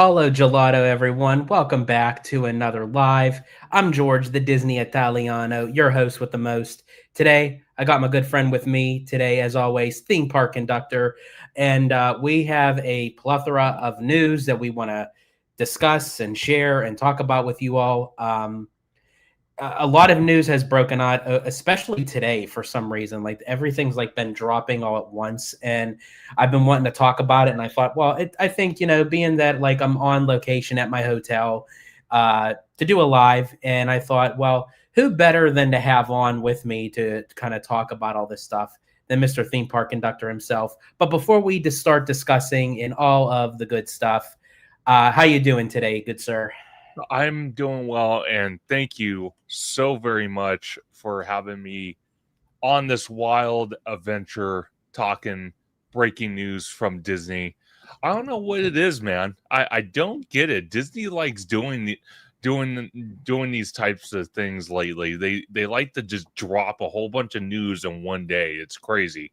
Hello, gelato, everyone. Welcome back to another live. I'm George, the Disney Italiano, your host with the most. Today, I got my good friend with me today, as always, theme park conductor. And we have a plethora of news that we want to discuss and share and talk about with you all. A lot of news has broken out, especially today for some reason. Like everything's like been dropping all at once, and I've been wanting to talk about it. And I thought, well, I think being that like I'm on location at my hotel to do a live, and I thought, well, who better than to have on with me to kind of talk about all this stuff than Mr. Theme Park Conductor himself. But before we just start discussing in all of the good stuff, how you doing today, good sir? I'm doing well, and thank you so very much for having me on this wild adventure talking breaking news from Disney. I don't know what it is, man. I don't get it. Disney likes doing these types of things lately. They like to just drop a whole bunch of news in one day. It's crazy.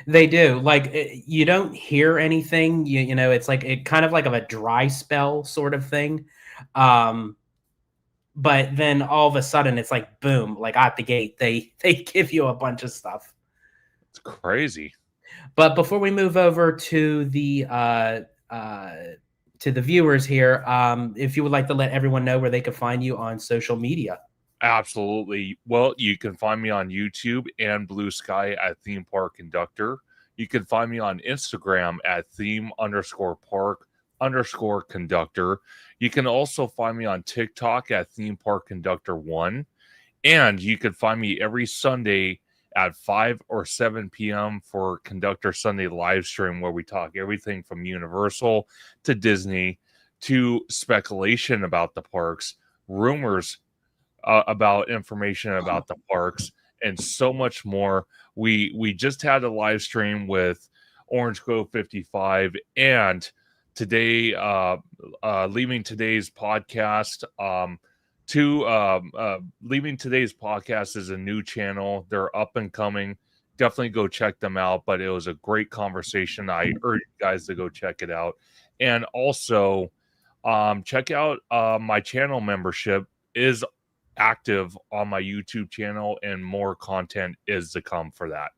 They do. Like you don't hear anything. It's like it kind of like of a dry spell sort of thing. Um, but then all of a sudden it's like boom, like out the gate, they give you a bunch of stuff. It's crazy. But before we move over uh to the viewers here, if you would like to let everyone know where they could find you on social media. Absolutely. Well, you can find me on YouTube and Blue Sky at Theme Park Conductor. You can find me on Instagram at theme_park_conductor. You can also find me on TikTok at Theme Park Conductor 1. And you can find me every Sunday at 5 or 7 p.m. for Conductor Sunday live stream, where we talk everything from Universal to Disney to speculation about the parks, rumors about information about the parks, and so much more. We just had a live stream with Orange Grove 55, and today, leaving today's podcast. Leaving today's podcast is a new channel. They're up and coming. Definitely go check them out. But it was a great conversation. I urge you guys to go check it out, and also check out my channel membership is active on my YouTube channel, and more content is to come for that.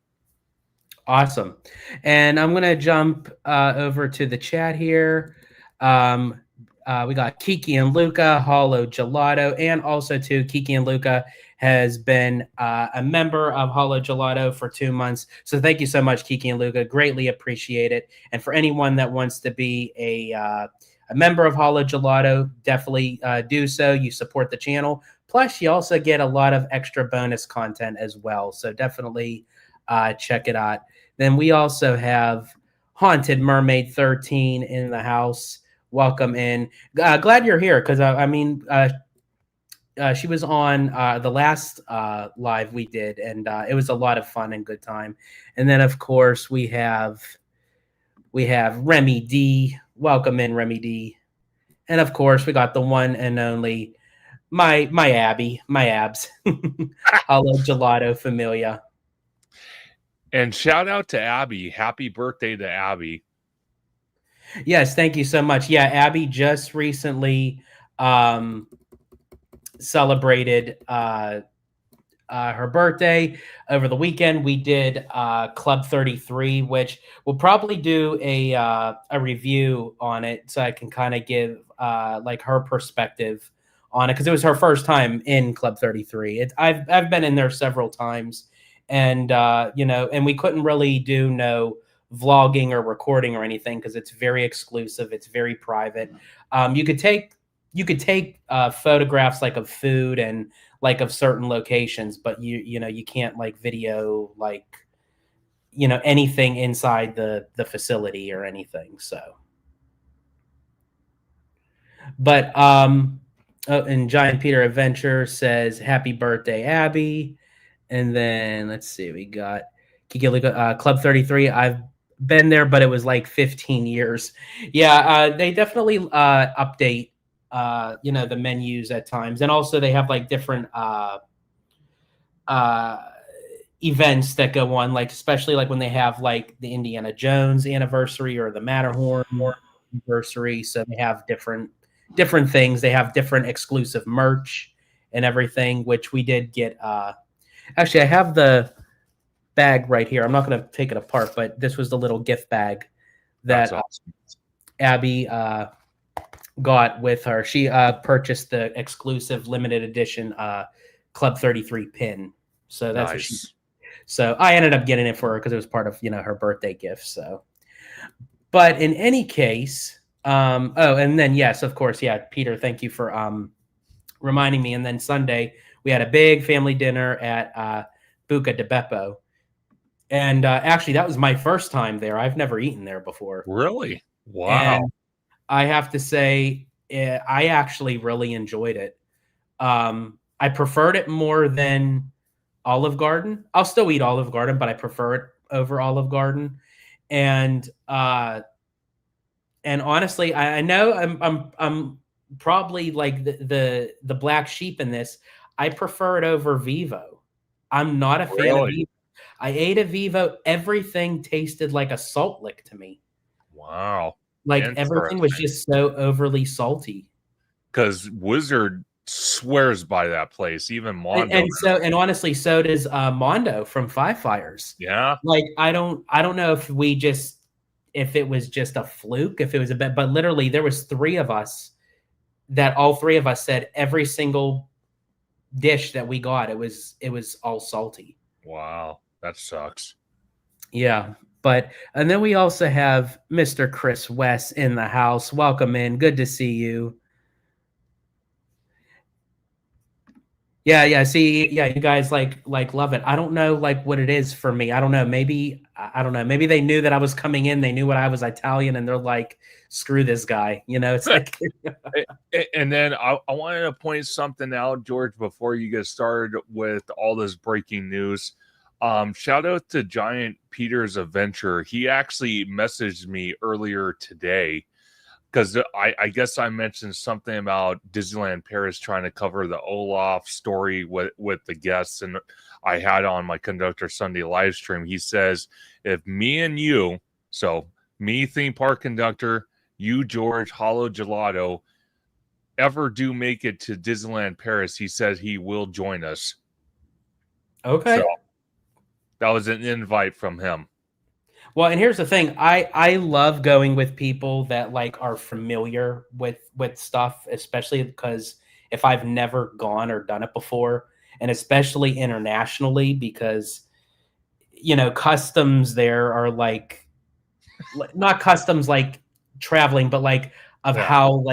Awesome. And I'm going to jump over to the chat here. We got Kiki and Luca, Hollow Gelato, and also too, Kiki and Luca has been a member of Hollow Gelato for 2 months. So thank you so much, Kiki and Luca. Greatly appreciate it. And for anyone that wants to be a member of Hollow Gelato, definitely do so. You support the channel. Plus, you also get a lot of extra bonus content as well. So definitely check it out. Then we also have Haunted Mermaid 13 in the house. Welcome in. Glad you're here because she was on the last live we did, and it was a lot of fun and good time. And then of course we have Remy D. Welcome in, Remy D. And of course we got the one and only my Abby, my abs. Hello, Gelato Familia. And shout out to Abby. Happy birthday to Abby. Yes, thank you so much. Yeah, Abby just recently celebrated her birthday over the weekend. We did Club 33, which we'll probably do a review on it, so I can kind of give like her perspective on it, because it was her first time in Club 33. I've been in there several times, and and we couldn't really do no vlogging or recording or anything because it's very exclusive. It's very private. You could take photographs like of food and like of certain locations, but you can't like video like anything inside the facility or anything. So, but oh, and Giant Peter Adventure says happy birthday, Abby. And then let's see, we got Club 33. I've been there, but it was like 15 years. Yeah, they definitely update the menus at times, and also they have like different uh events that go on, like especially like when they have like the Indiana Jones anniversary or the Matterhorn anniversary, so they have different things. They have different exclusive merch and everything, which we did get. Actually, I have the bag right here. I'm not going to take it apart, but this was the little gift bag that awesome. Abby got with her. She purchased the exclusive limited edition Club 33 pin. So that's what she. So I ended up getting it for her because it was part of her birthday gift. So, but in any case, and then yes, of course, yeah, Peter, thank you for reminding me. And then Sunday we had a big family dinner at Buca de Beppo. And actually, that was my first time there. I've never eaten there before. Really? Wow. And I have to say, I actually really enjoyed it. I preferred it more than Olive Garden. I'll still eat Olive Garden, but I prefer it over Olive Garden. And honestly, I know I'm probably like the black sheep in this. I prefer it over Vivo. I'm not a fan of Vivo. I ate a Vivo. Everything tasted like a salt lick to me. Wow. Like everything was just so overly salty. Because Wizard swears by that place, even Mondo. And honestly, so does Mondo from Five Fires. Yeah. Like I don't know if it was just a fluke, if it was a bit, but literally there was 3 of us that all 3 of us said every single dish that we got, it was all salty. Wow. That sucks. Yeah. And then we also have Mr. Chris West in the house. Welcome in. Good to see you. Yeah. See, yeah, you guys like love it. I don't know what it is for me. I don't know. Maybe they knew that I was coming in. They knew what I was Italian, and they're like, screw this guy. It's like. And then I wanted to point something out, George, before you get started with all this breaking news. Shout out to Giant Peter's Adventure. He actually messaged me earlier today because I guess I mentioned something about Disneyland Paris trying to cover the Olaf story with the guests, and I had on my Conductor Sunday live stream. He says, if me and you, so me, theme park conductor, you, George, Hollow Gelato, ever do make it to Disneyland Paris, he says he will join us. Okay. So, that was an invite from him. Well, and here's the thing. I love going with people that are familiar with stuff, especially because if I've never gone or done it before, and especially internationally, because customs there are not customs like traveling, but how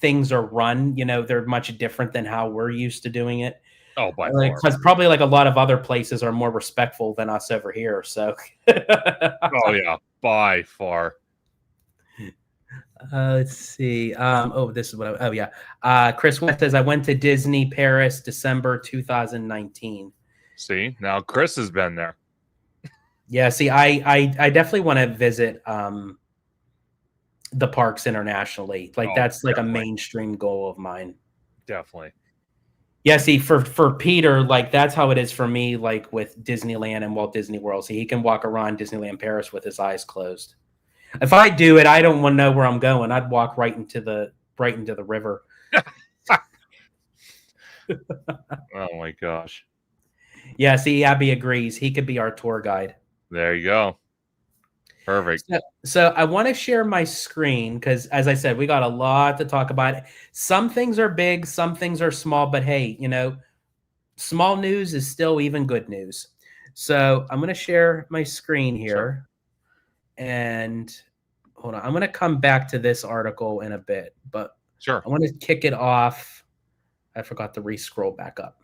things are run. They're much different than how we're used to doing it. Oh, by far. Because probably a lot of other places are more respectful than us over here. So. Oh yeah, by far. Let's see. This is what. Chris West says I went to Disney Paris December 2019. See, now Chris has been there. Yeah. See, I definitely want to visit the parks internationally. That's definitely a mainstream goal of mine. Definitely. Yeah, see, for Peter, that's how it is for me, with Disneyland and Walt Disney World. See, he can walk around Disneyland Paris with his eyes closed. If I do it, I don't want to know where I'm going. I'd walk right into the river. Oh my gosh. Yeah, see, Abby agrees. He could be our tour guide. There you go. Perfect. So I want to share my screen because, as I said, we got a lot to talk about. Some things are big, some things are small, but hey, small news is still even good news. So I'm going to share my screen here. Sure. And hold on. I'm going to come back to this article in a bit, but sure. I want to kick it off. I forgot to re-scroll back up.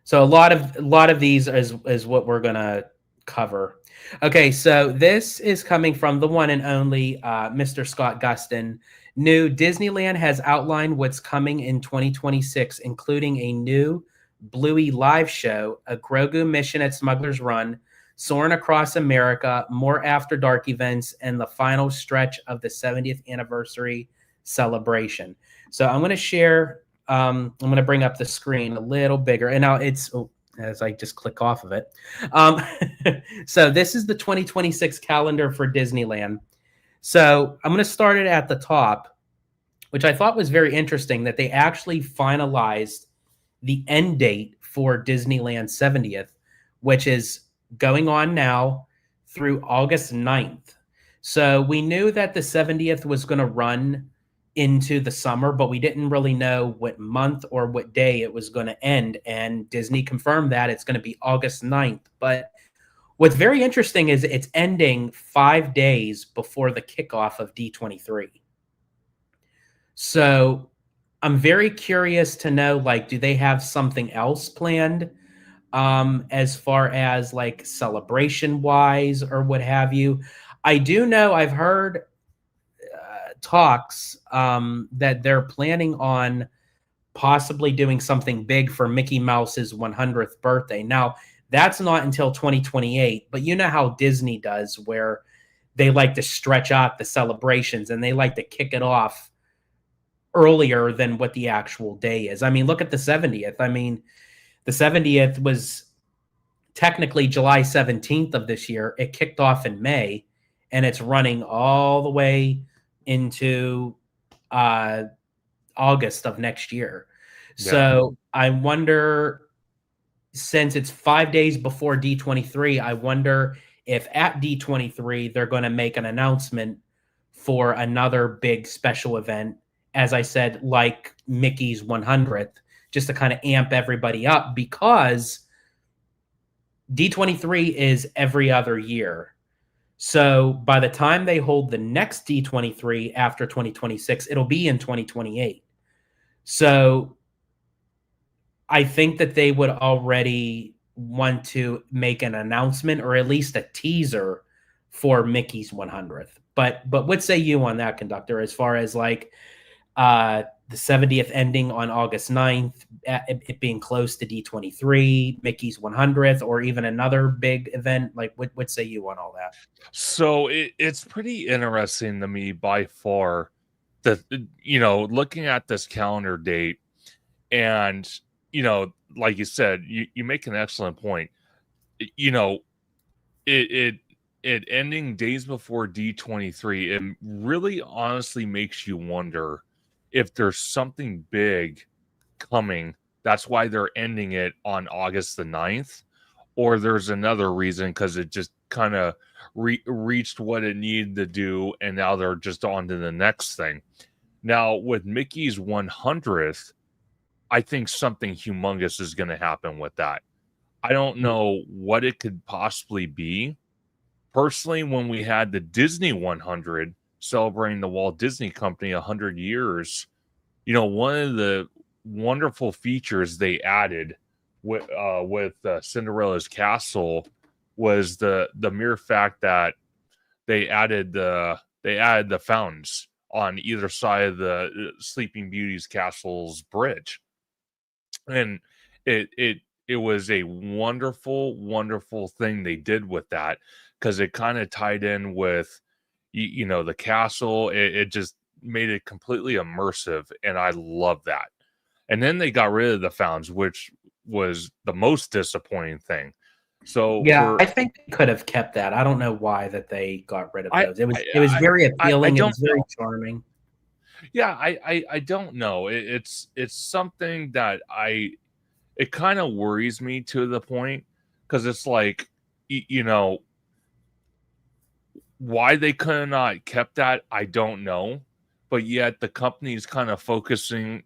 So a lot of these is what we're going to cover. Okay, so this is coming from the one and only Mr. Scott Gustin. New Disneyland has outlined what's coming in 2026, including a new Bluey live show, a Grogu mission at Smuggler's Run, Soaring Across America, more After Dark events, and the final stretch of the 70th anniversary celebration. So I'm going to share. I'm going to bring up the screen a little bigger, and now it's. As I just click off of it. So this is the 2026 calendar for Disneyland. So I'm going to start it at the top, which I thought was very interesting that they actually finalized the end date for Disneyland 70th, which is going on now through August 9th. So we knew that the 70th was going to run into the summer, but we didn't really know what month or what day it was going to end. And Disney confirmed that it's going to be August 9th. But what's very interesting is it's ending 5 days before the kickoff of D23. So I'm very curious to know, like, do they have something else planned as far as like celebration wise or what have you? I do know I've heard talks that they're planning on possibly doing something big for Mickey Mouse's 100th birthday. Now, that's not until 2028, but you know how Disney does, where they like to stretch out the celebrations and they like to kick it off earlier than what the actual day is. I mean, look at the 70th. I mean, the 70th was technically July 17th of this year. It kicked off in May and it's running all the way into August of next year. Yeah. So I wonder, since it's 5 days before D23, I wonder if at D23 they're going to make an announcement for another big special event, as I said, like Mickey's 100th, just to kind of amp everybody up, because D23 is every other year. So by the time they hold the next D23 after 2026, it'll be in 2028. So I think that they would already want to make an announcement or at least a teaser for Mickey's 100th. But what say you on that, Conductor, as far as like the 70th ending on August 9th, it being close to D23, Mickey's 100th, or even another big event? Like, what say you on all that? So it's pretty interesting to me by far that, looking at this calendar date and, like you said, you make an excellent point. It ending days before D23, it really honestly makes you wonder if there's something big coming. That's why they're ending it on August the 9th, or there's another reason because it just kind of reached what it needed to do, and now they're just on to the next thing. Now, with Mickey's 100th, I think something humongous is going to happen with that. I don't know what it could possibly be. Personally, when we had the Disney 100 celebrating the Walt Disney Company 100 years, one of the wonderful features they added with Cinderella's Castle was the mere fact that they added the fountains on either side of the Sleeping Beauty's castle's bridge, and it was a wonderful thing they did with that, because it kind of tied in with the castle. It just made it completely immersive, and I love that. And then they got rid of the fountains, which was the most disappointing thing. So Yeah, I think they could have kept that. I don't know why that they got rid of those. It was I very appealing. It don't was very know. charming. Yeah, I don't know. It's something that it kind of worries me to the point, because it's like, why they could not kept that, I don't know. But yet the company's kind of focusing,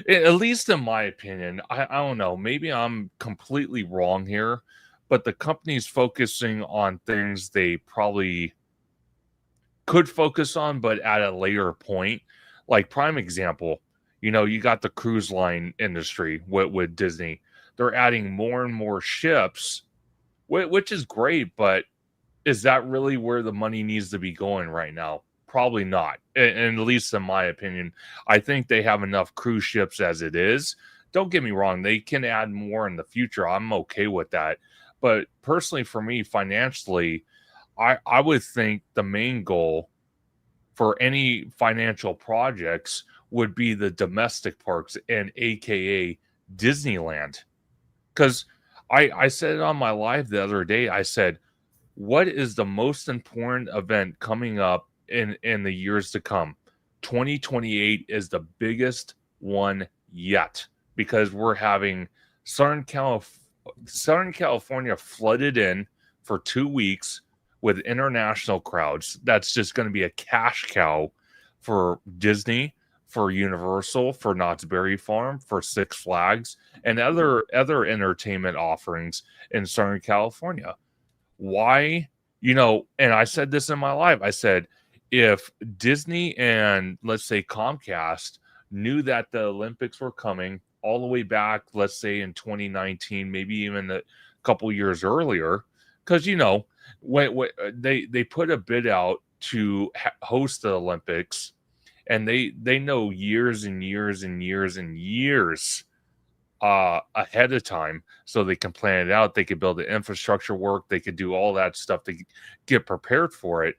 at least in my opinion, I don't know, maybe I'm completely wrong here, but the company's focusing on things they probably could focus on, but at a later point. Like, prime example, you got the cruise line industry with Disney. They're adding more and more ships, which is great, but is that really where the money needs to be going right now? Probably not. And at least in my opinion, I think they have enough cruise ships as it is. Don't get me wrong, they can add more in the future. I'm okay with that. But personally, for me, financially, I would think the main goal for any financial projects would be the domestic parks, and AKA Disneyland. Because I said it on my live the other day. I said, what is the most important event coming up in the years to come. 2028 is the biggest one yet because we're having Southern California flooded in for 2 weeks with international crowds. That's just going to be a cash cow for Disney, for Universal, for Knott's Berry Farm, for Six Flags, and other entertainment offerings in Southern California. Why? And I said this in my live. I said, if Disney and let's say Comcast knew that the Olympics were coming all the way back, let's say in 2019, maybe even a couple years earlier, because when they put a bid out to host the Olympics, and they know years and years and years and years ahead of time, so they can plan it out. They could build the infrastructure work. They could do all that stuff to get prepared for it.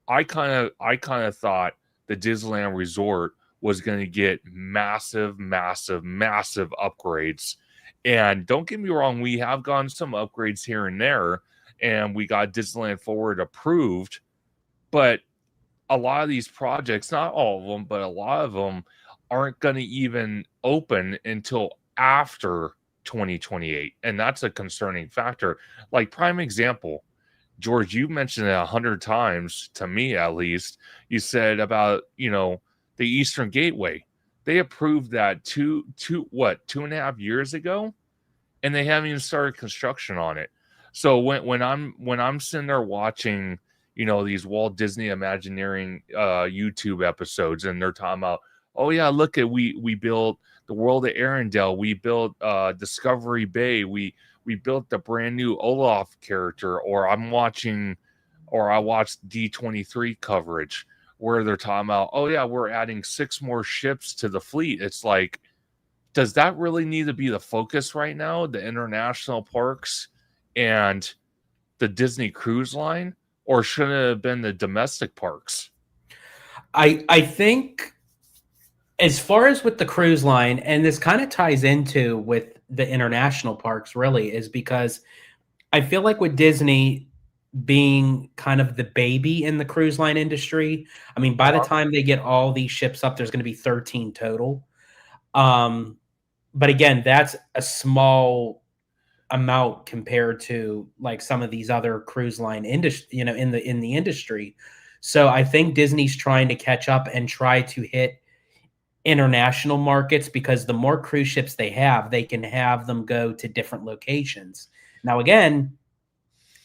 I kind of thought the Disneyland Resort was going to get massive, massive, massive upgrades. And don't get me wrong, we have gotten some upgrades here and there, and we got Disneyland Forward approved. But a lot of these projects, not all of them, but a lot of them aren't going to even open until after 2028. And that's a concerning factor. Like, prime example, George, you mentioned it 100 times, to me at least. You said about, the Eastern Gateway. They approved that 2.5 years ago, and they haven't even started construction on it. So when I'm sitting there watching, these Walt Disney Imagineering YouTube episodes, and they're talking about, oh yeah, look at we built the World of Arendelle, we built Discovery Bay, we built the brand new Olaf character, or I watched D23 coverage where they're talking about, oh yeah, we're adding 6 more ships to the fleet. It's like, does that really need to be the focus right now? The international parks and the Disney Cruise Line, or should it have been the domestic parks? I think, as far as with the cruise line, and this kind of ties into with the international parks, really, is because I feel like with Disney being kind of the baby in the cruise line industry, I mean, by the time they get all these ships up, there's going to be 13 total. But again, that's a small amount compared to like some of these other cruise line industry, in the industry. So I think Disney's trying to catch up and try to hit international markets, because the more cruise ships they have, they can have them go to different locations. Now, again,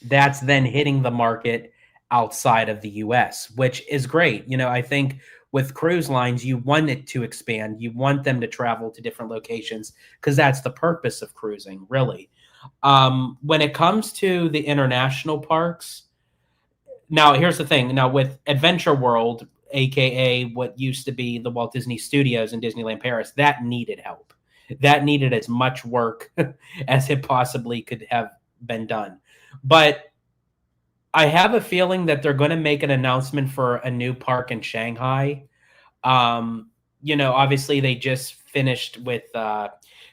that's then hitting the market outside of the US, which is great. I think with cruise lines, you want it to expand. You want them to travel to different locations, because that's the purpose of cruising, really. When it comes to the international parks, now here's the thing. Now with Adventure World, aka what used to be the Walt Disney Studios in Disneyland Paris, that needed help. That needed as much work as it possibly could have been done. But I have a feeling that they're going to make an announcement for a new park in Shanghai. Obviously they just finished with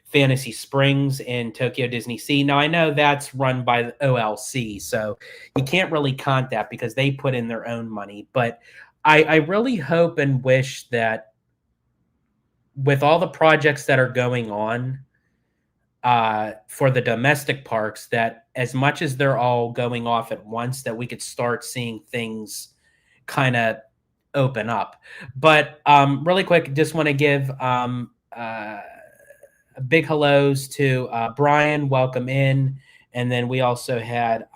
Fantasy Springs in Tokyo Disney Sea. Now, I know that's run by the OLC, so you can't really count that because they put in their own money. But I really hope and wish that with all the projects that are going on for the domestic parks, that as much as they're all going off at once, that we could start seeing things kind of open up. But really quick, just want to give big hellos to Brian, welcome in. And then we also had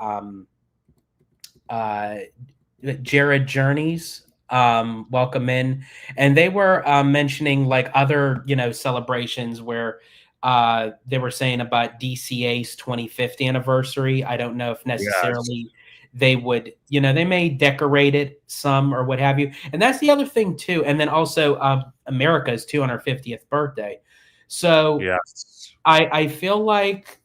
Jared Journeys, welcome in. And they were mentioning like other, celebrations where they were saying about DCA's 25th anniversary. I don't know if necessarily they would, they may decorate it some or what have you. And that's the other thing too. And then also America's 250th birthday. So yes. I feel like,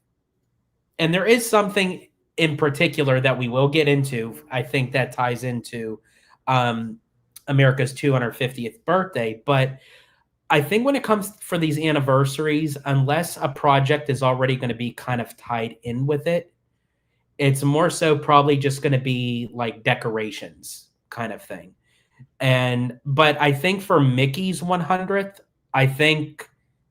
and there is something in particular that we will get into, I think that ties into America's 250th birthday. But I think when it comes for these anniversaries, unless a project is already going to be kind of tied in with it, it's more so probably just going to be like decorations kind of thing. But I think for Mickey's 100th, I think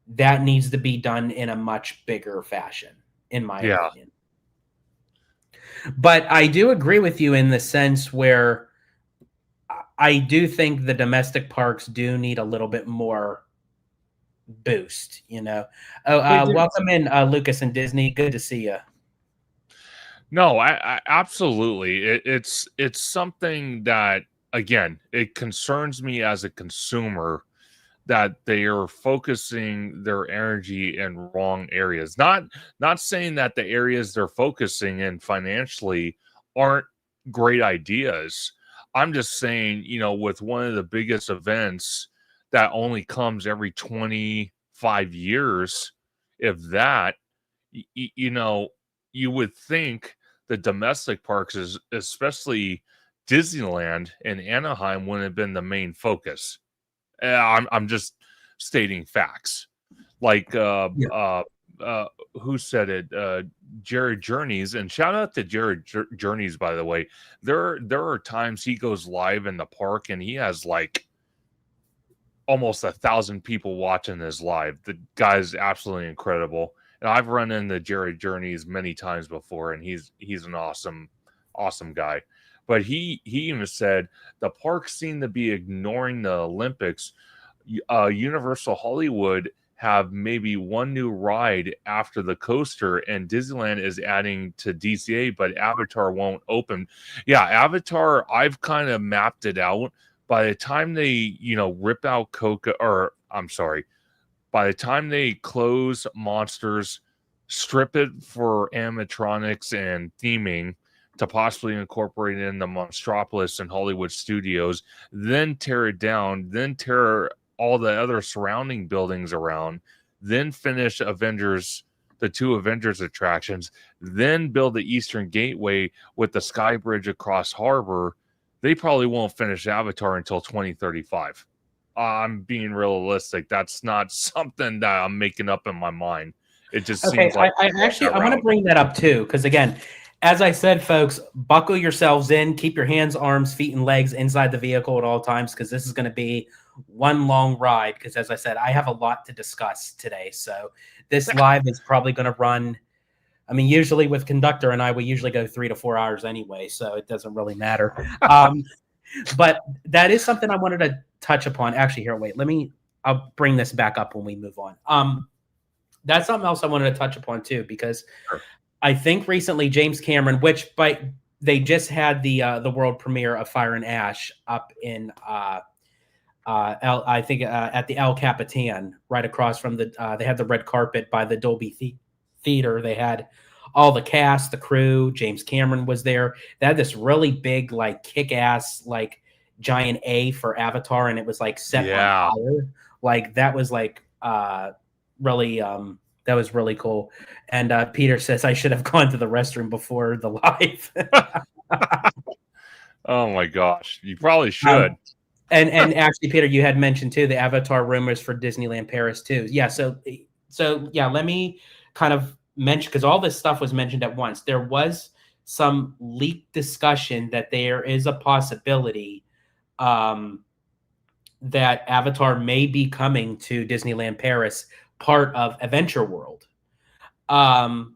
that needs to be done in a much bigger fashion, in my Yeah. opinion. But I do agree with you in the sense where I do think the domestic parks do need a little bit more boost, you know. Oh, They do. welcome in, Lucas and Disney. Good to see you. No, I absolutely. It's something that, again, it concerns me as a consumer that they are focusing their energy in wrong areas. Not saying that the areas they're focusing in financially aren't great ideas. I'm just saying, with one of the biggest events that only comes every 25 years, if that, you would think the domestic parks, is especially Disneyland and Anaheim, wouldn't have been the main focus. I'm just stating facts. Like Yeah. who said it? Jared Journeys, and shout out to Jared Journeys, by the way. There are times he goes live in the park and he has like almost 1,000 people watching his live. The guy's absolutely incredible. And I've run into Jared Journeys many times before, and he's an awesome guy. But he even said the parks seem to be ignoring the Olympics. Universal Hollywood have maybe one new ride after the coaster, and Disneyland is adding to DCA, but Avatar won't open. Yeah, Avatar, I've kind of mapped it out. By the time they, rip out Coca, or I'm sorry, by the time they close Monsters, strip it for animatronics and theming to possibly incorporate it in the Monstropolis and Hollywood Studios, then tear it down, then tear all the other surrounding buildings around, then finish the two Avengers attractions, then build the Eastern Gateway with the Sky Bridge across harbor, they probably won't finish Avatar until 2035. I'm being realistic. That's not something that I'm making up in my mind. It just Okay, seems like I want to bring that up too, because again, as I said, folks, buckle yourselves in, keep your hands, arms, feet, and legs inside the vehicle at all times, because this is going to be one long ride. Because as I said, I have a lot to discuss today. So this live is probably going to run. I mean, usually with Conductor and I, we usually go 3 to 4 hours anyway, so it doesn't really matter. But that is something I wanted to touch upon. Actually, here, wait, I'll bring this back up when we move on. That's something else I wanted to touch upon too, because I think recently James Cameron, they just had the world premiere of Fire and Ash up in I think at the El Capitan, right across from they had the red carpet by the Dolby Theater. They had all the cast, the crew. James Cameron was there. They had this really big, like kick-ass, like giant A for Avatar, and it was like set on fire. Like that was like really that was really cool. And Peter says I should have gone to the restroom before the live. Oh my gosh, you probably should. And actually, Peter, you had mentioned too the Avatar rumors for Disneyland Paris too. Yeah, so yeah, let me kind of mention, because all this stuff was mentioned at once. There was some leaked discussion that there is a possibility that Avatar may be coming to Disneyland Paris, part of Adventure World. And,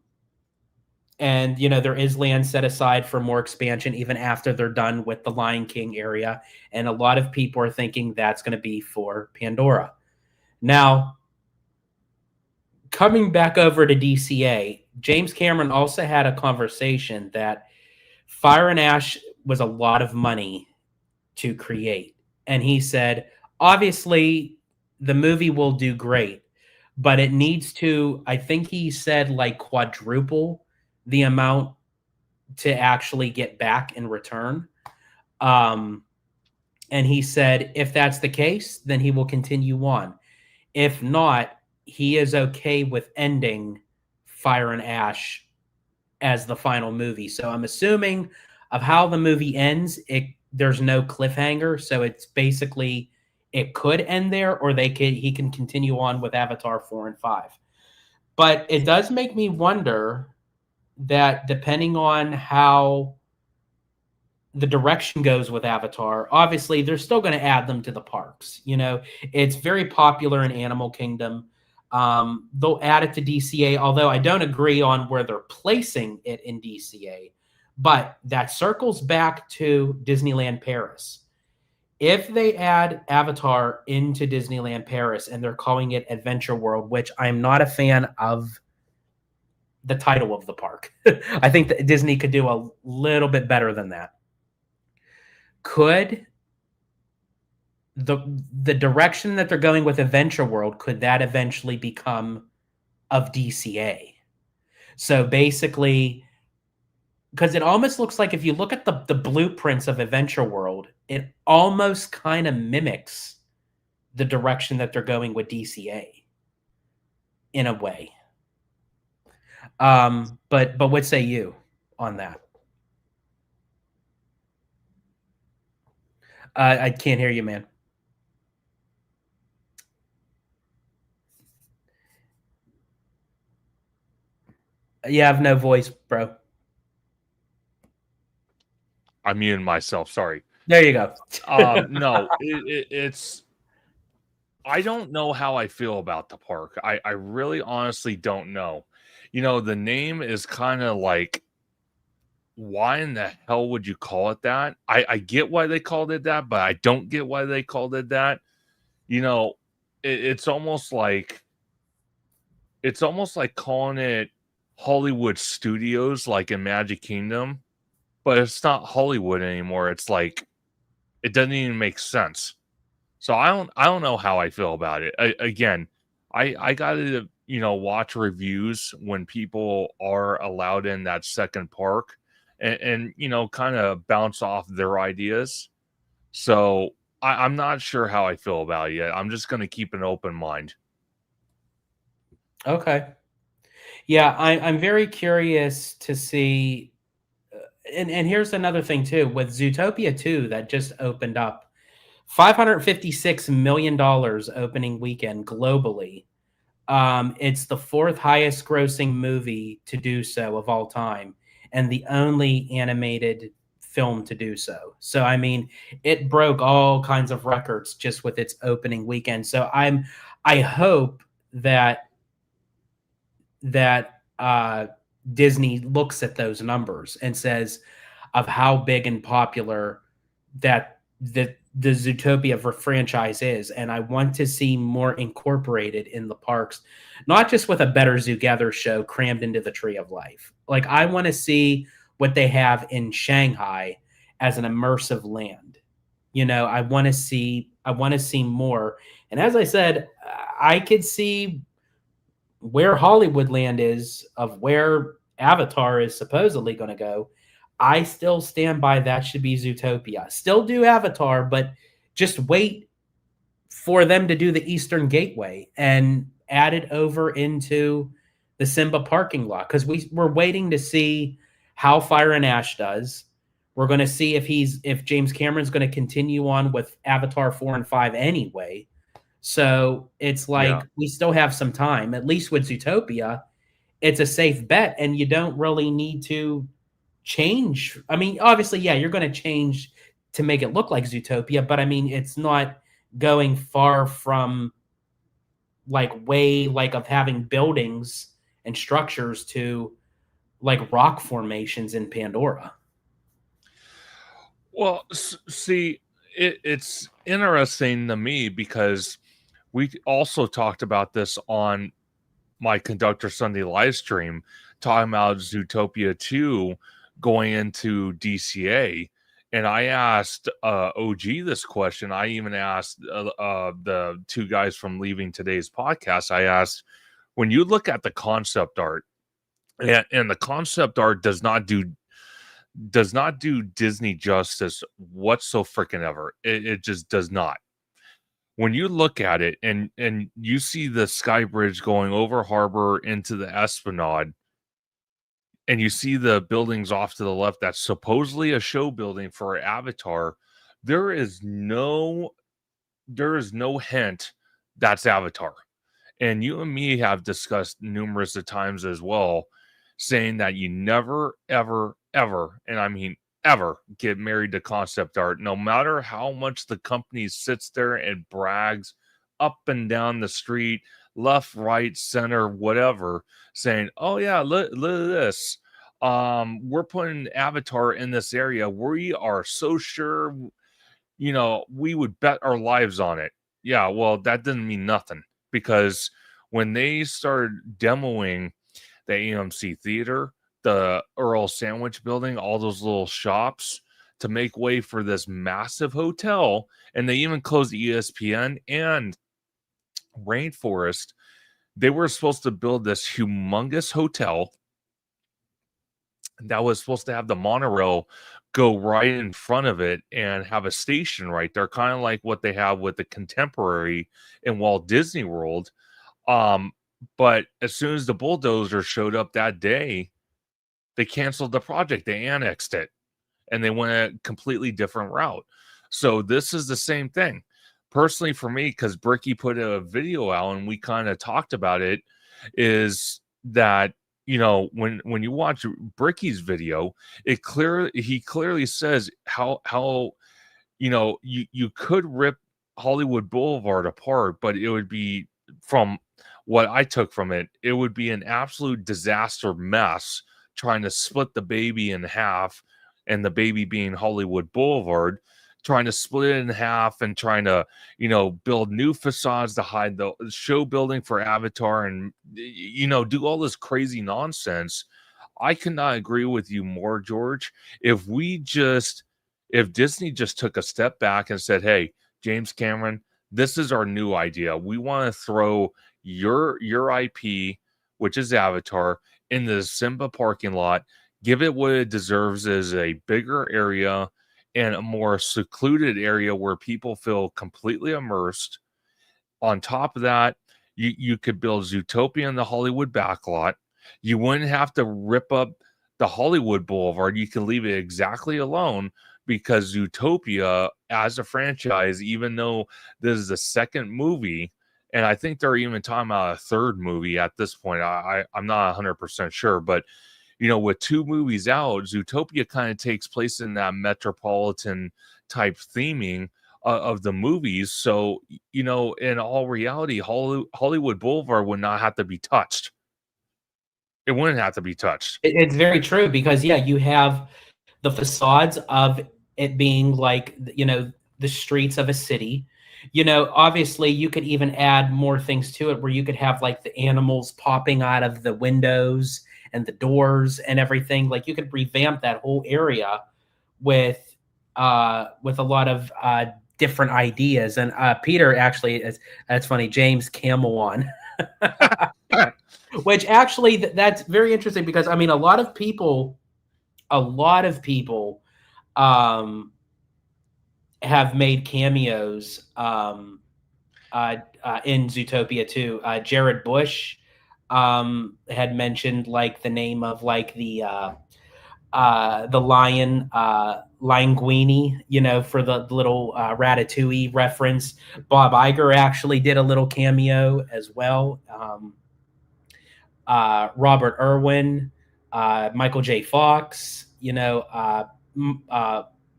there is land set aside for more expansion even after they're done with the Lion King area. And a lot of people are thinking that's going to be for Pandora. Now, coming back over to DCA, James Cameron also had a conversation that Fire and Ash was a lot of money to create. And he said, obviously, the movie will do great, but it needs to, I think he said, like quadruple the amount to actually get back in return. And he said, if that's the case, then he will continue on. If not, he is okay with ending Fire and Ash as the final movie. So I'm assuming of how the movie ends, there's no cliffhanger. So it's basically, it could end there, or he can continue on with Avatar 4 and 5. But it does make me wonder that depending on how the direction goes with Avatar, obviously they're still going to add them to the parks. You know, it's very popular in Animal Kingdom. They'll add it to DCA, although I don't agree on where they're placing it in DCA. But that circles back to Disneyland Paris. If they add Avatar into Disneyland Paris and they're calling it Adventure World, which I'm not a fan of the title of the park, I think that Disney could do a little bit better than that. Could the direction that they're going with Adventure World, could that eventually become of DCA? So basically, because it almost looks like if you look at the blueprints of Adventure World, it almost kind of mimics the direction that they're going with DCA in a way. But what say you on that? I can't hear you, man. You have no voice, bro. I'm muting myself. Sorry. There you go. No, it's. I don't know how I feel about the park. I really honestly don't know. You know, the name is kind of like, why in the hell would you call it that? I get why they called it that, but I don't get why they called it that. You know, it's almost like calling it Hollywood Studios, like in Magic Kingdom, but it's not Hollywood anymore. It's like it doesn't even make sense. So I don't know how I feel about it. I got to watch reviews when people are allowed in that second park, and kind of bounce off their ideas. So I'm not sure how I feel about it yet. I'm just going to keep an open mind. Okay. Yeah, I'm very curious to see. And here's another thing too with Zootopia 2 that just opened up. $556 million opening weekend globally. It's the fourth highest grossing movie to do so of all time, and the only animated film to do so. So, I mean, it broke all kinds of records just with its opening weekend. So, I hope that Disney looks at those numbers and says of how big and popular that the Zootopia franchise is, and I want to see more incorporated in the parks, not just with a Better Zootopia show crammed into the Tree of Life. Like I want to see what they have in Shanghai as an immersive land. You know, I want to see more. And as I said, I could see where Hollywood Land is of where Avatar is supposedly going to go. I still stand by that should be Zootopia. Still do Avatar, but just wait for them to do the Eastern Gateway and add it over into the Simba parking lot because we're waiting to see how Fire and Ash does. We're going to see if James Cameron's going to continue on with Avatar 4 and 5 anyway. So it's like we still have some time. At least with Zootopia, it's a safe bet, and you don't really need to change. I mean, obviously, yeah, you're going to change to make it look like Zootopia, but I mean, it's not going far from of having buildings and structures to like rock formations in Pandora. Well, see, it's interesting to me because we also talked about this on my Conductor Sunday live stream, talking about Zootopia 2 going into DCA. And I asked OG this question. I even asked the two guys from Leaving Today's podcast. I asked, when you look at the concept art, and the concept art does not do Disney justice whatsoever freaking ever. It just does not. When you look at it and you see the Sky Bridge going over harbor into the Esplanade, and you see the buildings off to the left that's supposedly a show building for Avatar, there is no hint that's Avatar. And you and me have discussed numerous of times as well, saying that you never, ever, ever, and I mean ever get married to concept art, no matter how much the company sits there and brags up and down the street, left, right, center, whatever, saying, "Oh yeah, look at this. We're putting Avatar in this area. We are so sure, we would bet our lives on it." Yeah, well, that didn't mean nothing, because when they started demoing the AMC Theater, the Earl Sandwich Building, all those little shops to make way for this massive hotel, and they even closed ESPN and Rainforest. They were supposed to build this humongous hotel that was supposed to have the monorail go right in front of it and have a station right there, kind of like what they have with the Contemporary in Walt Disney World. But as soon as the bulldozer showed up that day, they canceled the project. They annexed it, and they went a completely different route. So this is the same thing. Personally, for me, because Bricky put a video out and we kind of talked about it, is that when you watch Bricky's video, he clearly says how you could rip Hollywood Boulevard apart, but it would be, from what I took from it, it would be an absolute disaster mess trying to split the baby in half, and the baby being Hollywood Boulevard, trying to split it in half and trying to, build new facades to hide the show building for Avatar, and, do all this crazy nonsense. I cannot agree with you more, George. If Disney just took a step back and said, "Hey, James Cameron, this is our new idea. We want to throw your IP, which is Avatar, in the Simba parking lot. Give it what it deserves, as a bigger area and a more secluded area where people feel completely immersed. On top of that, you could build Zootopia in the Hollywood backlot. You wouldn't have to rip up the Hollywood Boulevard. You can leave it exactly alone, because Zootopia as a franchise, even though this is the second movie, and I think they're even talking about a third movie at this point. I'm not 100% sure, but with 2 movies out, Zootopia kind of takes place in that metropolitan type theming of the movies. So, in all reality, Hollywood Boulevard would not have to be touched. It wouldn't have to be touched. It's very true, because you have the facades of it being like, the streets of a city. Obviously you could even add more things to it, where you could have like the animals popping out of the windows and the doors and everything. Like, you could revamp that whole area with a lot of different ideas. And Peter actually that's funny, James Camelon. Which actually that's very interesting, because I mean, a lot of people have made cameos in Zootopia too. Jared Bush had mentioned like the name of like the lion Linguini, for the little Ratatouille reference. Bob Iger actually did a little cameo as well. Robert Irwin, Michael J. Fox,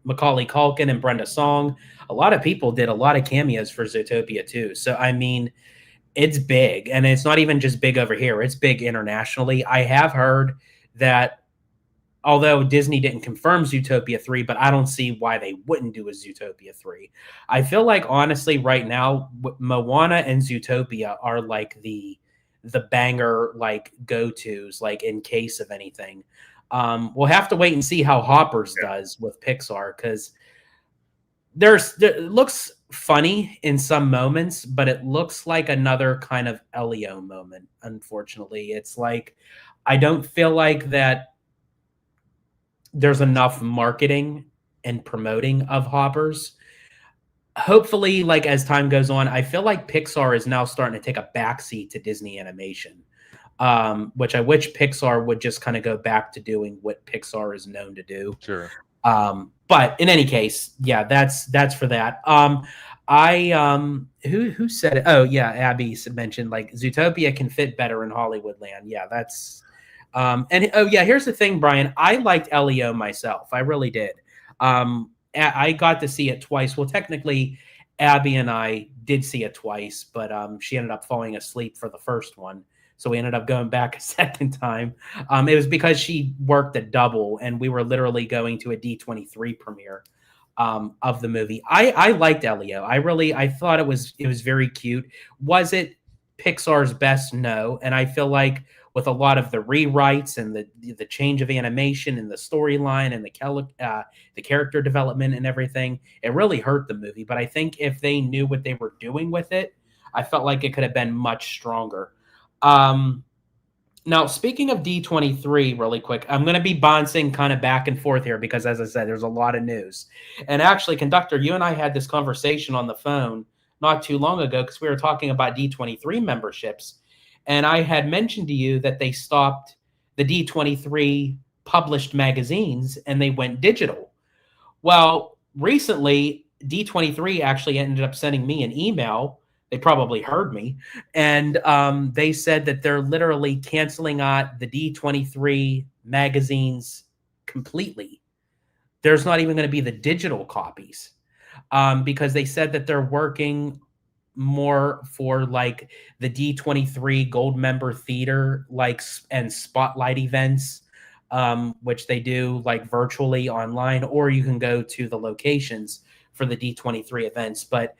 Macaulay Culkin and Brenda Song. A lot of people did a lot of cameos for Zootopia too. So, I mean, it's big, and it's not even just big over here. It's big internationally. I have heard that, although Disney didn't confirm Zootopia 3, but I don't see why they wouldn't do a Zootopia 3. I feel like, honestly, right now, Moana and Zootopia are like the banger, like, go-tos, like, in case of anything. We'll have to wait and see how Hoppers does with Pixar, because it looks funny in some moments, but it looks like another kind of Elio moment. Unfortunately, it's like, I don't feel like that there's enough marketing and promoting of Hoppers. Hopefully, like, as time goes on, I feel like Pixar is now starting to take a backseat to Disney Animation. Which I wish Pixar would just kind of go back to doing what Pixar is known to do. Sure. But in any case, yeah, that's for that. Who said it? Oh yeah, Abby mentioned like Zootopia can fit better in Hollywood land. Yeah, that's and oh yeah, here's the thing, Brian. I liked Elio myself. I really did. I got to see it twice. Well, technically, Abby and I did see it twice, but she ended up falling asleep for the first one. So we ended up going back a second time. It was because she worked a double, and we were literally going to a D23 premiere of the movie. I liked Elio. I thought it was very cute. Was it Pixar's best? No. And I feel like with a lot of the rewrites and the change of animation and the storyline and the character development and everything, it really hurt the movie. But I think if they knew what they were doing with it, I felt like it could have been much stronger. Now, speaking of D23, really quick, I'm going to be bouncing kind of back and forth here because, as I said, there's a lot of news. And actually, Conductor, you and I had this conversation on the phone not too long ago because we were talking about D23 memberships. And I had mentioned to you that they stopped the D23 published magazines and they went digital. Well, recently, D23 actually ended up sending me an email. They probably heard me. And they said that they're literally canceling out the D23 magazines completely. There's not even going to be the digital copies because they said that they're working more for like the D23 gold member theater and spotlight events, which they do like virtually online, or you can go to the locations for the D23 events. But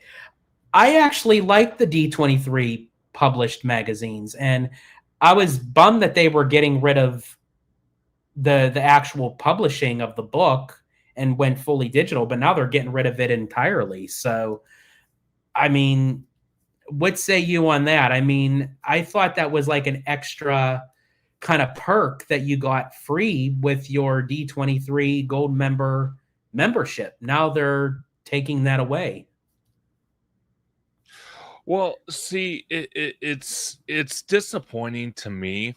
I actually like the D23 published magazines, and I was bummed that they were getting rid of the actual publishing of the book and went fully digital, but now they're getting rid of it entirely. So, I mean, what say you on that? I mean, I thought that was like an extra kind of perk that you got free with your D23 gold membership. Now they're taking that away. Well, see, it's disappointing to me.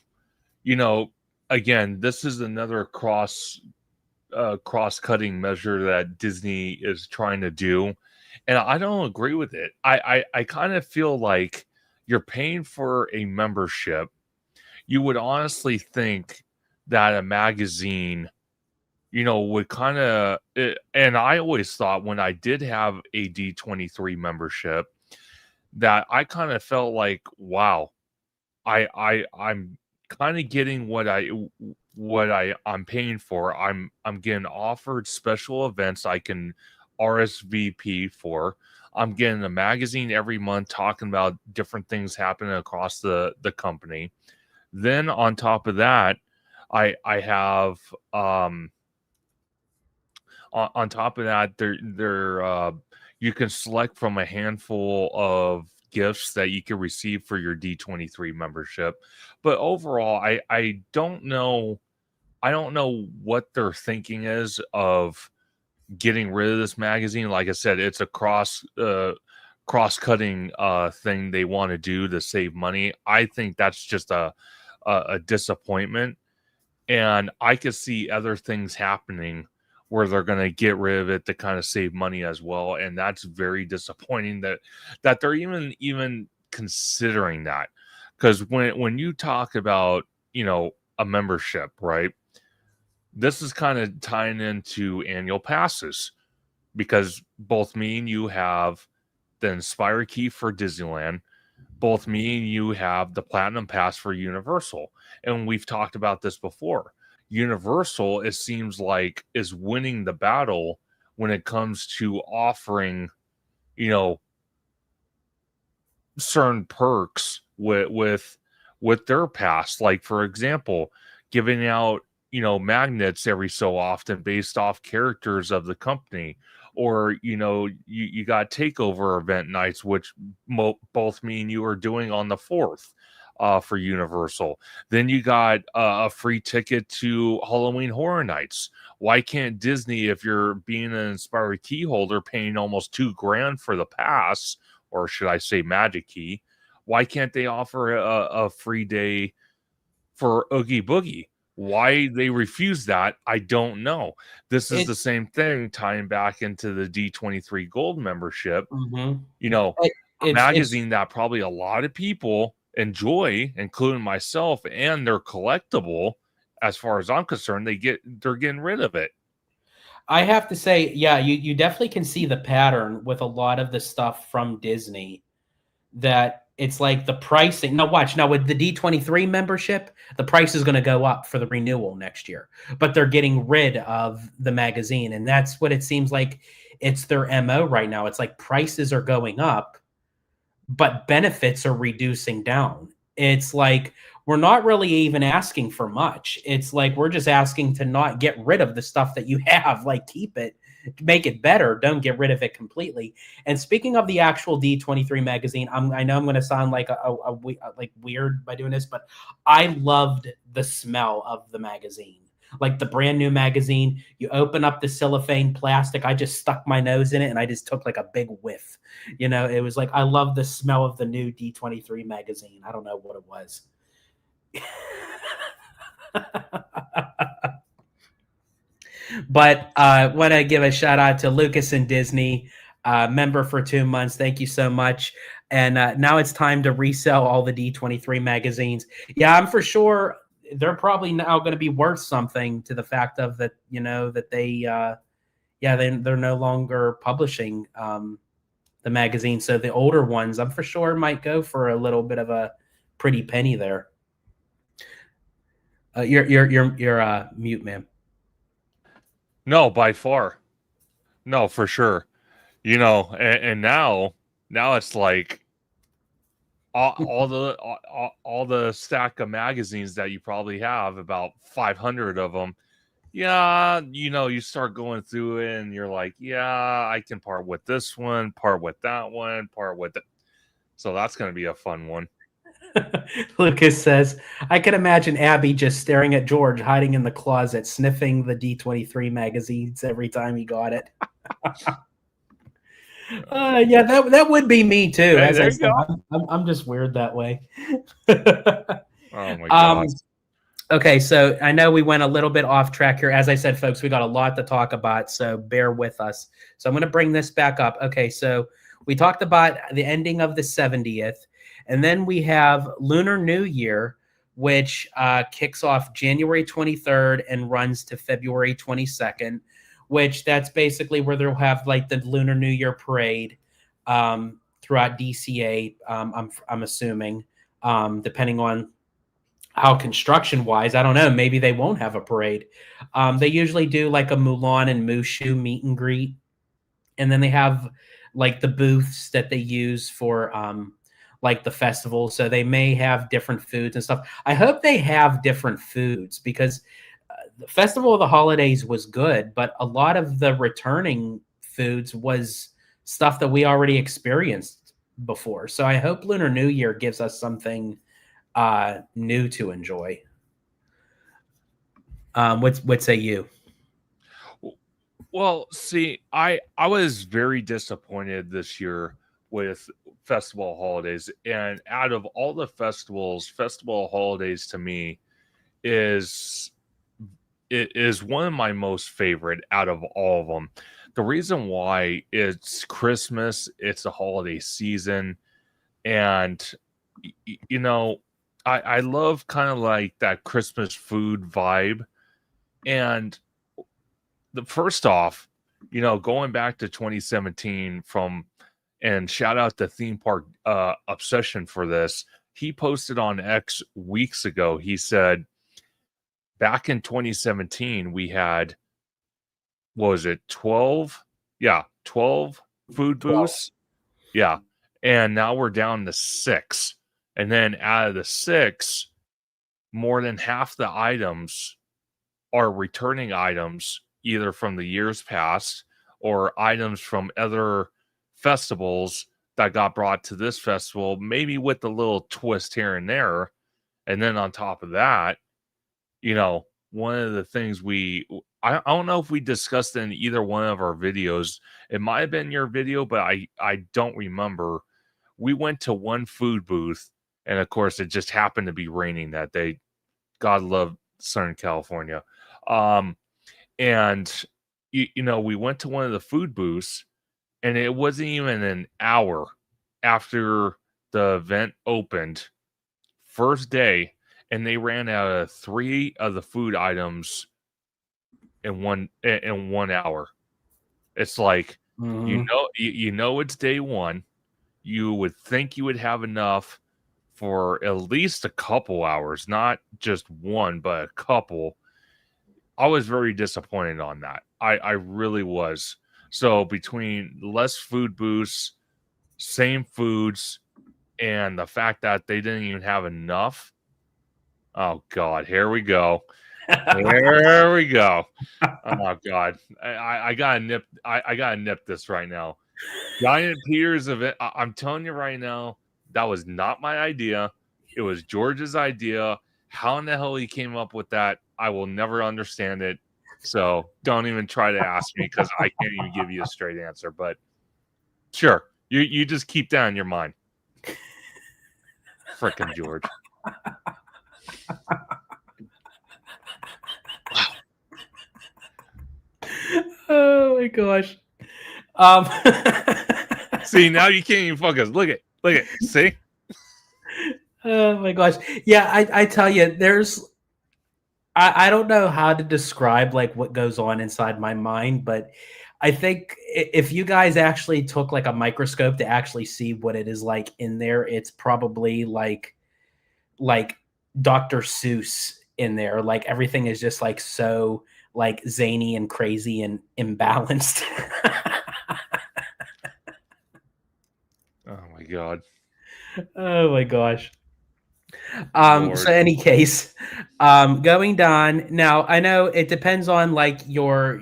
Again, this is another cross-cutting measure that Disney is trying to do, and I don't agree with it. I kind of feel like you're paying for a membership. You would honestly think that a magazine, would kind of, and I always thought when I did have a D23 membership that I kind of felt like, wow, I'm kind of getting I'm paying for. I'm getting offered special events I can RSVP for. I'm getting a magazine every month talking about different things happening across the company. Then on top of that, I have on top of that, you can select from a handful of gifts that you can receive for your D23 membership. But overall, I don't know. I don't know what their thinking is of getting rid of this magazine. Like I said, it's a cross-cutting thing they want to do to save money. I think that's just a disappointment, and I could see other things happening where they're going to get rid of it to kind of save money as well, and that's very disappointing that they're even considering that. Because when you talk about a membership, right, this is kind of tying into annual passes, because both me and you have the Inspire Key for Disneyland. Both me and you have the Platinum Pass for Universal, and we've talked about this before. Universal, it seems like, is winning the battle when it comes to offering, certain perks with their pass. Like, for example, giving out, magnets every so often based off characters of the company. Or, you got takeover event nights, which both me and you are doing on the 4th. For Universal. Then you got a free ticket to Halloween Horror Nights. Why can't Disney, if you're being an Inspired Key holder, paying almost $2,000 for the pass, or should I say Magic Key, why can't they offer a free day for Oogie Boogie? Why they refuse that, I don't know. This is the same thing tying back into the D23 Gold membership. A magazine that probably a lot of people enjoy, including myself, and they're collectible. As far as I'm concerned, they're getting rid of it. I have to say, yeah, you definitely can see the pattern with a lot of the stuff from Disney that it's like the pricing. Now, watch now with the D23 membership, the price is going to go up for the renewal next year, but they're getting rid of the magazine, and that's what it seems like. It's their MO right now. It's like prices are going up, but benefits are reducing down. It's like we're not really even asking for much. It's like we're just asking to not get rid of the stuff that you have, like keep it, make it better. Don't get rid of it completely. And speaking of the actual D23 magazine, I know I'm going to sound like like weird by doing this, but I loved the smell of the magazine. Like the brand new magazine, you open up the cellophane plastic. I just stuck my nose in it and I just took like a big whiff. It was like I love the smell of the new D23 magazine. I don't know what it was. But I want to give a shout out to Lucas and Disney, member for 2 months. Thank you so much. And now it's time to resell all the D23 magazines. Yeah, I'm for sure they're probably now going to be worth something to the fact of that, that they, they're no longer publishing the magazine. So the older ones, I'm for sure might go for a little bit of a pretty penny there. You're mute, man. No, by far. No, for sure. And now it's like all the stack of magazines that you probably have, about 500 of them. Yeah, you start going through it and you're like, yeah, I can part with this one, part with that one, part with it. So that's going to be a fun one. Lucas says, I can imagine Abby just staring at George hiding in the closet, sniffing the D23 magazines every time he got it. Yeah, that would be me too. Hey, As there I you said, go. I'm just weird that way. Oh my God. Okay, so I know we went a little bit off track here. As I said, folks, we got a lot to talk about, so bear with us. So I'm going to bring this back up. Okay, so we talked about the ending of the 70th, and then we have Lunar New Year, which kicks off January 23rd and runs to February 22nd, which that's basically where they'll have like the Lunar New Year parade throughout DCA, I'm assuming, depending on how construction wise, I don't know. Maybe they won't have a parade. They usually do like a Mulan and Mushu meet and greet, and then they have like the booths that they use for like the festival. So they may have different foods and stuff. I hope they have different foods because the Festival of the Holidays was good, but a lot of the returning foods was stuff that we already experienced before. So I hope Lunar New Year gives us something new to enjoy. What say you? Well, see, I was very disappointed this year with festival holidays, and out of all the festivals, festival holidays to me is it is one of my most favorite out of all of them. The reason why, it's Christmas, it's the holiday season, and you know, I love kind of like that Christmas food vibe. And the first off, going back to 2017 and shout out to Theme Park Obsession for this. He posted on X weeks ago. He said back in 2017 we had, what was it, 12? Yeah, 12 food 12. booths. Yeah. And now we're down to 6. And then out of the 6, more than half the items are returning items, either from the years past or items from other festivals that got brought to this festival, maybe with a little twist here and there. And then on top of that, one of the things I don't know if we discussed in either one of our videos. It might have been your video, but I don't remember. We went to one food booth, and of course, it just happened to be raining that day. God love Southern California. And we went to one of the food booths, and it wasn't even an hour after the event opened, first day, and they ran out of 3 of the food items in 1 hour. It's like Mhm. you know it's day one. You would think you would have enough for at least a couple hours, not just one, but a couple. I was very disappointed on that. I really was. So between less food boosts, same foods, and the fact that they didn't even have enough. Oh God, here we go. There we go. Oh God, I gotta nip. I gotta nip this right now. Giant Peters event. I'm telling you right now, that was not my idea. It was George's idea. How in the hell he came up with that, I will never understand it. So don't even try to ask me because I can't even give you a straight answer. But sure, you just keep that in your mind. Frickin' George. Oh my gosh. Um, See, now you can't even focus. Look at. See? oh my gosh. Yeah, I tell you, I don't know how to describe like what goes on inside my mind, but I think if you guys actually took like a microscope to actually see what it is like in there, it's probably like Dr. Seuss in there. Like everything is just like so like zany and crazy and imbalanced. Oh my God. Oh my gosh. Lord. So any case, going down now, I know it depends on like your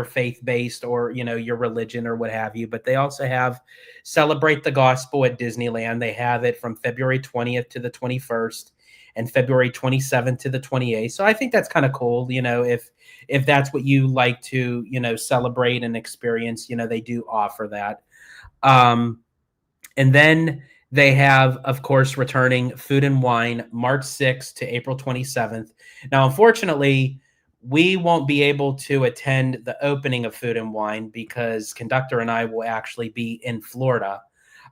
faith based or your religion or what have you, but they also have Celebrate the Gospel at Disneyland. They have it from February 20th to the 21st and February 27th to the 28th. So I think that's kind of cool, if that's what you like to, celebrate and experience, they do offer that. And then they have, of course, returning Food and Wine March 6th to April 27th. Now, unfortunately, we won't be able to attend the opening of Food and Wine because Conductor and I will actually be in Florida.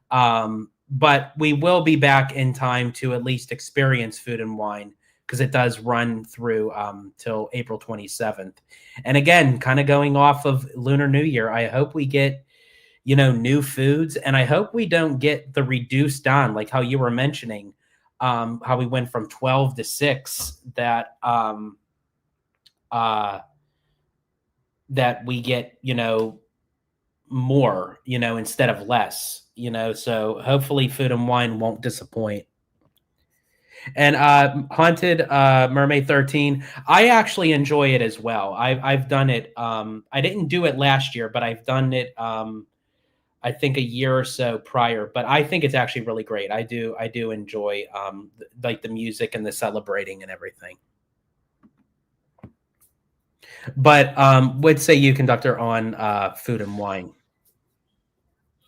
But we will be back in time to at least experience Food and Wine because it does run through till April 27th. And again, kind of going off of Lunar New Year, I hope we get new foods. And I hope we don't get the reduced down, like how you were mentioning, how we went from 12 to 6, that we get, more, instead of less, so hopefully Food and Wine won't disappoint. And Haunted Mermaid 13, I actually enjoy it as well. I've done it. I didn't do it last year, but I've done it I think a year or so prior, but I think it's actually really great. I do enjoy like the music and the celebrating and everything. But what say you, Conductor, on Food and Wine?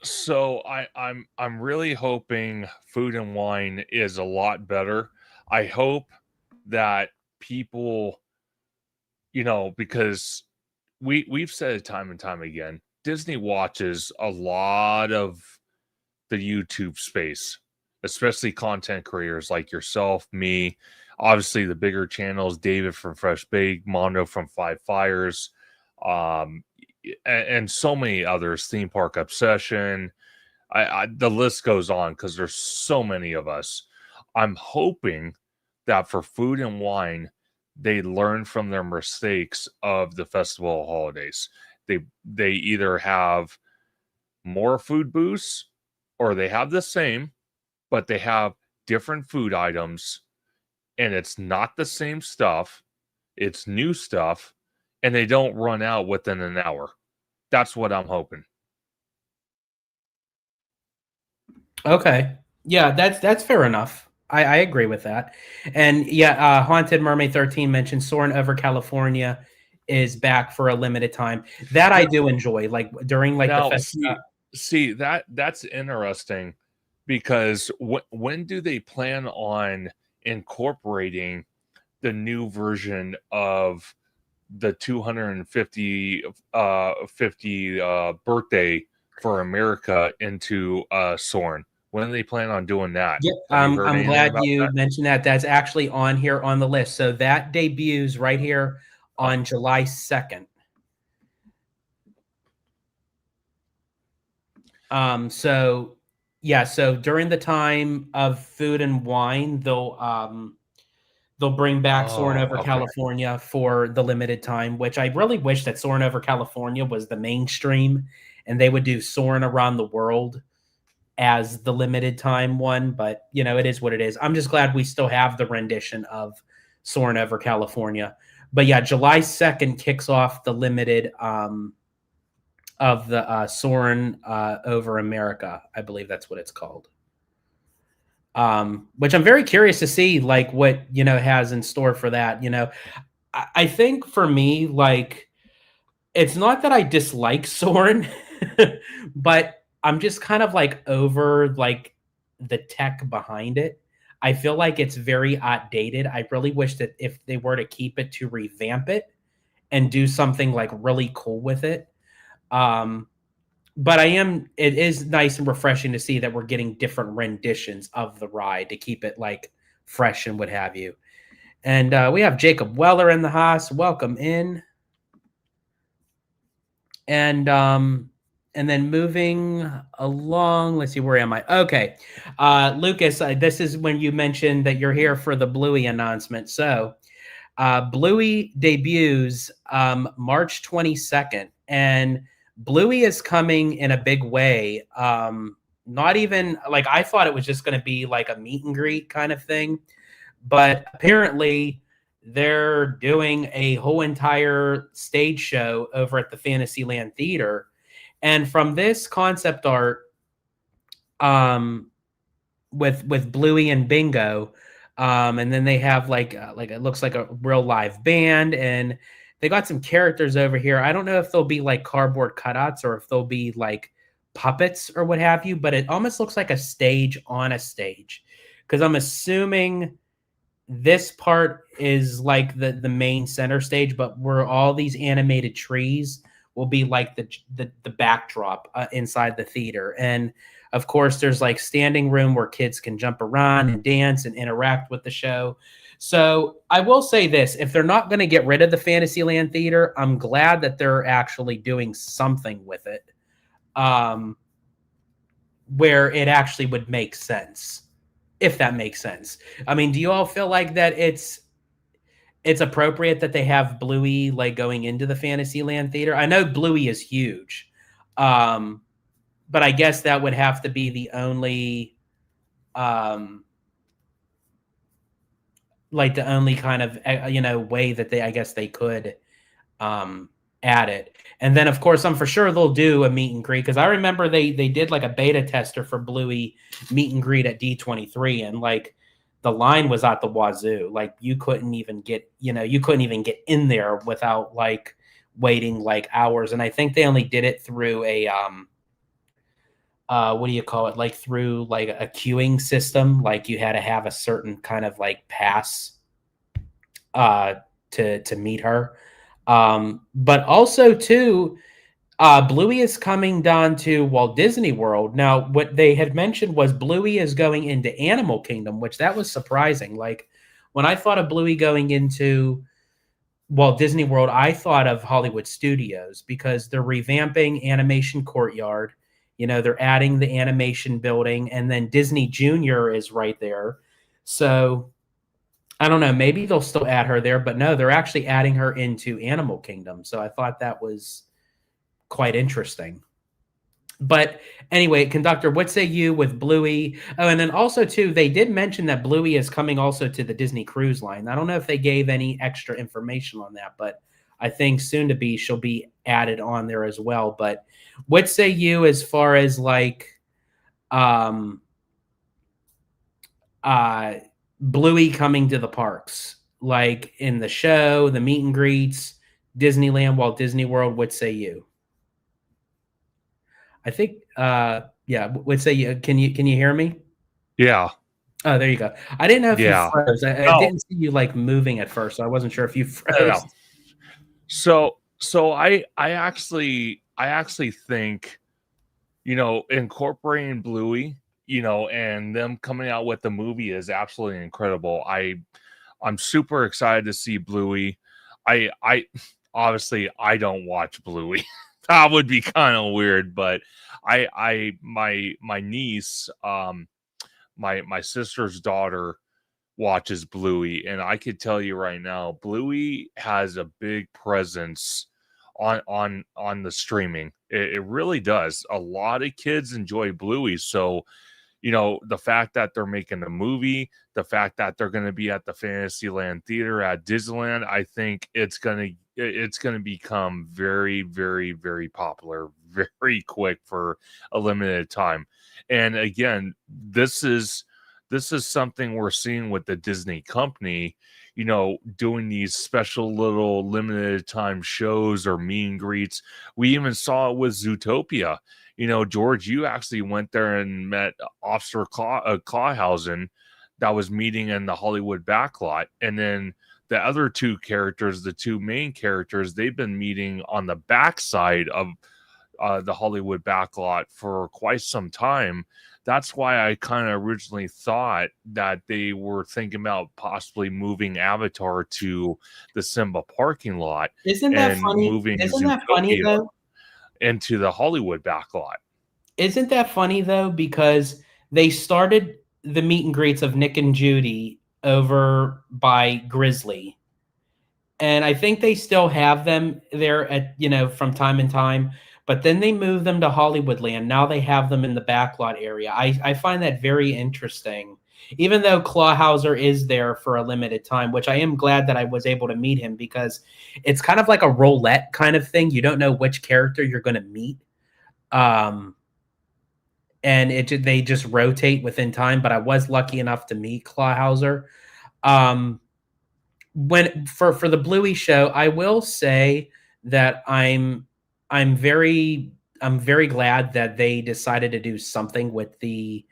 So I'm really hoping Food and Wine is a lot better. I hope that people, because we've said it time and time again, Disney watches a lot of the YouTube space, especially content creators like yourself, me, obviously the bigger channels, David from Fresh Baked, Mondo from Five Fires, and so many others, Theme Park Obsession. The list goes on because there's so many of us. I'm hoping that for Food and Wine, they learn from their mistakes of the festival holidays. They either have more food booths or they have the same, but they have different food items and it's not the same stuff. It's new stuff and they don't run out within an hour. That's what I'm hoping. Okay. Yeah, that's fair enough. I agree with that. And yeah, Haunted Mermaid 13 mentioned Soarin' Over California is back for a limited time. That I do enjoy, like during like the Now, fest. see that's interesting because when do they plan on incorporating the new version of the 250 birthday for America into Soarin'? When do they plan on doing that? Yep, Have you heard I'm anything glad about you that? mentioned that. That's actually on here on the list. So that debuts right here on July 2nd. So yeah, so during the time of Food and Wine, they'll bring back Soarin' Over California for the limited time, which I really wish that Soarin' Over California was the mainstream and they would do Soarin' Around the World as the limited time one, but you know, it is what it is. I'm just glad we still have the rendition of Soarin' Over California. But yeah, July 2nd kicks off the limited of the Soarin' Over America. I believe that's what it's called. Which I'm very curious to see, like, what, you know, has in store for that. You know, I think for me, like, it's not that I dislike Soarin', but I'm just kind of like over like the tech behind it. I feel like it's very outdated. I really wish that if they were to keep it, to revamp it and do something like really cool with it. But it is nice and refreshing to see that we're getting different renditions of the ride to keep it like fresh and what have you. And we have Jacob Weller in the house. Welcome in. And then moving along, let's see, where am I? Okay. Lucas, this is when you mentioned that you're here for the Bluey announcement. So Bluey debuts March 22nd, and Bluey is coming in a big way. Not even like, I thought it was just going to be like a meet and greet kind of thing, but apparently they're doing a whole entire stage show over at the Fantasyland Theater. And from this concept art, with Bluey and Bingo, and then they have like it looks like a real live band, and they got some characters over here. I don't know if they'll be like cardboard cutouts or if they'll be like puppets or what have you, but it almost looks like a stage on a stage, because I'm assuming this part is like the main center stage, but where all these animated trees will be like the backdrop inside the theater. And of course, there's like standing room where kids can jump around and dance and interact with the show. So I will say this: if they're not going to get rid of the Fantasyland Theater, I'm glad that they're actually doing something with it, where it actually would make sense, if that makes sense. I mean, do you all feel like that it's appropriate that they have Bluey like going into the Fantasyland Theater? I know Bluey is huge, but I guess that would have to be the only like the only kind of way that I guess they could add it. And then of course I'm for sure they'll do a meet and greet, because I remember they did like a beta tester for Bluey meet and greet at D23, and like the line was at the wazoo. Like you couldn't even get in there without like waiting like hours. And I think they only did it through a what do you call it? Like through like a queuing system. Like you had to have a certain kind of like pass to meet her. But also too, Bluey is coming down to Walt Disney World. Now, what they had mentioned was Bluey is going into Animal Kingdom, which that was surprising. Like when I thought of Bluey going into Walt Disney World, I thought of Hollywood Studios, because they're revamping Animation Courtyard. You know, they're adding the animation building, and then Disney Junior is right there. So I don't know, maybe they'll still add her there, but no, they're actually adding her into Animal Kingdom. So I thought that was quite interesting. But anyway, conductor, what say you with Bluey? Oh, and then also too, they did mention that Bluey is coming also to the Disney Cruise Line. I don't know if they gave any extra information on that, but I think soon to be she'll be added on there as well. But what say you as far as like Bluey coming to the parks, like in the show, the meet and greets, Disneyland, Walt Disney World? What say you? I think yeah, what say you? Can you hear me? Yeah. Oh, there you go. I didn't know if Yeah. you froze. I didn't see you like moving at first, so I wasn't sure if you froze. So I actually think, incorporating Bluey, and them coming out with the movie is absolutely incredible. I'm super excited to see Bluey. I obviously I don't watch Bluey. That would be kind of weird, but my niece, my sister's daughter watches Bluey, and I could tell you right now, Bluey has a big presence on the streaming. It really does. A lot of kids enjoy Bluey, so the fact that they're making a movie, the fact that they're going to be at the Fantasyland Theater at Disneyland, I think it's going to become very, very, very popular very quick for a limited time. And again, this is something we're seeing with the Disney company, doing these special little limited time shows or meet and greets. We even saw it with Zootopia. George, you actually went there and met Officer Clawhausen that was meeting in the Hollywood backlot. And then the other two characters, the two main characters, they've been meeting on the backside of the Hollywood backlot for quite some time. That's why I kind of originally thought that they were thinking about possibly moving Avatar to the Simba parking lot. Isn't that funny? Moving Isn't that funny though? Into the Hollywood backlot. Isn't that funny though? Because they started the meet and greets of Nick and Judy over by Grizzly. And I think they still have them there at, from time to time, but then they moved them to Hollywoodland. Now they have them in the backlot area. I find that very interesting. Even though Clawhauser is there for a limited time, which I am glad that I was able to meet him, because it's kind of like a roulette kind of thing. You don't know which character you're going to meet. And they just rotate within time, but I was lucky enough to meet Clawhauser. When for the Bluey show, I will say that I'm very glad that they decided to do something with the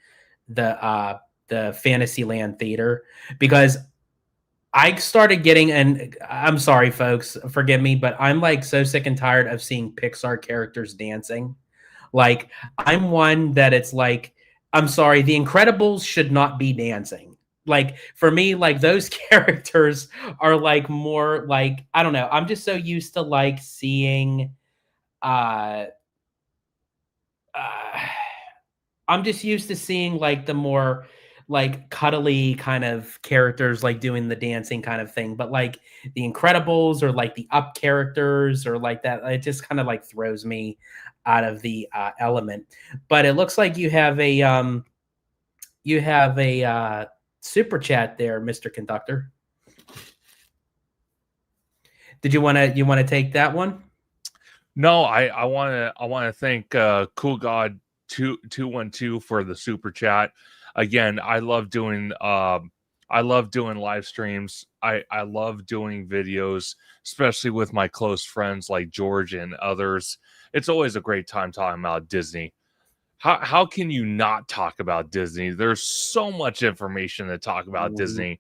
Fantasyland Theater, because I started getting, and I'm sorry, folks, forgive me, but I'm like so sick and tired of seeing Pixar characters dancing. Like, I'm one that it's like, I'm sorry, The Incredibles should not be dancing. Like, for me, like, those characters are like more like, I don't know. I'm just so used to like seeing, I'm just used to seeing like the more like cuddly kind of characters like doing the dancing kind of thing. But like The Incredibles or like the Up characters or like that, it just kind of like throws me out of the element. But it looks like you have a super chat there, Mr. Conductor. Did you want to take that one? No, I want to thank Cool God 212 for the super chat. Again, I love doing live streams. I love doing videos, especially with my close friends like George and others. It's always a great time talking about Disney. How can you not talk about Disney? There's so much information to talk about Disney.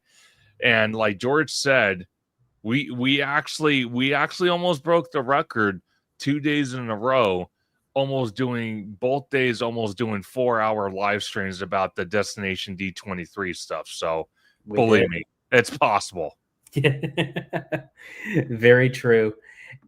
And like George said, we actually almost broke the record 2 days in a row, almost doing 4-hour live streams about the Destination D23 stuff. So believe me, it's possible. Very true.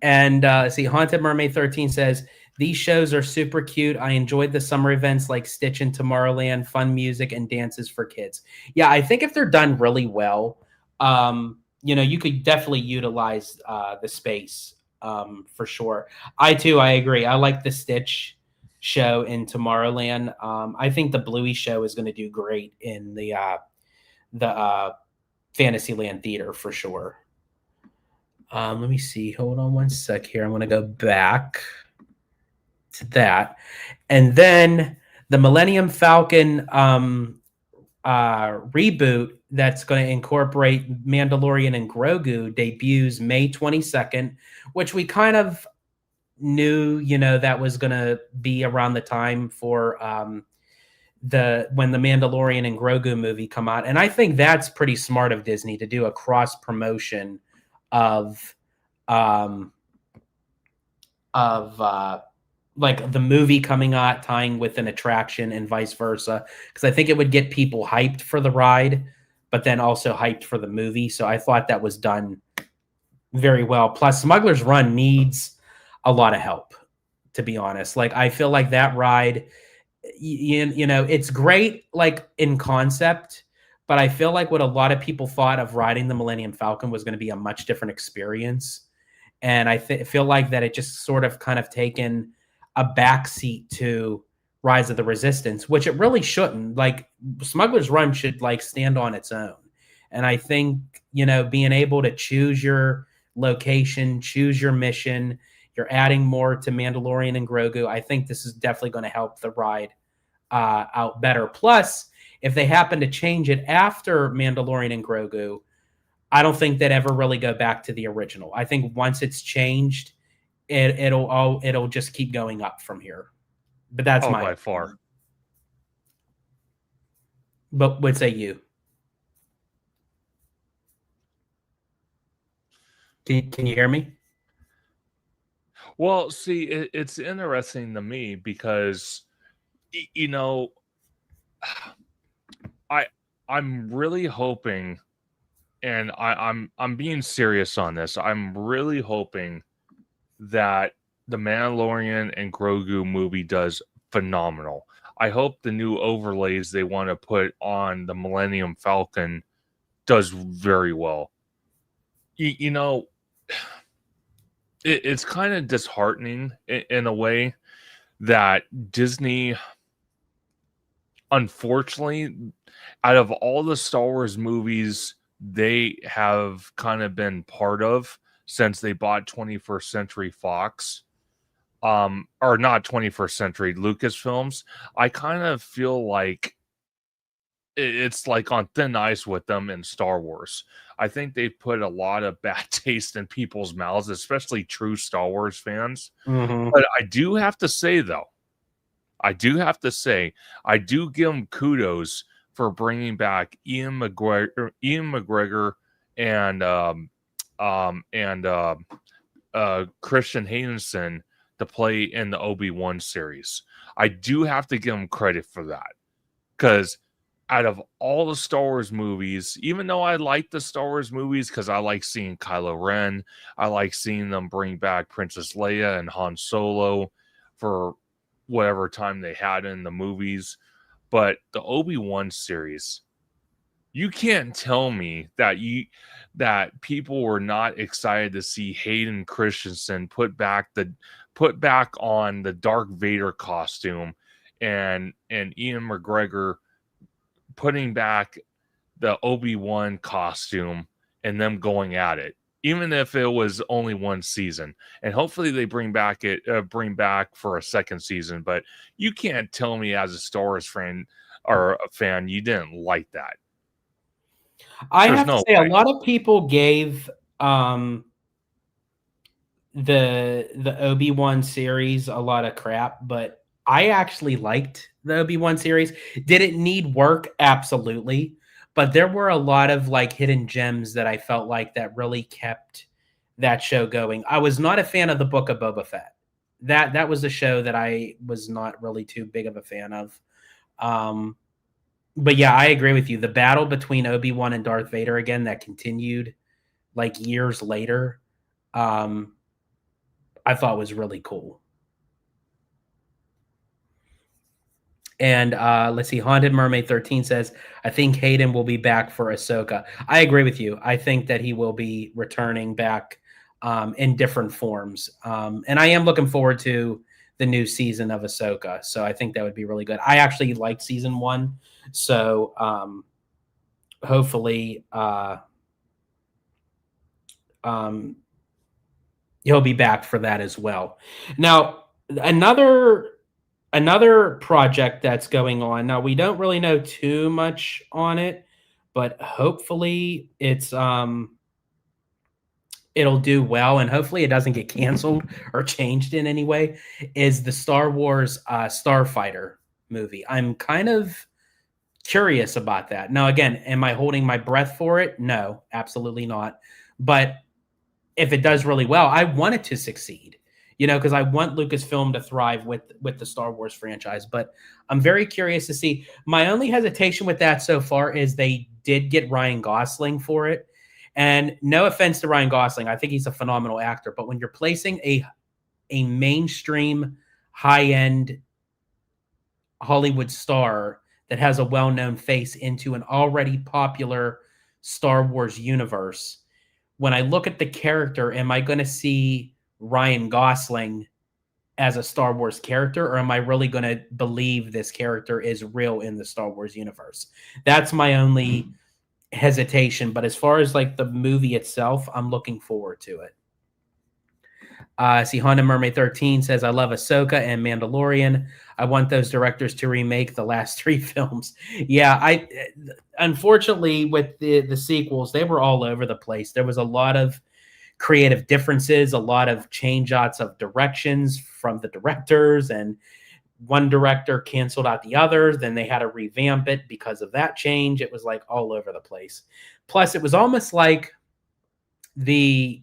And see, Haunted Mermaid 13 says, these shows are super cute. I enjoyed the summer events like Stitch and Tomorrowland, fun music and dances for kids. Yeah, I think if they're done really well, you could definitely utilize the space for sure. I agree. I like the Stitch show in Tomorrowland. I think the Bluey show is going to do great in the Fantasyland Theater for sure. Let me see. Hold on one sec here. I'm going to go back to that. And then the Millennium Falcon reboot that's going to incorporate Mandalorian and Grogu debuts May 22nd, which we kind of knew, that was going to be around the time for when the Mandalorian and Grogu movie come out. And I think that's pretty smart of Disney to do a cross promotion of like the movie coming out tying with an attraction and vice versa, because I think it would get people hyped for the ride but then also hyped for the movie. So I thought that was done very well. Plus, Smuggler's Run needs a lot of help, to be honest. Like, I feel like that ride, you know, it's great, like, in concept, but I feel like what a lot of people thought of riding the Millennium Falcon was going to be a much different experience. And I feel like that it just sort of kind of taken a backseat to Rise of the Resistance, which it really shouldn't. Like, Smuggler's Run should, like, stand on its own. And I think, you know, being able to choose your location, choose your mission, you're adding more to Mandalorian and Grogu. I think this is definitely going to help the ride out better. Plus, if they happen to change it after Mandalorian and Grogu, I don't think they'd ever really go back to the original. I think once it's changed, it'll just keep going up from here. But that's my by far. But what say you? Can you hear me? Well, see, it's interesting to me because, you know, I'm really hoping, and I'm being serious on this. I'm really hoping that the Mandalorian and Grogu movie does phenomenal. I hope the new overlays they want to put on the Millennium Falcon does very well. You know, it's kind of disheartening in a way that Disney, unfortunately, out of all the Star Wars movies they have kind of been part of since they bought 21st Century Fox, or not 21st Century, Lucasfilms, I kind of feel like it's like on thin ice with them in Star Wars. I think they put a lot of bad taste in people's mouths, especially true Star Wars fans. Mm-hmm. But I do have to say, though, I do give them kudos for bringing back Ian McGregor and Christian Haydenson to play in the Obi-Wan series. I do have to give them credit for that, because out of all the Star Wars movies, even though I like the Star Wars movies because I like seeing Kylo Ren, I like seeing them bring back Princess Leia and Han Solo for whatever time they had in the movies, but the Obi-Wan series, you can't tell me that people were not excited to see Hayden Christensen put back on the Darth Vader costume, and Ian McGregor putting back the Obi-Wan costume, and them going at it, even if it was only one season. And hopefully they bring back for a second season. But you can't tell me as a Star Wars fan or a fan you didn't like that. I have to say, a lot of people gave the Obi-Wan series a lot of crap, but I actually liked the Obi-Wan series. Did it need work? Absolutely. But there were a lot of like hidden gems that I felt like that really kept that show going. I was not a fan of the Book of Boba Fett. That was a show that I was not really too big of a fan of. But yeah, I agree with you. The battle between Obi-Wan and Darth Vader again that continued like years later, I thought was really cool. And let's see, Haunted Mermaid 13 says, I think Hayden will be back for Ahsoka. I agree with you. I think that he will be returning back in different forms. And I am looking forward to the new season of Ahsoka. So I think that would be really good. I actually liked season 1. So hopefully he'll be back for that as well. Now, another project that's going on. Now, we don't really know too much on it, but hopefully it'll do well, and hopefully it doesn't get canceled or changed in any way, is the Star Wars Starfighter movie. I'm kind of curious about that. Now, again, am I holding my breath for it? No, absolutely not. But if it does really well, I want it to succeed, because I want Lucasfilm to thrive with the Star Wars franchise. But I'm very curious to see. My only hesitation with that so far is they did get Ryan Gosling for it. And no offense to Ryan Gosling, I think he's a phenomenal actor. But when you're placing a mainstream, high end Hollywood star that has a well known face into an already popular Star Wars universe, when I look at the character, am I going to see Ryan Gosling as a Star Wars character, or am I really going to believe this character is real in the Star Wars universe? That's my only hesitation. But as far as like the movie itself, I'm looking forward to it. See, Honda Mermaid 13 says, I love Ahsoka and Mandalorian. I want those directors to remake the last 3 films. Yeah, unfortunately with the sequels, they were all over the place. There was a lot of creative differences, a lot of change outs of directions from the directors, and one director canceled out the other. Then they had to revamp it because of that change. It was like all over the place. Plus, it was almost like the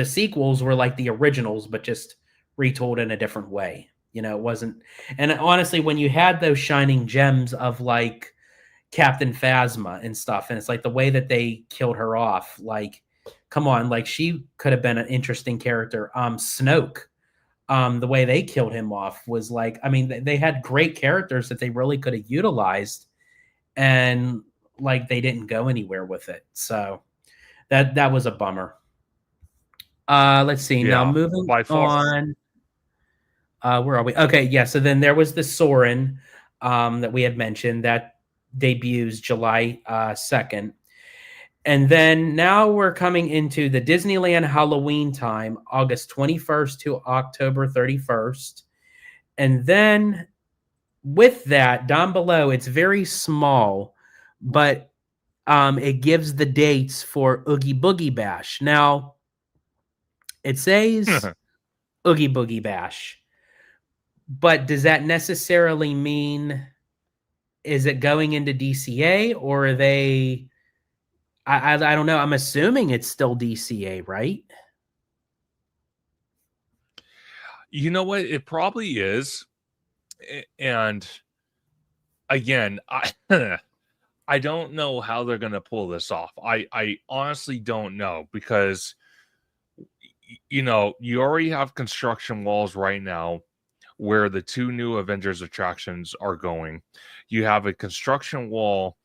sequels were like the originals, but just retold in a different way. You know, it wasn't. And honestly, when you had those shining gems of like Captain Phasma and stuff, and it's like the way that they killed her off, like, come on, like she could have been an interesting character. Snoke, the way they killed him off was like, I mean, they had great characters that they really could have utilized, and like they didn't go anywhere with it. So that was a bummer. Let's see. Now moving on. Where are we? Okay, yeah. So then there was the Soarin' that we had mentioned that debuts July 2nd. And then now we're coming into the Disneyland Halloween time, August 21st to October 31st. And then with that, down below, it's very small, but it gives the dates for Oogie Boogie Bash. Now, it says Oogie Boogie Bash, but does that necessarily mean, is it going into DCA, or are they, I don't know. I'm assuming it's still DCA, right? You know what? It probably is. And again, I don't know how they're going to pull this off. I honestly don't know, because you know, you already have construction walls right now where the 2 new Avengers attractions are going. You have a construction wall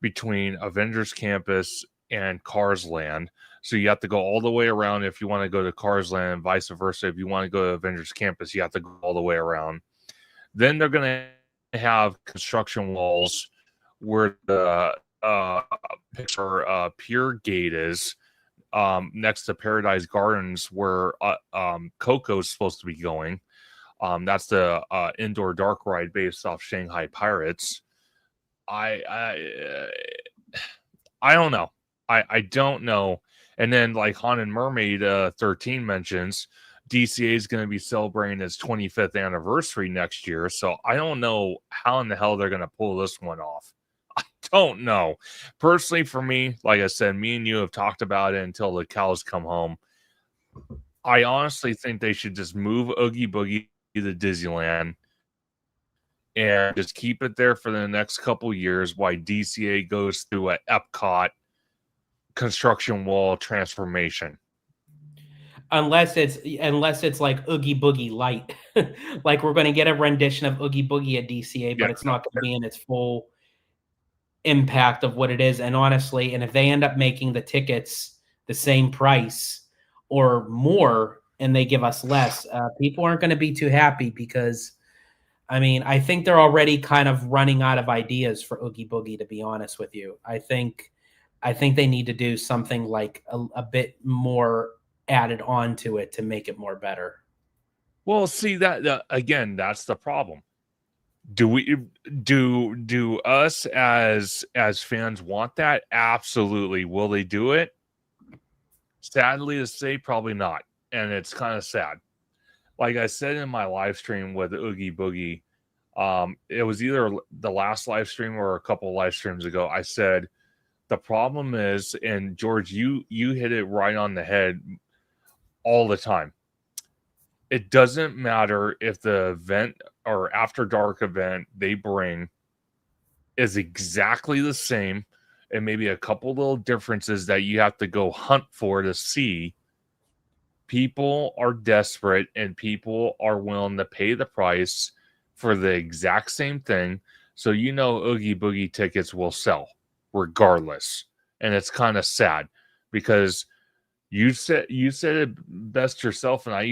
between Avengers Campus and Cars Land. So you have to go all the way around if you want to go to Cars Land, and vice versa. If you want to go to Avengers Campus, you have to go all the way around. Then they're going to have construction walls where the Pixar Pier Gate is, next to Paradise Gardens, where Coco's supposed to be going. That's the indoor dark ride based off Shanghai Pirates. I don't know. I don't know. And then like Haunted Mermaid 13 mentions, DCA is going to be celebrating its 25th anniversary next year. So I don't know how in the hell they're going to pull this one off. I don't know. Personally, for me, like I said, me and you have talked about it until the cows come home. I honestly think they should just move Oogie Boogie to Disneyland and just keep it there for the next couple years while DCA goes through an Epcot construction wall transformation. Unless it's like Oogie Boogie Light, like we're going to get a rendition of Oogie Boogie at DCA, but it's not going to be in its full impact of what it is. And honestly, and if they end up making the tickets the same price or more, and they give us less, people aren't going to be too happy, because I mean, I think they're already kind of running out of ideas for Oogie Boogie, to be honest with you. I think they need to do something like a bit more added on to it to make it more better. Well, see that again, that's the problem. Do us as fans want that? Absolutely. Will they do it? Sadly to say, probably not. And it's kind of sad. Like I said in my live stream with Oogie Boogie, it was either the last live stream or a couple live streams ago. I said the problem is, and George, you hit it right on the head all the time. It doesn't matter if the event or after dark event they bring is exactly the same and maybe a couple little differences that you have to go hunt for to see. People are desperate and people are willing to pay the price for the exact same thing. So, Oogie Boogie tickets will sell regardless. And it's kind of sad because you said it best yourself. And I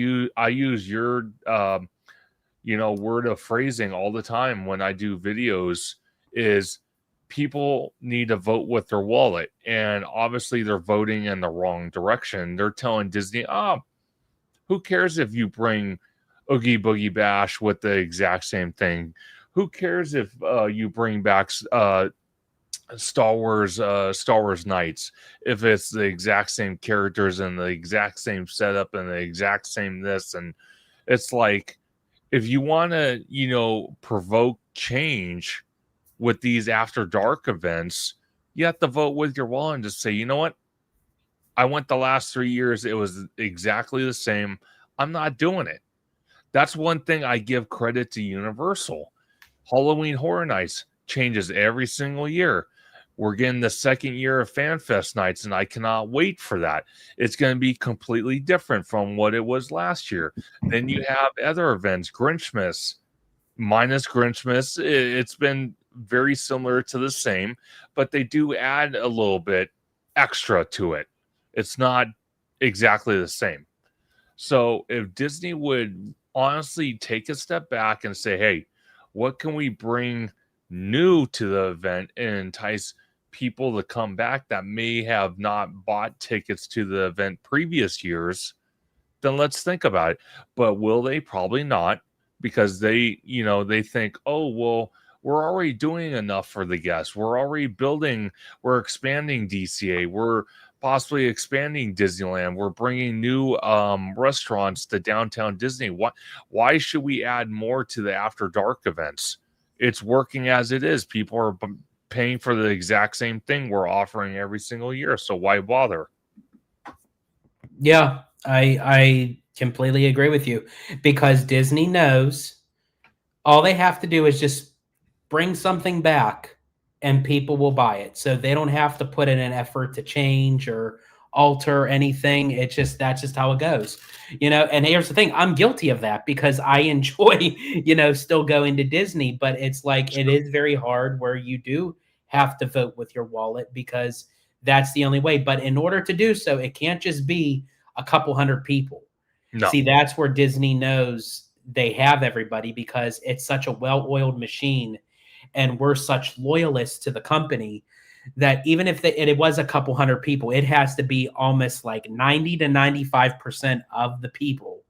use your, word of phrasing all the time when I do videos is people need to vote with their wallet. And obviously they're voting in the wrong direction. They're telling Disney, who cares if you bring Oogie Boogie Bash with the exact same thing? Who cares if you bring back Star Wars Knights if it's the exact same characters and the exact same setup and the exact same this? And it's like, if you want to, provoke change with these After Dark events, you have to vote with your wallet and just say, you know what? I went the last 3 years. It was exactly the same. I'm not doing it. That's one thing I give credit to Universal. Halloween Horror Nights changes every single year. We're getting the second year of FanFest nights, and I cannot wait for that. It's going to be completely different from what it was last year. Then you have other events, Grinchmas, minus Grinchmas. It's been very similar to the same, but they do add a little bit extra to it. It's not exactly the same. So if Disney would honestly take a step back and say, hey, what can we bring new to the event and entice people to come back that may have not bought tickets to the event previous years, then let's think about it. But will they? Probably not, because they think, oh, well, we're already doing enough for the guests. We're already building, we're expanding DCA. We're possibly expanding Disneyland. We're bringing new restaurants to downtown Disney. Why should we add more to the After Dark events? It's working as it is. People are paying for the exact same thing we're offering every single year. So why bother? Yeah, I completely agree with you, because Disney knows all they have to do is just bring something back and people will buy it. So they don't have to put in an effort to change or alter anything. That's just how it goes. And here's the thing, I'm guilty of that because I enjoy, still going to Disney, but it's like it is very hard where you do have to vote with your wallet because that's the only way. But in order to do so, it can't just be a couple hundred people. No. See, that's where Disney knows they have everybody because it's such a well-oiled machine and we're such loyalists to the company that even if it was a couple hundred people, it has to be almost like 90 to 95% of the people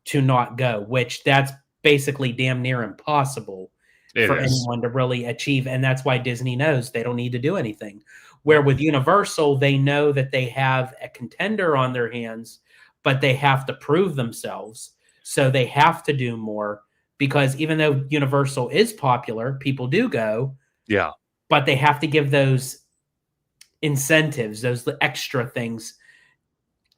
to not go, which that's basically damn near impossible for anyone to really achieve. And that's why Disney knows they don't need to do anything. Where with Universal, they know that they have a contender on their hands, but they have to prove themselves. So they have to do more because even though Universal is popular, people do go. Yeah. But they have to give those incentives, those extra things,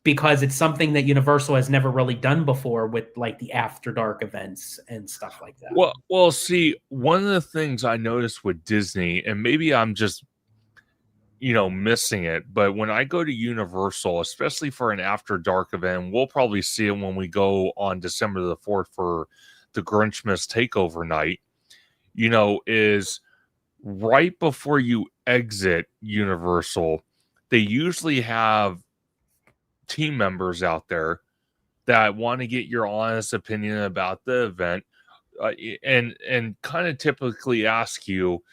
because it's something that Universal has never really done before with like the After Dark events and stuff like that. Well, see, one of the things I noticed with Disney, and maybe I'm just, missing it, but when I go to Universal, especially for an After Dark event, we'll probably see it when we go on December the 4th for the Grinchmas takeover night, is right before you exit Universal, they usually have team members out there that want to get your honest opinion about the event, and kind of typically ask you,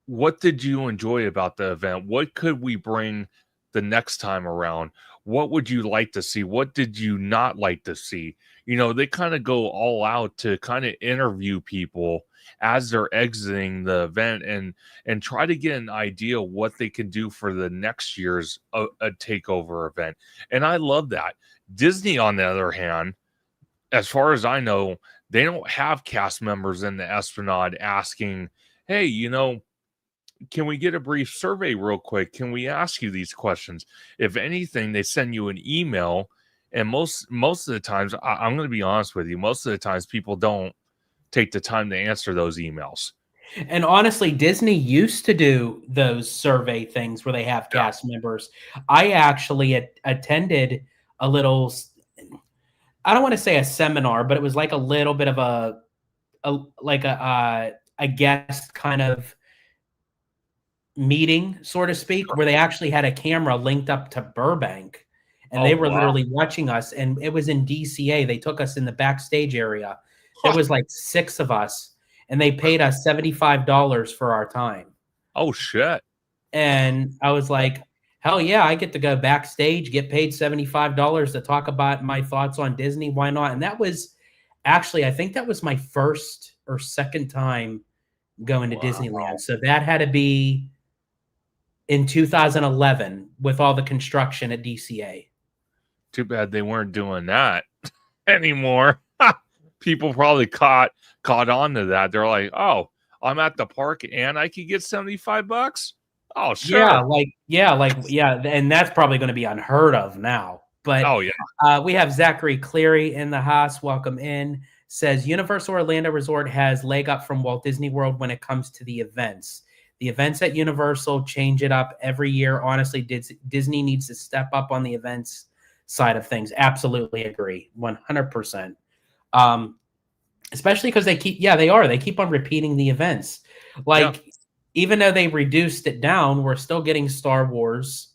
what did you enjoy about the event? What could we bring the next time around? What would you like to see? What did you not like to see? They kind of go all out to kind of interview people as they're exiting the event and try to get an idea what they can do for the next year's a takeover event. And I love that. Disney, on the other hand, as far as I know, they don't have cast members in the Esplanade asking, hey, can we get a brief survey real quick? Can we ask you these questions? If anything, they send you an email. And most of the times, I'm going to be honest with you, most of the times people don't take the time to answer those emails. And honestly, Disney used to do those survey things where they have Yeah. cast members. I actually attended a little, I don't want to say a seminar, but it was like a little bit of a guest kind of meeting, so to speak, where they actually had a camera linked up to Burbank, and Oh, they were wow. literally watching us. And it was in DCA. They took us in the backstage area. There Huh. was like 6 of us, and they paid us $75 for our time. Oh, shit. And I was like, hell yeah, I get to go backstage, get paid $75 to talk about my thoughts on Disney. Why not? And that was actually, I think that was my first or second time going to Disneyland. So that had to be in 2011 with all the construction at DCA. Too bad they weren't doing that anymore. People probably caught on to that. They're like, oh, I'm at the park and I could get $75. Oh, sure. Yeah, and that's probably going to be unheard of now. But Oh, yeah. We have Zachary Cleary in the house. Welcome in. Says Universal Orlando Resort has leg up from Walt Disney World when it comes to the events. The events at Universal change it up every year. Honestly, Disney needs to step up on the events side of things. Absolutely agree. 100%. Especially because they keep on repeating the events. Like, even though they reduced it down, we're still getting Star Wars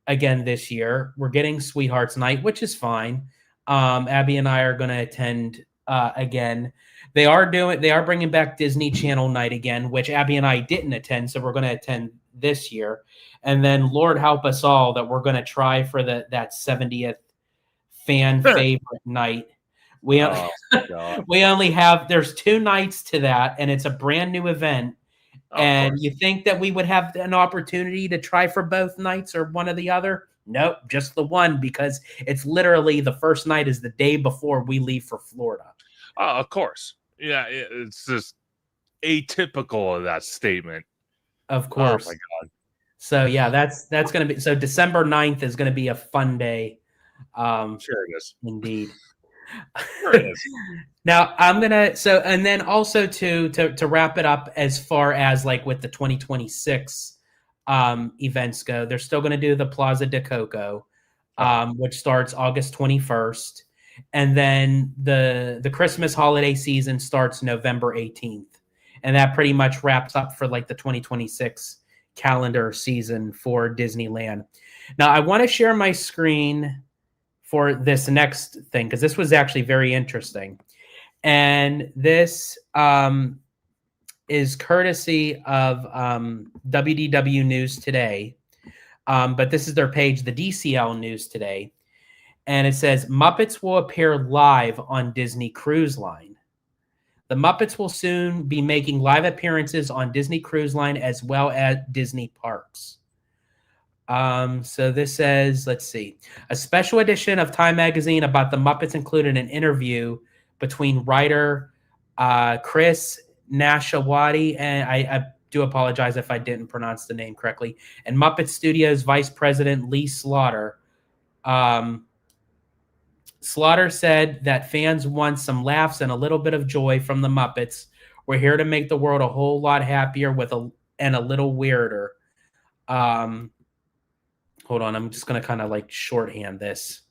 again this year. We're getting Sweethearts Night, which is fine. Abby and I are going to attend again. They are bringing back Disney Channel Night again, which Abby and I didn't attend, so we're going to attend this year. And then Lord help us all that we're going to try for that 70th fan favorite night. We only have, there's 2 nights to that, and it's a brand new event. And you think that we would have an opportunity to try for both nights or one or the other? Nope, just the one, because it's literally the first night is the day before we leave for Florida. Of course. Yeah, it's just atypical of that statement. Of course. Oh, my God. So, yeah, that's going to be – so December 9th is going to be a fun day. Sure it is. Indeed. Sure it is. Now I'm gonna and then also to wrap it up as far as like with the 2026 events go, they're still gonna do the Plaza de Coco, which starts August 21st, and then the Christmas holiday season starts November 18th, and that pretty much wraps up for like the 2026 calendar season for Disneyland. Now I want to share my screen for this next thing because this was actually very interesting. And this is courtesy of WDW News Today. But this is their page, the DCL News Today. And it says, Muppets will appear live on Disney Cruise Line. The Muppets will soon be making live appearances on Disney Cruise Line as well as Disney parks. So this says, let's see, a special edition of Time Magazine about the Muppets included an interview between writer Chris Nashawati, and I do apologize if I didn't pronounce the name correctly, and Muppet Studios Vice President Lee Slaughter. Slaughter said that fans want some laughs and a little bit of joy from the Muppets. We're here to make the world a whole lot happier and a little weirder. Hold on, I'm just going to kind of like shorthand this.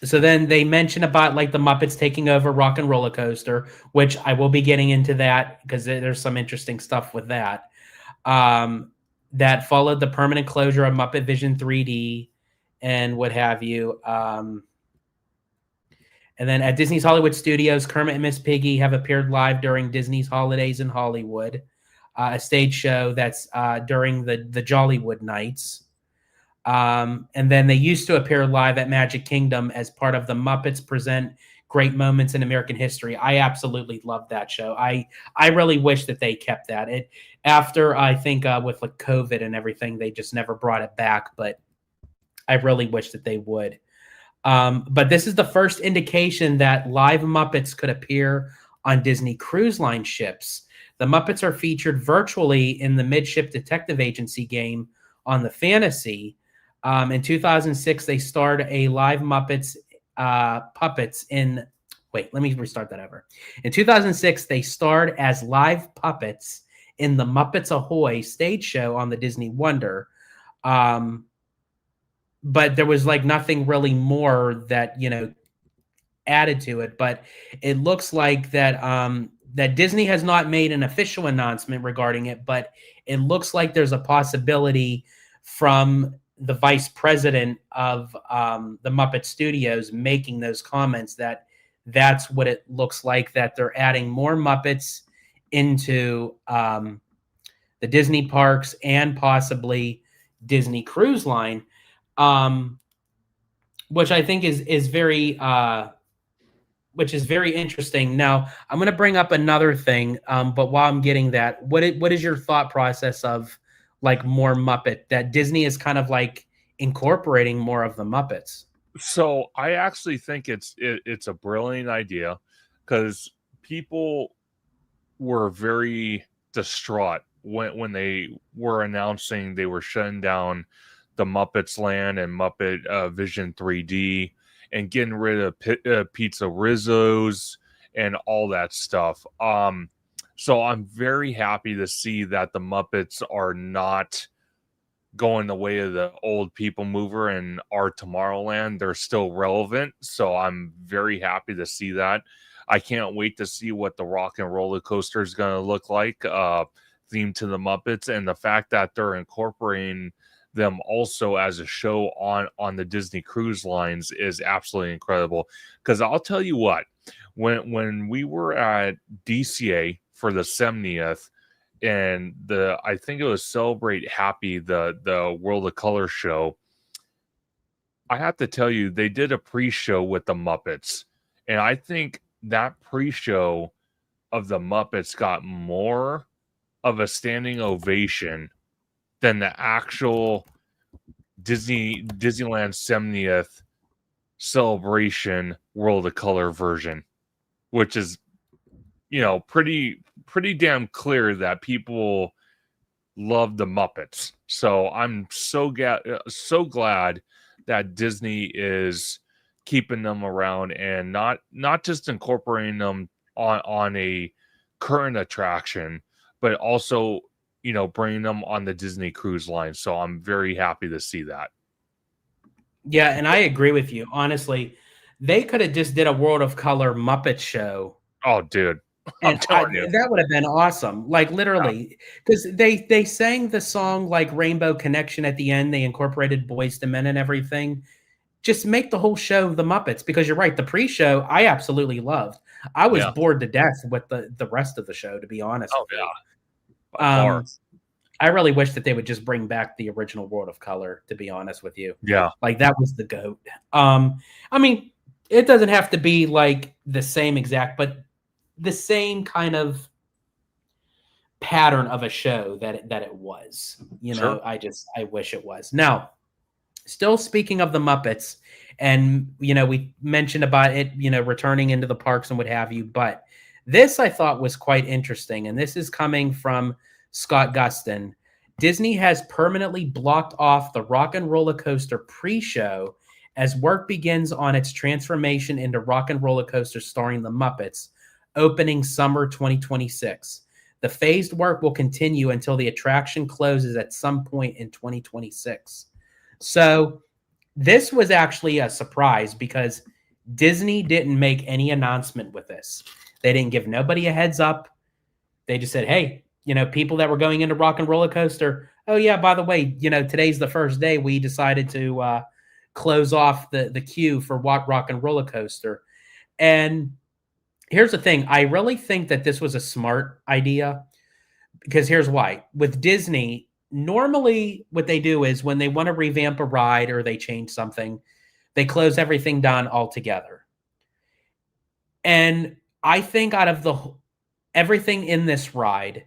So then they mention about like the Muppets taking over Rock and Roller Coaster, which I will be getting into that because there's some interesting stuff with that. That followed the permanent closure of Muppet Vision 3D and what have you. And then at Disney's Hollywood Studios, Kermit and Miss Piggy have appeared live during Disney's Holidays in Hollywood, a stage show that's during the Jollywood nights. And then they used to appear live at Magic Kingdom as part of the Muppets Present Great Moments in American History. I absolutely loved that show. I really wish that they kept that. After I think with like COVID and everything, they just never brought it back. But I really wish that they would. But this is the first indication that live Muppets could appear on Disney Cruise Line ships. The Muppets are featured virtually in the Midship Detective Agency game on the Fantasy. In 2006, they starred a live Muppets puppets in Wait, let me restart that over. In 2006, they starred as live puppets in the Muppets Ahoy stage show on the Disney Wonder. But there was like nothing really more that, added to it. But it looks like that Disney has not made an official announcement regarding it, but it looks like there's a possibility from the vice president of the Muppet Studios making those comments that that's what it looks like, that they're adding more Muppets into the Disney parks and possibly Disney Cruise Line, which I think is very interesting. Now, I'm going to bring up another thing, but while I'm getting that, what is your thought process of like more Muppet, that Disney is kind of like incorporating more of the Muppets? So I actually think it's a brilliant idea, because people were very distraught when they were announcing they were shutting down the Muppets Land and Muppet Vision 3D and getting rid of Pizza Rizzo's and all that stuff. So I'm very happy to see that the Muppets are not going the way of the old People Mover and our Tomorrowland. They're still relevant, so I'm very happy to see that. I can't wait to see what the Rock and Roller Coaster is going to look like, themed to the Muppets, and the fact that they're incorporating them also as a show on the Disney Cruise Lines is absolutely incredible. Because I'll tell you what, when we were at DCA for the 70th, and I think it was Celebrate Happy, the World of Color show, I have to tell you, they did a pre-show with the Muppets, and I think that pre-show of the Muppets got more of a standing ovation than the actual Disneyland 70th celebration World of Color version, which is, pretty damn clear that people love the Muppets. So I'm so glad that Disney is keeping them around and not just incorporating them on a current attraction, but also, bringing them on the Disney Cruise Line. So I'm very happy to see that. Yeah, and I agree with you. Honestly, they could have just did a World of Color Muppet show. Oh, dude. And that would have been awesome. Like literally, because they sang the song like Rainbow Connection at the end. They incorporated Boyz II Men and everything. Just make the whole show the Muppets, because you're right. The pre-show I absolutely loved. I was bored to death with the rest of the show, to be honest. Oh yeah. I really wish that they would just bring back the original World of Color, to be honest with you. Yeah. Like that was the GOAT. I mean, it doesn't have to be like the same exact, but the same kind of pattern of a show that it was. Sure. I wish it was. Now, still speaking of the Muppets, and we mentioned about it, returning into the parks and what have you, but this I thought was quite interesting, and this is coming from Scott Gustin. Disney has permanently blocked off the Rock and Roller Coaster pre-show as work begins on its transformation into Rock and Roller Coaster starring the Muppets, opening summer 2026. The phased work will continue until the attraction closes at some point in 2026. So this was actually a surprise, because Disney didn't make any announcement with this. They didn't give nobody a heads up. They just said, hey, people that were going into Rock and Roller Coaster, oh yeah, by the way, today's the first day we decided to close off the queue for Rock and Roller Coaster. And here's the thing. I really think that this was a smart idea, because here's why. With Disney, normally what they do is when they want to revamp a ride or they change something, they close everything down altogether. And I think out of everything in this ride,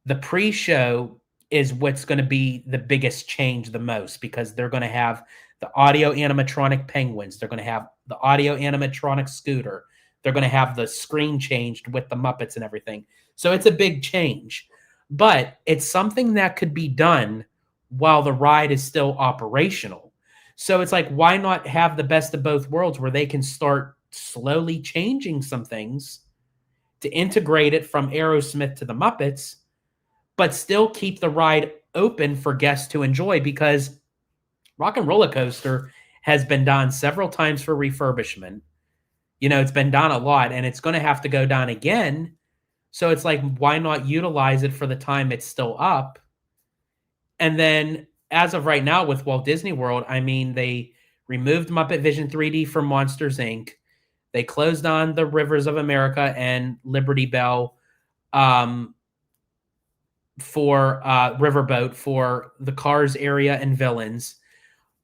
the pre-show is what's going to be the biggest change the most, because they're going to have the audio animatronic penguins. They're going to have the audio animatronic scooter. They're going to have the screen changed with the Muppets and everything. So it's a big change, but it's something that could be done while the ride is still operational. So it's like, why not have the best of both worlds, where they can start slowly changing some things to integrate it from Aerosmith to the Muppets, but still keep the ride open for guests to enjoy, because Rock and Roller Coaster has been done several times for refurbishment. It's been done a lot, and it's going to have to go down again. So it's like, why not utilize it for the time it's still up? And then, as of right now, with Walt Disney World, I mean, they removed Muppet Vision 3D from Monsters Inc. They closed on the Rivers of America and Liberty Bell for Riverboat for the Cars area and Villains.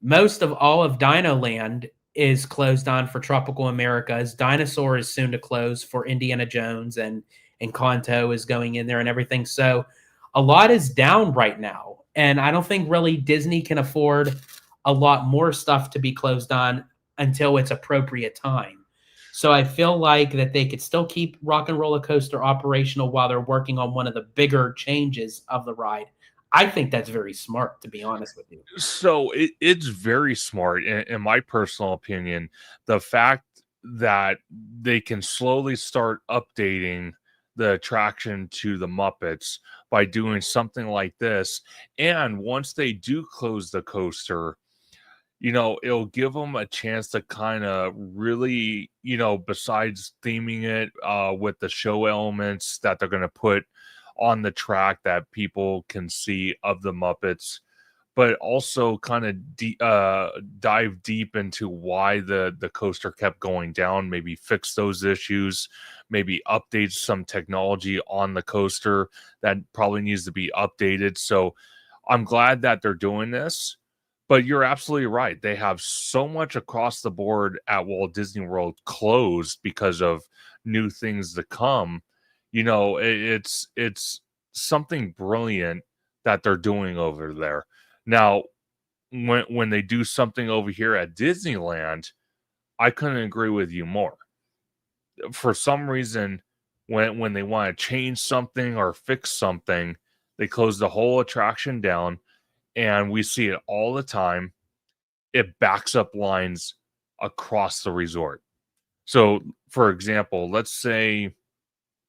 Most of all of Dino Land is closed on for Tropical Americas. Dinosaur is soon to close for Indiana Jones, and Encanto is going in there and everything. So a lot is down right now. And I don't think really Disney can afford a lot more stuff to be closed on until it's appropriate time. So I feel like that they could still keep Rock and Roller Coaster operational while they're working on one of the bigger changes of the ride. I think that's very smart, to be honest with you. So it's very smart, in my personal opinion. The fact that they can slowly start updating the attraction to the Muppets by doing something like this, and once they do close the coaster, it'll give them a chance to kind of really, besides theming it with the show elements that they're going to put on the track that people can see of the Muppets, but also kind of dive deep into why the coaster kept going down, maybe fix those issues, maybe update some technology on the coaster that probably needs to be updated. So I'm glad that they're doing this. But you're absolutely right. They have so much across the board at Walt Disney World closed because of new things to come. It's something brilliant that they're doing over there. Now, when they do something over here at Disneyland, I couldn't agree with you more. For some reason, when they want to change something or fix something, they close the whole attraction down. And we see it all the time. It backs up lines across the resort. So, for example, let's say,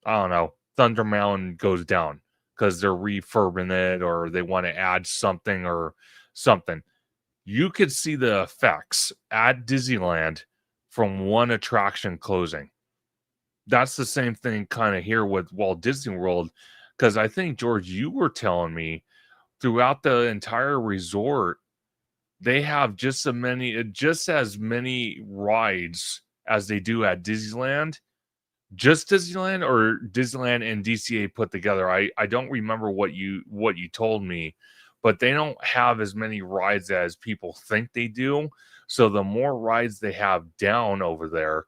I don't know, Thunder Mountain goes down because they're refurbing it or they want to add something or something. You could see the effects at Disneyland from one attraction closing. That's the same thing kind of here with Walt Disney World, because I think, George, you were telling me throughout the entire resort, they have just as many rides as they do at Disneyland. Just Disneyland or Disneyland and DCA put together? I don't remember what you told me, but they don't have as many rides as people think they do. So the more rides they have down over there,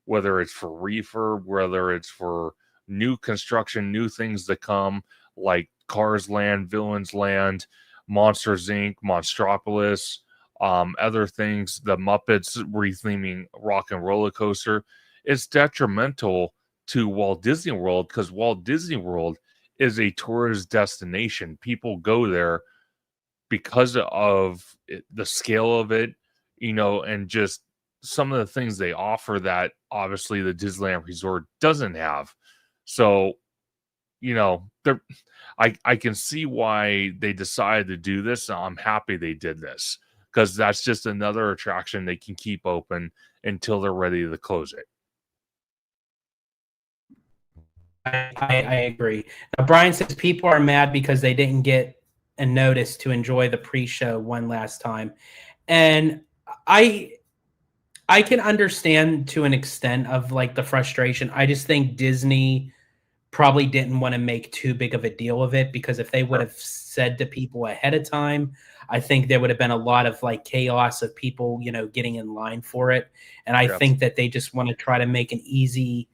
whether it's for refurb, whether it's for new construction, new things to come, like Cars Land, Villains Land, Monsters Inc., Monstropolis, other things, the Muppets retheming Rock and Roller Coaster, it's detrimental to Walt Disney World because Walt Disney World is a tourist destination. People go there because of the scale of it, and just some of the things they offer that obviously the Disneyland Resort doesn't have. So, I can see why they decided to do this. And I'm happy they did this because that's just another attraction they can keep open until they're ready to close it. I agree. Now, Brian says people are mad because they didn't get a notice to enjoy the pre-show one last time. And I can understand to an extent of like the frustration. I just think Disney probably didn't want to make too big of a deal of it, because if they would have said to people ahead of time, I think there would have been a lot of like chaos of people, getting in line for it. And I think that they just want to try to make an easy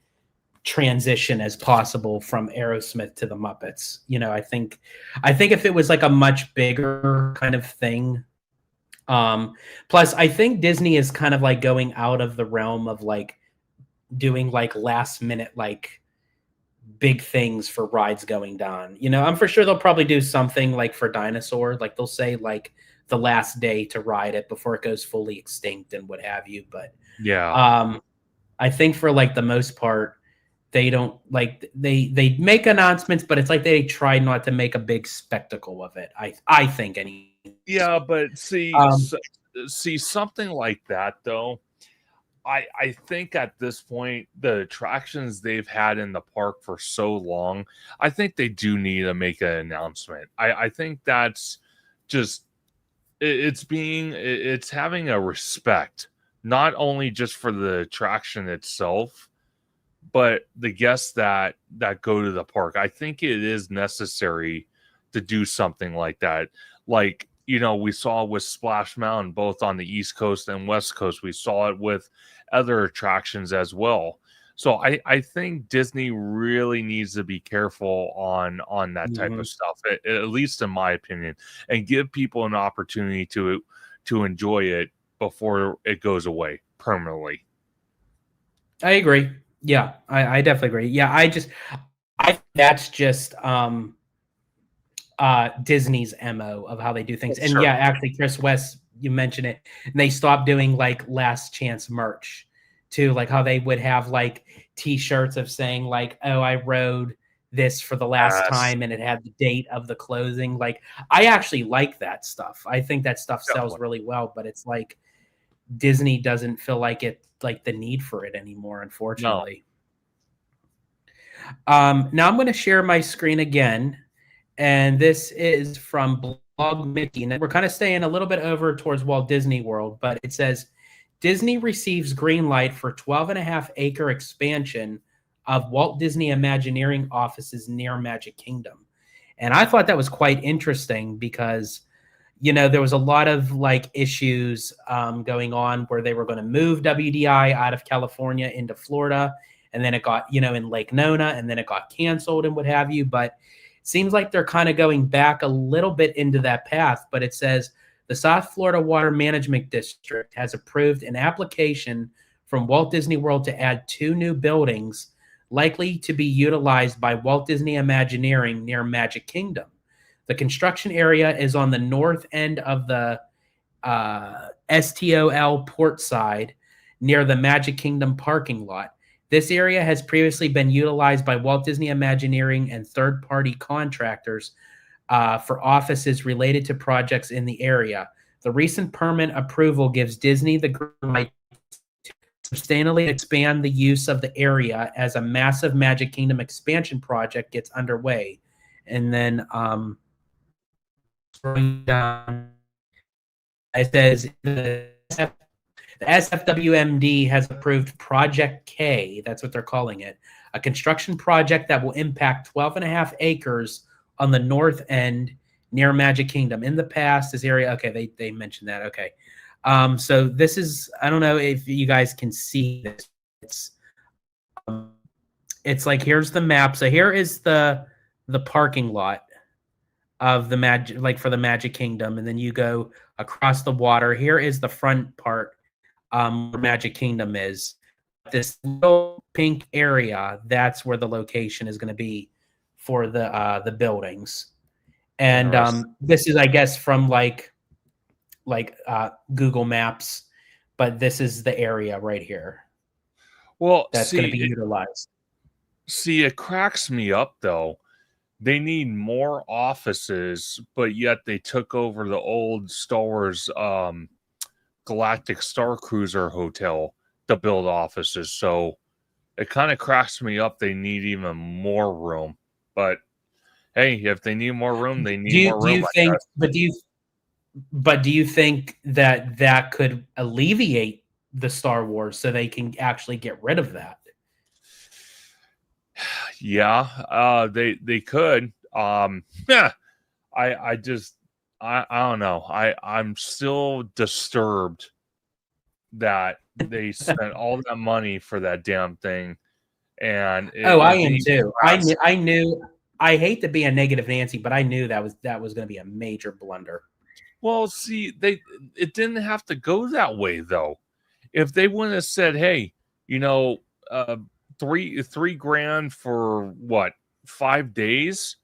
transition as possible from Aerosmith to the Muppets. I think if it was like a much bigger kind of thing, plus I think Disney is kind of like going out of the realm of like doing like last minute like big things for rides going down. I'm for sure they'll probably do something like for Dinosaur, like they'll say like the last day to ride it before it goes fully extinct and what have you. But yeah, I think for like the most part, they don't like they make announcements, but it's like they try not to make a big spectacle of it. I think any. Yeah, but see something like that though. I think at this point, the attractions they've had in the park for so long, I think they do need to make an announcement. I think that's just it's having a respect, not only just for the attraction itself, but the guests that go to the park. I think it is necessary to do something like that. Like, we saw with Splash Mountain, both on the East Coast and West Coast. We saw it with other attractions as well. So I think Disney really needs to be careful on that type of stuff, at least in my opinion, and give people an opportunity to enjoy it before it goes away permanently. I agree. Yeah, I definitely agree. Yeah, I that's just Disney's MO of how they do things. And Sure. yeah, actually Chris West, you mentioned it, and they stopped doing like last chance merch too, like how they would have like t-shirts of saying like, oh, I rode this for the last time, and it had the date of the closing. Like, I actually like that stuff. I think that stuff sells really well, but it's like Disney doesn't feel like it, like the need for it anymore, unfortunately. No. Now I'm going to share my screen again, and this is from Blog Mickey. And we're kind of staying a little bit over towards Walt Disney World, but it says Disney receives green light for 12.5-acre expansion of Walt Disney Imagineering offices near Magic Kingdom. And I thought that was quite interesting because, there was a lot of like issues going on where they were going to move WDI out of California into Florida. And then it got, in Lake Nona, and then it got canceled and what have you. But it seems like they're kind of going back a little bit into that path. But it says the South Florida Water Management District has approved an application from Walt Disney World to add 2 new buildings likely to be utilized by Walt Disney Imagineering near Magic Kingdom. The construction area is on the north end of the STOL port side near the Magic Kingdom parking lot. This area has previously been utilized by Walt Disney Imagineering and third-party contractors for offices related to projects in the area. The recent permit approval gives Disney the green light to substantially expand the use of the area as a massive Magic Kingdom expansion project gets underway. And then scrolling down, it says the SFWMD has approved Project K, that's what they're calling it, a construction project that will impact 12.5 acres on the north end near Magic Kingdom. In the past, this area, okay, they mentioned that, okay. So this is, I don't know if you guys can see this. It's like, here's the map. So here is the parking lot of the for the Magic Kingdom, and then you go across the water. Here is the front part where Magic Kingdom is. This little pink area, that's where the location is going to be for the buildings. And this is, I guess, from like Google Maps, but this is the area right here. Well, that's going to be utilized. See, it cracks me up though. They need more offices, but yet they took over the old Star Wars Galactic Star Cruiser Hotel to build offices. So it kind of cracks me up. They need even more room. But hey, if they need more room, they need more room. Do you think? But do you think that could alleviate the Star Wars so they can actually get rid of that? Yeah, they could. Yeah, I don't know. I'm still disturbed that they spent all that money for that damn thing. And I am too. I knew. I hate to be a negative Nancy, but I knew that was going to be a major blunder. Well, see, it didn't have to go that way though. If they wouldn't have said, "Hey, $3,000 for what, 5 days?"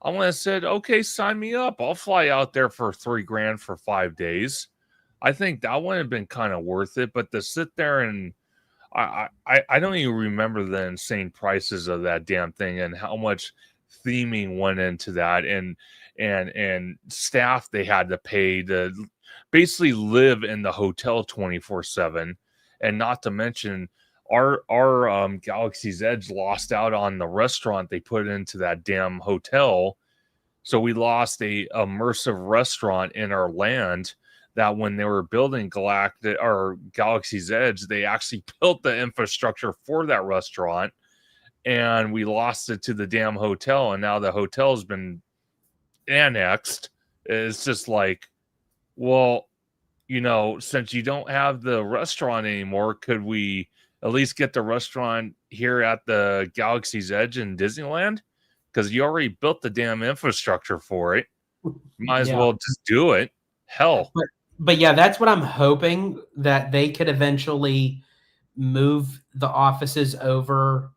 I would have said, "Okay, sign me up. I'll fly out there for $3,000 for 5 days." I think that would have been kind of worth it. But to sit there and I don't even remember the insane prices of that damn thing and how much theming went into that, and staff they had to pay to basically live in the hotel 24/7, and not to mention our Galaxy's Edge lost out on the restaurant they put into that damn hotel. So we lost a immersive restaurant in our land that when they were building Galactic or Galaxy's Edge, they actually built the infrastructure for that restaurant, and we lost it to the damn hotel, and now the hotel's been annexed. It's just like, well, since you don't have the restaurant anymore, could we at least get the restaurant here at the Galaxy's Edge in Disneyland? Because you already built the damn infrastructure for it. Might as Yeah. well just do it. Hell. But yeah, that's what I'm hoping, that they could eventually move the offices over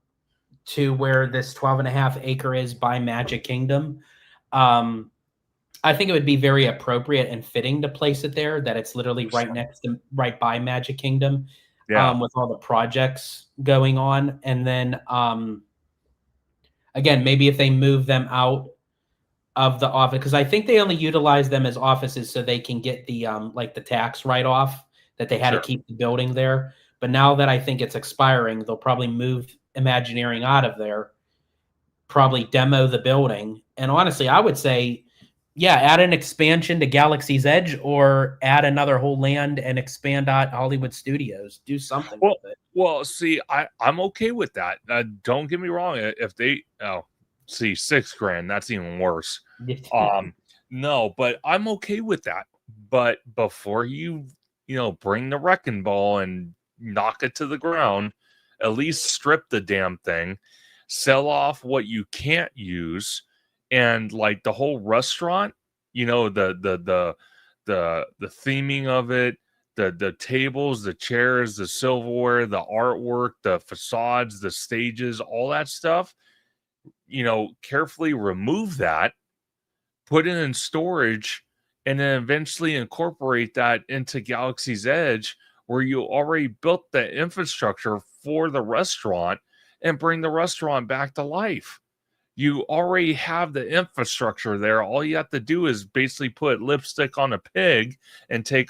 to where this 12.5 acre is by Magic Kingdom. I think it would be very appropriate and fitting to place it there, that it's literally right by Magic Kingdom, Yeah. with all the projects going on. And then, again, maybe if they move them out of the office, because I think they only utilize them as offices so they can get the like the tax write-off that they had to keep the building there. But now that I think it's expiring, they'll probably move Imagineering out of there, probably demo the building. And honestly, I would say, yeah, add an expansion to Galaxy's Edge, or add another whole land and expand out Hollywood Studios. Do something with it. Well, see, I'm okay with that. Don't get me wrong. If they see $6,000, that's even worse. No, but I'm okay with that. But before you bring the wrecking ball and knock it to the ground, at least strip the damn thing, sell off what you can't use, and like the whole restaurant, the theming of it, the tables, the chairs, the silverware, the artwork, the facades, the stages, all that stuff, carefully remove that, put it in storage, and then eventually incorporate that into Galaxy's Edge, where you already built the infrastructure for the restaurant, and bring the restaurant back to life. You already have the infrastructure there. All you have to do is basically put lipstick on a pig and take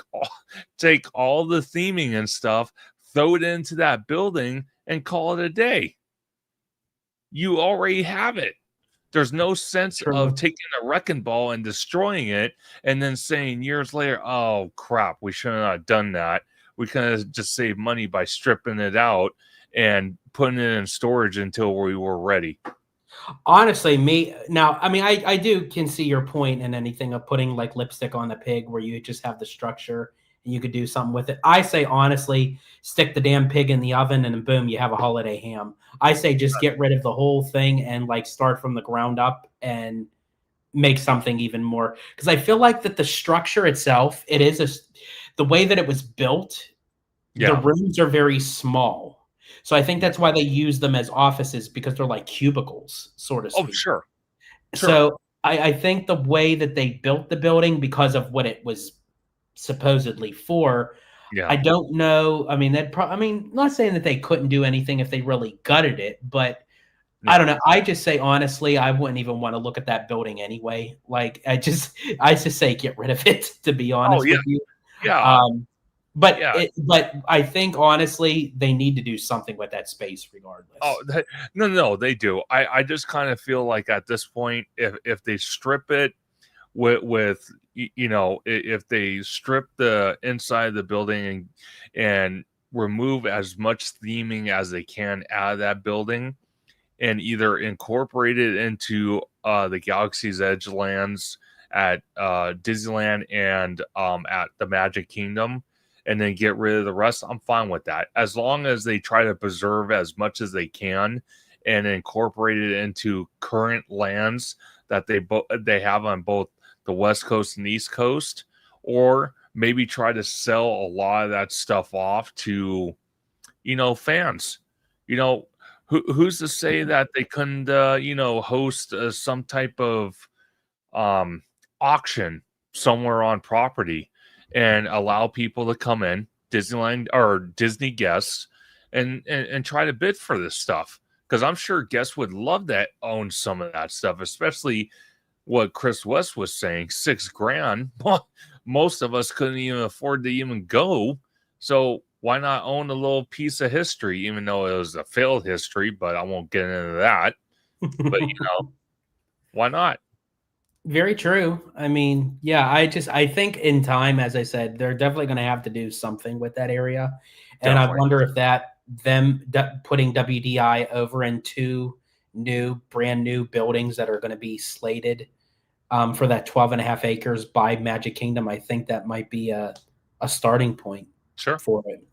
all the theming and stuff, throw it into that building, and call it a day. You already have it. There's no sense of taking a wrecking ball and destroying it and then saying years later, oh, crap, we shouldn't have done that. We could have just saved money by stripping it out and putting it in storage until we were ready. Honestly, I can see your point in anything of putting like lipstick on the pig, where you just have the structure and you could do something with it. I say, honestly, stick the damn pig in the oven and boom, you have a holiday ham. I say just get rid of the whole thing and like start from the ground up and make something even more. Because I feel like that the structure itself, the way that it was built, the rooms are very small. So I think that's why they use them as offices, because they're like cubicles, so to speak. Oh, sure. So I think the way that they built the building, because of what it was supposedly for, I don't know. I mean, not saying that they couldn't do anything if they really gutted it, but I don't know. I just say, honestly, I wouldn't even want to look at that building anyway. Like, I just say get rid of it, to be honest with you. Yeah. But I think, honestly, they need to do something with that space regardless. Oh, no, they do. I just kind of feel like at this point, if they strip it with if they strip the inside of the building and remove as much theming as they can out of that building, and either incorporate it into the Galaxy's Edge lands at Disneyland and at the Magic Kingdom, and then get rid of the rest, I'm fine with that. As long as they try to preserve as much as they can and incorporate it into current lands that they have on both the West Coast and East Coast, or maybe try to sell a lot of that stuff off to, fans. Who's to say that they couldn't, host some type of auction somewhere on property and allow people to come in, Disneyland or Disney guests, and try to bid for this stuff, because I'm sure guests would love that, own some of that stuff, especially what Chris West was saying, $6,000. Well, most of us couldn't even afford to even go. So why not own a little piece of history, even though it was a failed history, but I won't get into that. But why not? Very true. I mean, yeah, I think in time, as I said, they're definitely going to have to do something with that area. And I Definitely. wonder if putting WDI over in two brand new buildings that are going to be slated for that 12 and a half acres by Magic Kingdom, I think that might be a starting point Sure. for it.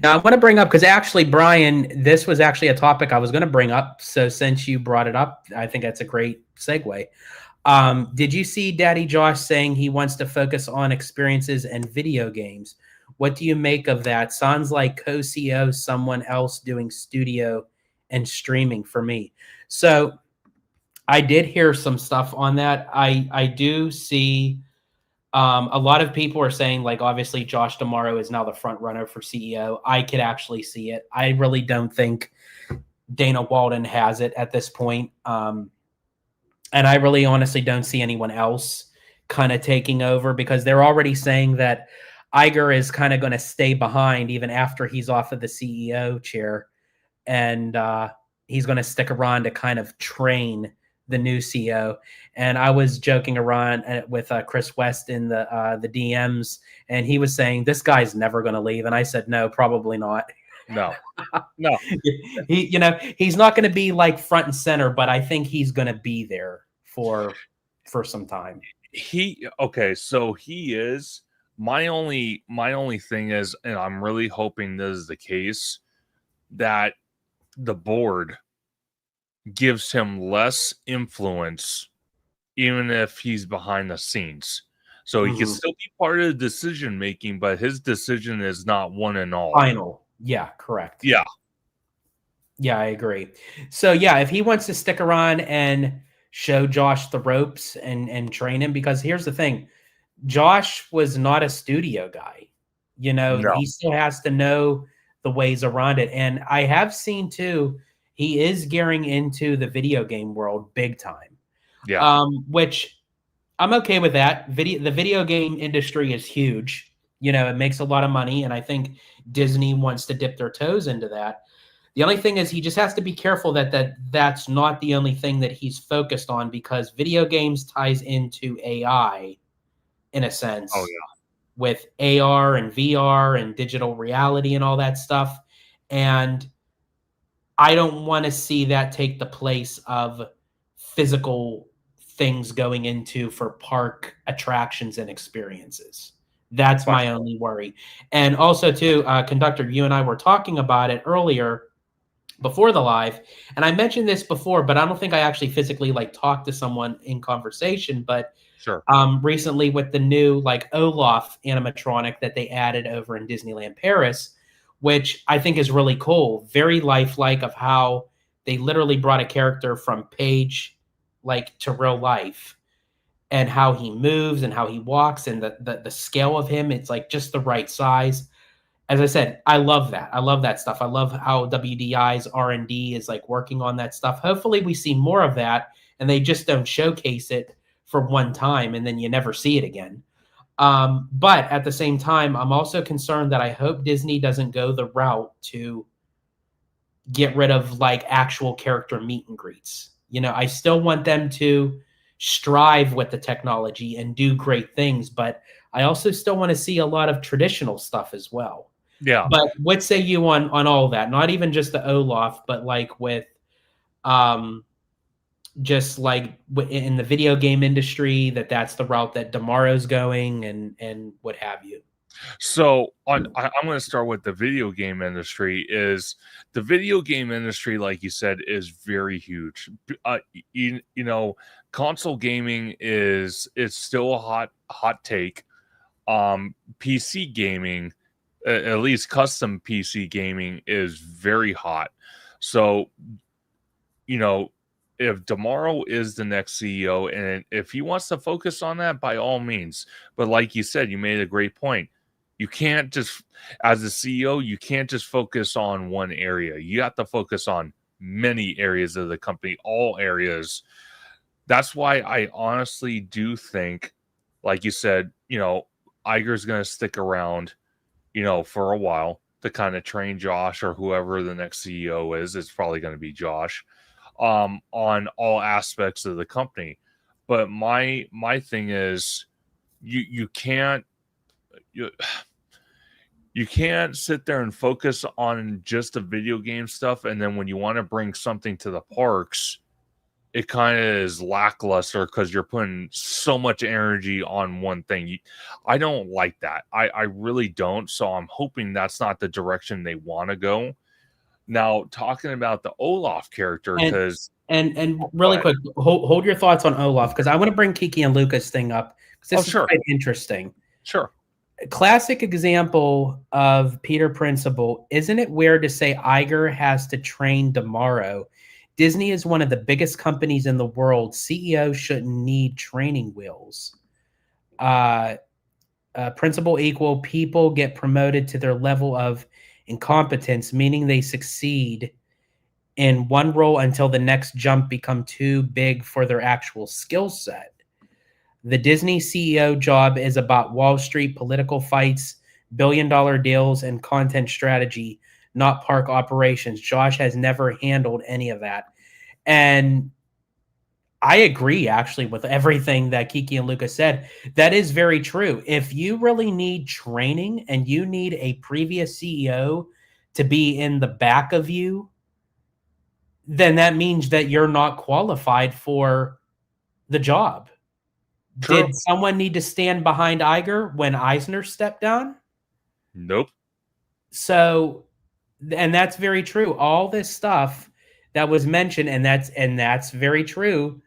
Now, I want to bring up, because actually, Brian, this was actually a topic I was going to bring up. So since you brought it up, I think that's a great segue. Did you see Daddy Josh saying he wants to focus on experiences and video games? What do you make of that? Sounds like co-CEO, someone else doing studio and streaming for me. So I did hear some stuff on that. I do see a lot of people are saying, like, obviously Josh D'Amaro is now the front runner for CEO. I could actually see it. I really don't think Dana Walden has it at this point. And I really honestly don't see anyone else kind of taking over, because they're already saying that Iger is kind of going to stay behind even after he's off of the CEO chair. And he's going to stick around to kind of train the new CEO. And I was joking around with Chris West in the DMs, and he was saying, this guy's never going to leave. And I said, no, probably not. No. He's not going to be like front and center, but I think he's going to be there for some time. So he is. My only thing is, and I'm really hoping this is the case, that the board gives him less influence, even if he's behind the scenes. So he can still be part of the decision making, but his decision is not one and all. Final. Yeah, correct. Yeah. Yeah, I agree. So yeah, if he wants to stick around and show Josh the ropes and train him, because here's the thing, Josh was not a studio guy. He still has to know the ways around it. And I have seen too, he is gearing into the video game world big time. Yeah. Which I'm okay with that. The video game industry is huge. It makes a lot of money, and I think Disney wants to dip their toes into that. The only thing is he just has to be careful that's not the only thing that he's focused on, because video games ties into AI in a sense. Oh, yeah. With AR and VR and digital reality and all that stuff. And I don't want to see that take the place of physical things going into for park attractions and experiences. That's my only worry. And also, too, Conductor, you and I were talking about it earlier before the live, and I mentioned this before, but I don't think I actually physically talked to someone in conversation. But sure, recently with the new Olaf animatronic that they added over in Disneyland Paris, which I think is really cool, very lifelike, of how they literally brought a character from page to real life, and how he moves and how he walks and the scale of him, it's just the right size. As I said, I love that. I love that stuff. I love how WDI's R&D is working on that stuff. Hopefully we see more of that, and they just don't showcase it for one time and then you never see it again. But at the same time, I'm also concerned that I hope Disney doesn't go the route to get rid of actual character meet and greets. I still want them to strive with the technology and do great things, but I also still want to see a lot of traditional stuff as well. Yeah. But what say you on all that? Not even just the Olaf, but with just in the video game industry, that's the route that D'Amaro's going, and what have you. So I'm going to start with the video game industry. The video game industry, like you said, is very huge. Console gaming it's still a hot take. PC gaming, at least custom PC gaming, is very hot. So, if D'Amaro is the next CEO, and if he wants to focus on that, by all means. But like you said, you made a great point. You can't just, as a CEO, you can't just focus on one area. You have to focus on many areas of the company, all areas. That's why I honestly do think, like you said, Iger's going to stick around, for a while to kind of train Josh or whoever the next CEO is. It's probably going to be Josh, on all aspects of the company. But my thing is, you can't you can't sit there and focus on just the video game stuff, and then when you want to bring something to the parks, it kind of is lackluster because you're putting so much energy on one thing. I don't like that. I really don't. So I'm hoping that's not the direction they want to go. Now, talking about the Olaf character, And because and really quick, hold your thoughts on Olaf, because I want to bring Kiki and Lucas thing up, because this is sure, quite interesting. sure. Classic example of Peter Principle. Isn't it weird to say Iger has to train tomorrow? Disney is one of the biggest companies in the world. CEO shouldn't need training wheels. Principle equal, people get promoted to their level of incompetence, meaning they succeed in one role until the next jump become too big for their actual skill set. The Disney CEO job is about Wall Street political fights, billion-dollar deals, and content strategy, not park operations. Josh has never handled any of that. And I agree, actually, with everything that Kiki and Lucas said. That is very true. If you really need training and you need a previous CEO to be in the back of you, then that means that you're not qualified for the job. True. Did someone need to stand behind Iger when Eisner stepped down? Nope. So, and that's very true. All this stuff that was mentioned, and that's very true,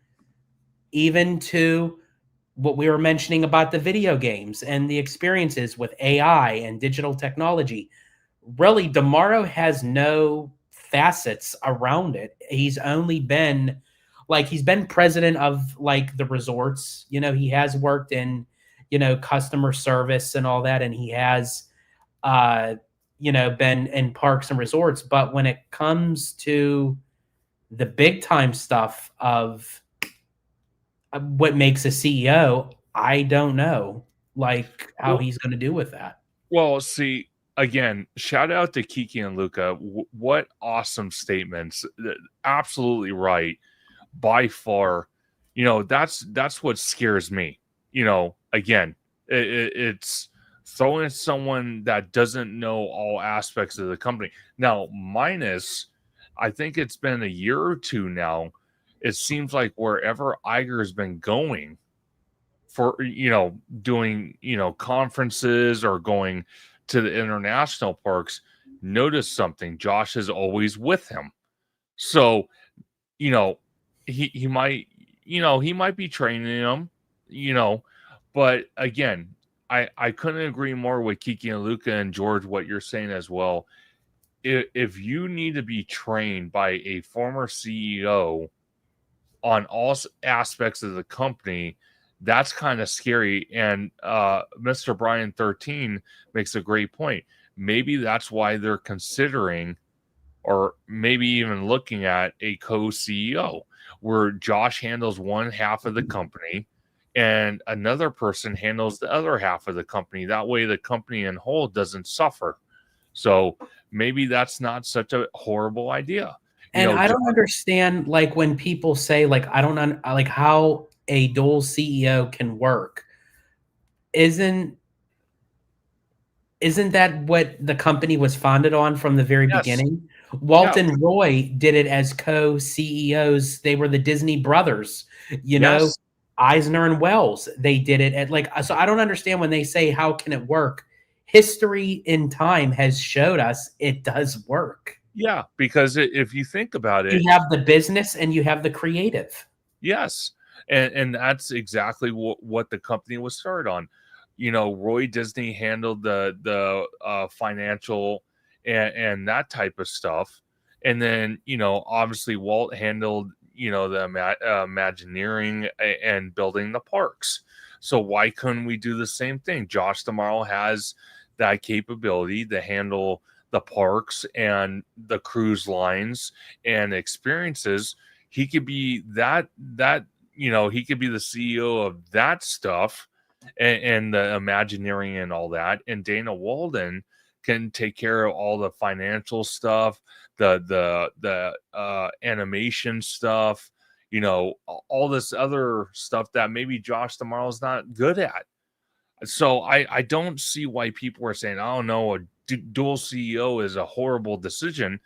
even to what we were mentioning about the video games and the experiences with AI and digital technology. Really, DeMauro has no facets around it. He's only been he's been president of the resorts. He has worked in, customer service and all that, and he has been in parks and resorts. But when it comes to the big time stuff of what makes a CEO, I don't know how he's going to do with that. Well, see, again, shout out to Kiki and Luca. What awesome statements. Absolutely right. By far, that's what scares me. Again, it's throwing someone that doesn't know all aspects of the company. Now, minus, I think it's been a year or two now, it seems like wherever Iger has been going for, doing, conferences or going to the international parks, notice something. Josh is always with him. So, he might, he might be training him, but again, I couldn't agree more with Kiki and Luca and George, what you're saying as well. If you need to be trained by a former CEO on all aspects of the company, that's kind of scary. And Mr. Brian 13 makes a great point. Maybe that's why they're considering, or maybe even looking at, a co-CEO where Josh handles one half of the company and another person handles the other half of the company. That way the company in whole doesn't suffer. So maybe that's not such a horrible idea. And I don't understand, when people say, I don't how a dual CEO can work. Isn't that what the company was founded on from the very beginning? Walt and Roy did it as co-CEOs. They were the Disney brothers, Eisner and Wells. They did it at so I don't understand when they say, how can it work? History in time has showed us it does work. Yeah, because if you think about it, you have the business and you have the creative. Yes. And that's exactly what the company was started on. Roy Disney handled the financial and that type of stuff. And then, obviously Walt handled, the Imagineering and building the parks. So why couldn't we do the same thing? Josh tomorrow has that capability to handle the parks and the cruise lines and experiences. He could be he could be the CEO of that stuff, and the Imagineering and all that. And Dana Walden can take care of all the financial stuff, the animation stuff, all this other stuff that maybe Josh Tomorrow's not good at. So I don't see why people are saying, oh no, a dual CEO is a horrible decision.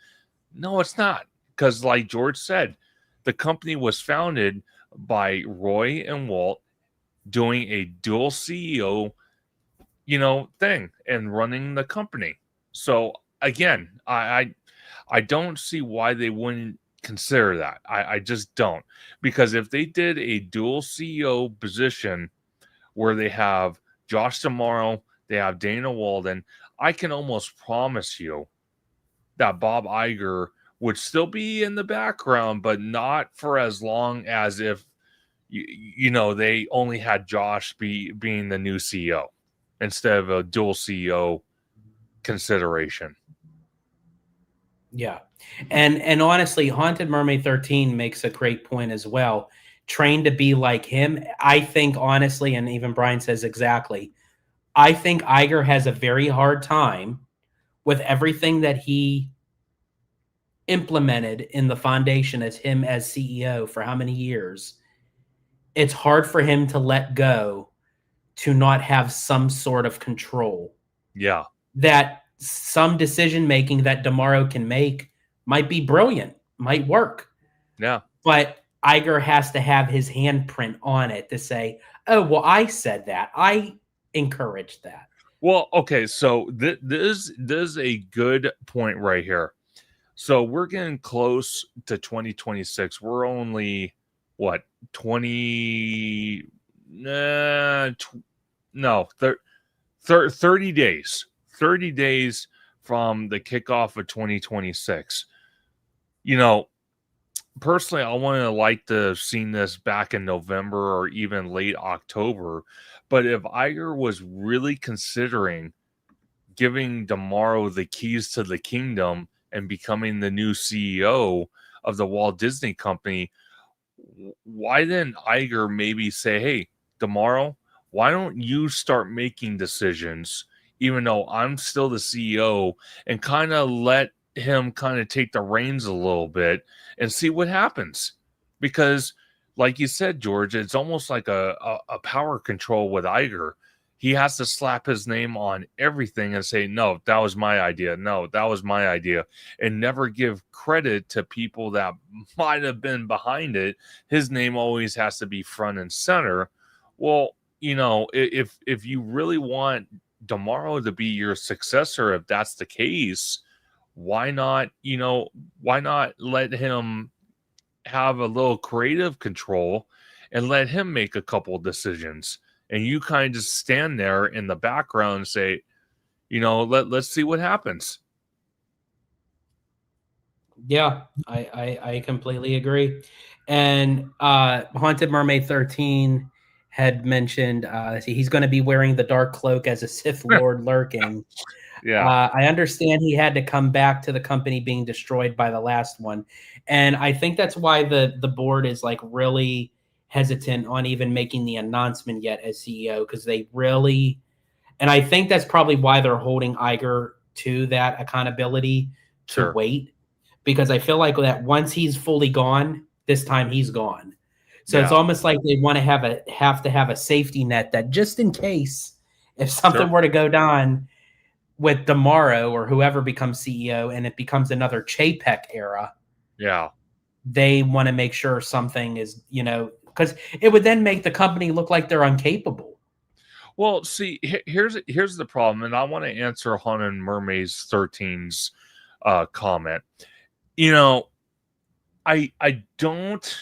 No, it's not. Because like George said, the company was founded by Roy and Walt doing a dual CEO, thing and running the company. So again, I don't see why they wouldn't consider that. I just don't. Because if they did a dual CEO position where they have Josh Tomorrow, they have Dana Walden, I can almost promise you that Bob Iger would still be in the background, but not for as long as if they only had Josh being the new CEO instead of a dual CEO consideration. Yeah. And honestly, Haunted Mermaid 13 makes a great point as well. Trained to be like him. I think honestly, and even Brian says exactly, I think Iger has a very hard time with everything that he implemented in the foundation as him as CEO for how many years. It's hard for him to let go, to not have some sort of control. Yeah. That some decision making that DeMauro can make might be brilliant, might work. Yeah. But Iger has to have his handprint on it to say, oh, well, I said that. I encouraged that. Well, okay, so this is a good point right here. So we're getting close to 2026. We're only what 20 no 30 days 30 days from the kickoff of 2026. Personally, I want to like to have seen this back in November or even late October. But if Iger was really considering giving DeMauro the keys to the kingdom and becoming the new CEO of the Walt Disney Company, why didn't Iger maybe say, hey, DeMauro, why don't you start making decisions, even though I'm still the CEO, and kind of let him kind of take the reins a little bit and see what happens? Because like you said, George, it's almost like a power control with Iger. He has to slap his name on everything and say, no, that was my idea. No, that was my idea. And never give credit to people that might have been behind it. His name always has to be front and center. Well, if you really want DeMauro to be your successor, if that's the case, why not let him have a little creative control and let him make a couple decisions? And you kind of just stand there in the background and say, let's see what happens. Yeah, I completely agree. And Haunted Mermaid 13 had mentioned he's going to be wearing the dark cloak as a Sith Lord lurking. Yeah. I understand he had to come back to the company being destroyed by the last one. And I think that's why the board is like really hesitant on even making the announcement yet as CEO, because they really, and I think that's probably why they're holding Iger to that accountability to wait, because I feel like that once he's fully gone, this time he's gone. So it's almost like they want to have a safety net that just in case if something were to go down with DeMauro or whoever becomes CEO and it becomes another Chapek era. Yeah. They want to make sure something is, because it would then make the company look like they're incapable. Well, see, here's the problem, and I want to answer Haunted Mermaids 13's comment. I don't,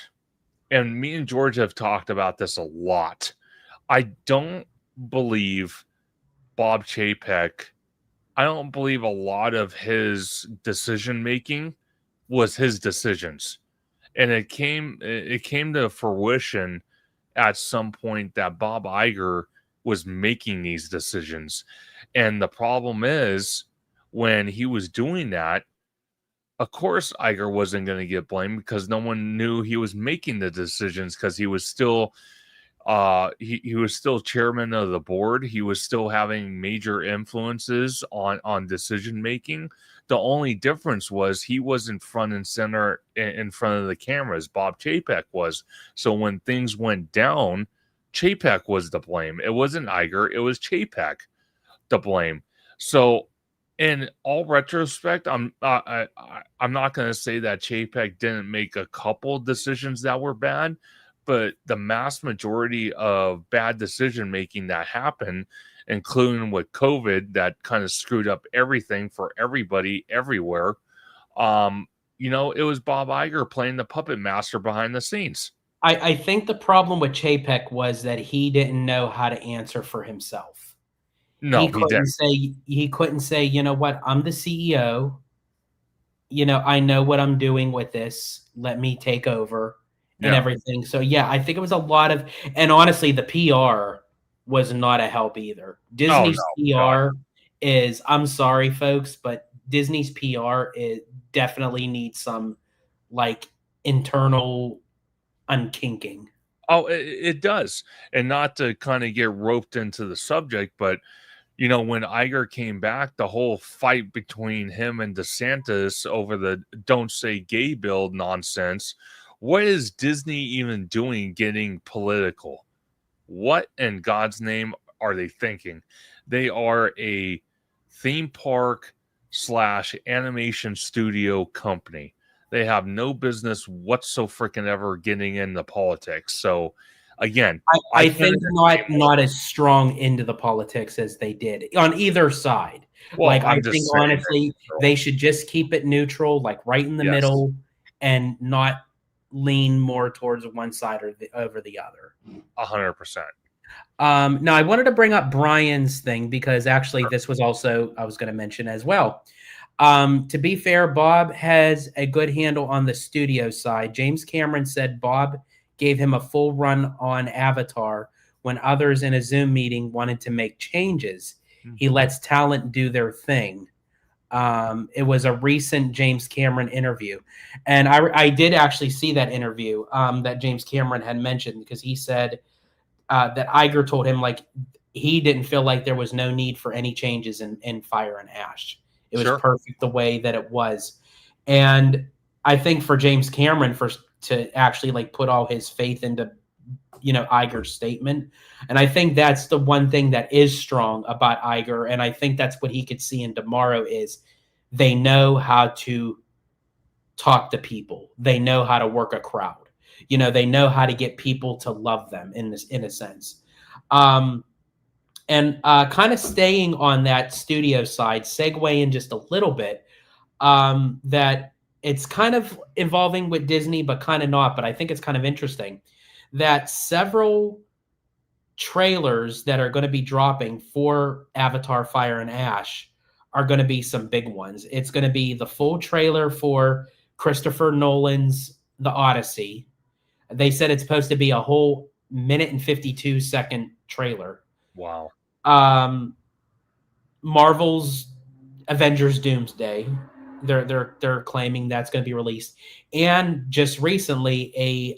and me and George have talked about this a lot. I don't believe Bob Chapek. I don't believe a lot of his decision making was his decisions, and it came to fruition at some point that Bob Iger was making these decisions. And the problem is, when he was doing that, of course Iger wasn't going to get blamed because no one knew he was making the decisions, because he was still he was still chairman of the board. He was still having major influences on decision making. The only difference was he wasn't front and center in front of the cameras. Bob Chapek was. So when things went down, Chapek was to blame. It wasn't Iger, it was Chapek to blame. So in all retrospect, I'm not going to say that Chapek didn't make a couple decisions that were bad, but the mass majority of bad decision making that happened, including with COVID, that kind of screwed up everything for everybody everywhere. It was Bob Iger playing the puppet master behind the scenes. I think the problem with Chapek was that he didn't know how to answer for himself. No, he couldn't say, you know what, I'm the CEO. I know what I'm doing with this. Let me take over and everything. So yeah, I think it was a lot of, and honestly, the PR was not a help either. Disney's PR is, I'm sorry, folks, but Disney's PR definitely needs some like internal unkinking. Oh, it does. And not to kind of get roped into the subject, but when Iger came back, the whole fight between him and DeSantis over the Don't Say Gay bill nonsense. What is Disney even doing getting political? What in God's name are they thinking? They are a theme park / animation studio company. They have no business whatsoever getting into politics. So again, I think not as strong into the politics as they did on either side. Well, I think honestly they should just keep it neutral, like right in the middle, and not lean more towards one side or over the other. 100%. Now I wanted to bring up Brian's thing because actually this was also I was going to mention as well. To be fair, Bob has a good handle on the studio side. James Cameron said Bob gave him a full run on Avatar when others in a Zoom meeting wanted to make changes. He lets talent do their thing. It was a recent James Cameron interview. And I did actually see that interview that James Cameron had mentioned, because he said that Iger told him like he didn't feel like there was no need for any changes in Fire and Ash. It was perfect the way that it was. And I think for James Cameron to actually like put all his faith into, Iger's statement. And I think that's the one thing that is strong about Iger. And I think that's what he could see in tomorrow is they know how to talk to people. They know how to work a crowd. They know how to get people to love them in a sense. And kind of staying on that studio side, segue in just a little bit, that it's kind of involving with Disney, but kind of not. But I think it's kind of interesting that several trailers that are going to be dropping for Avatar Fire and Ash are going to be some big ones. It's going to be the full trailer for Christopher Nolan's The Odyssey. They said it's supposed to be a whole 1:52 trailer. Wow. Marvel's Avengers Doomsday. They're claiming that's going to be released. And just recently a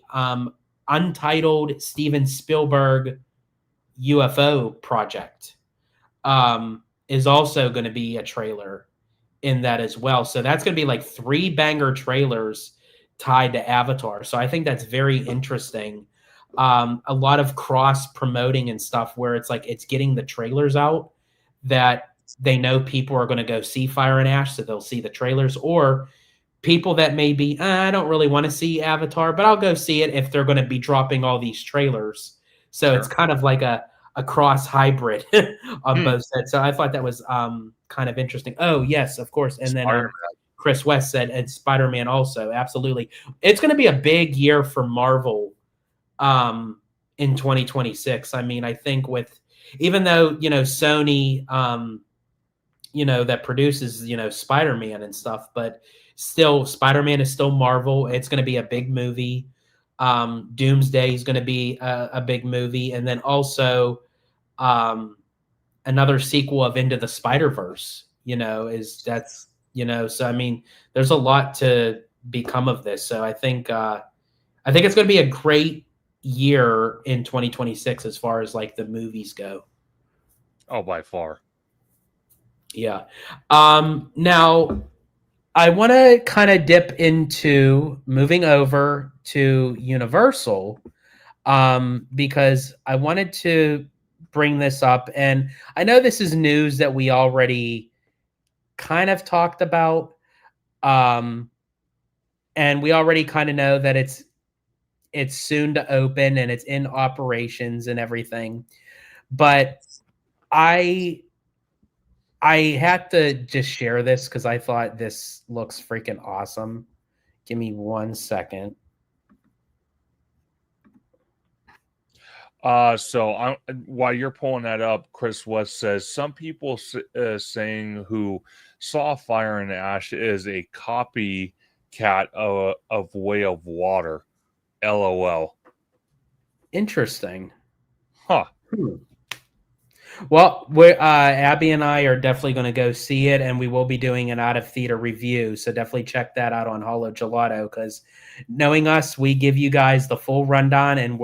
untitled Steven Spielberg UFO project is also going to be a trailer in that as well. So that's going to be like 3 banger trailers tied to Avatar. So I think that's very interesting. A lot of cross promoting and stuff where it's like it's getting the trailers out that they know people are going to go see Fire and Ash, so they'll see the trailers, or people that maybe I don't really want to see Avatar, but I'll go see it if they're going to be dropping all these trailers. So it's kind of like a cross hybrid on both sides. So I thought that was kind of interesting. Oh yes, of course. And then Chris West said, and Spider-Man also, absolutely. It's going to be a big year for Marvel in 2026. I mean, I think even though, Sony, that produces, Spider-Man and stuff, but still Spider-Man is still Marvel. It's going to be a big movie. Doomsday is going to be a big movie. And then also another sequel of Into the Spider-Verse, so I mean, there's a lot to become of this. So I think it's going to be a great year in 2026 as far as like the movies go. Oh, by far. Yeah. Now I want to kind of dip into moving over to Universal, because I wanted to bring this up. And I know this is news that we already kind of talked about. Um, and we already kind of know that it's soon to open and it's in operations and everything. But I I had to just share this because I thought this looks freaking awesome. Give me 1 second. While you're pulling that up, Chris West says some people saying who saw Fire and Ash is a copycat of Way of Water. LOL. Interesting. Huh. Well, Abby and I are definitely going to go see it, and we will be doing an out of theater review. So definitely check that out on Holo Gelato, because knowing us, we give you guys the full rundown, and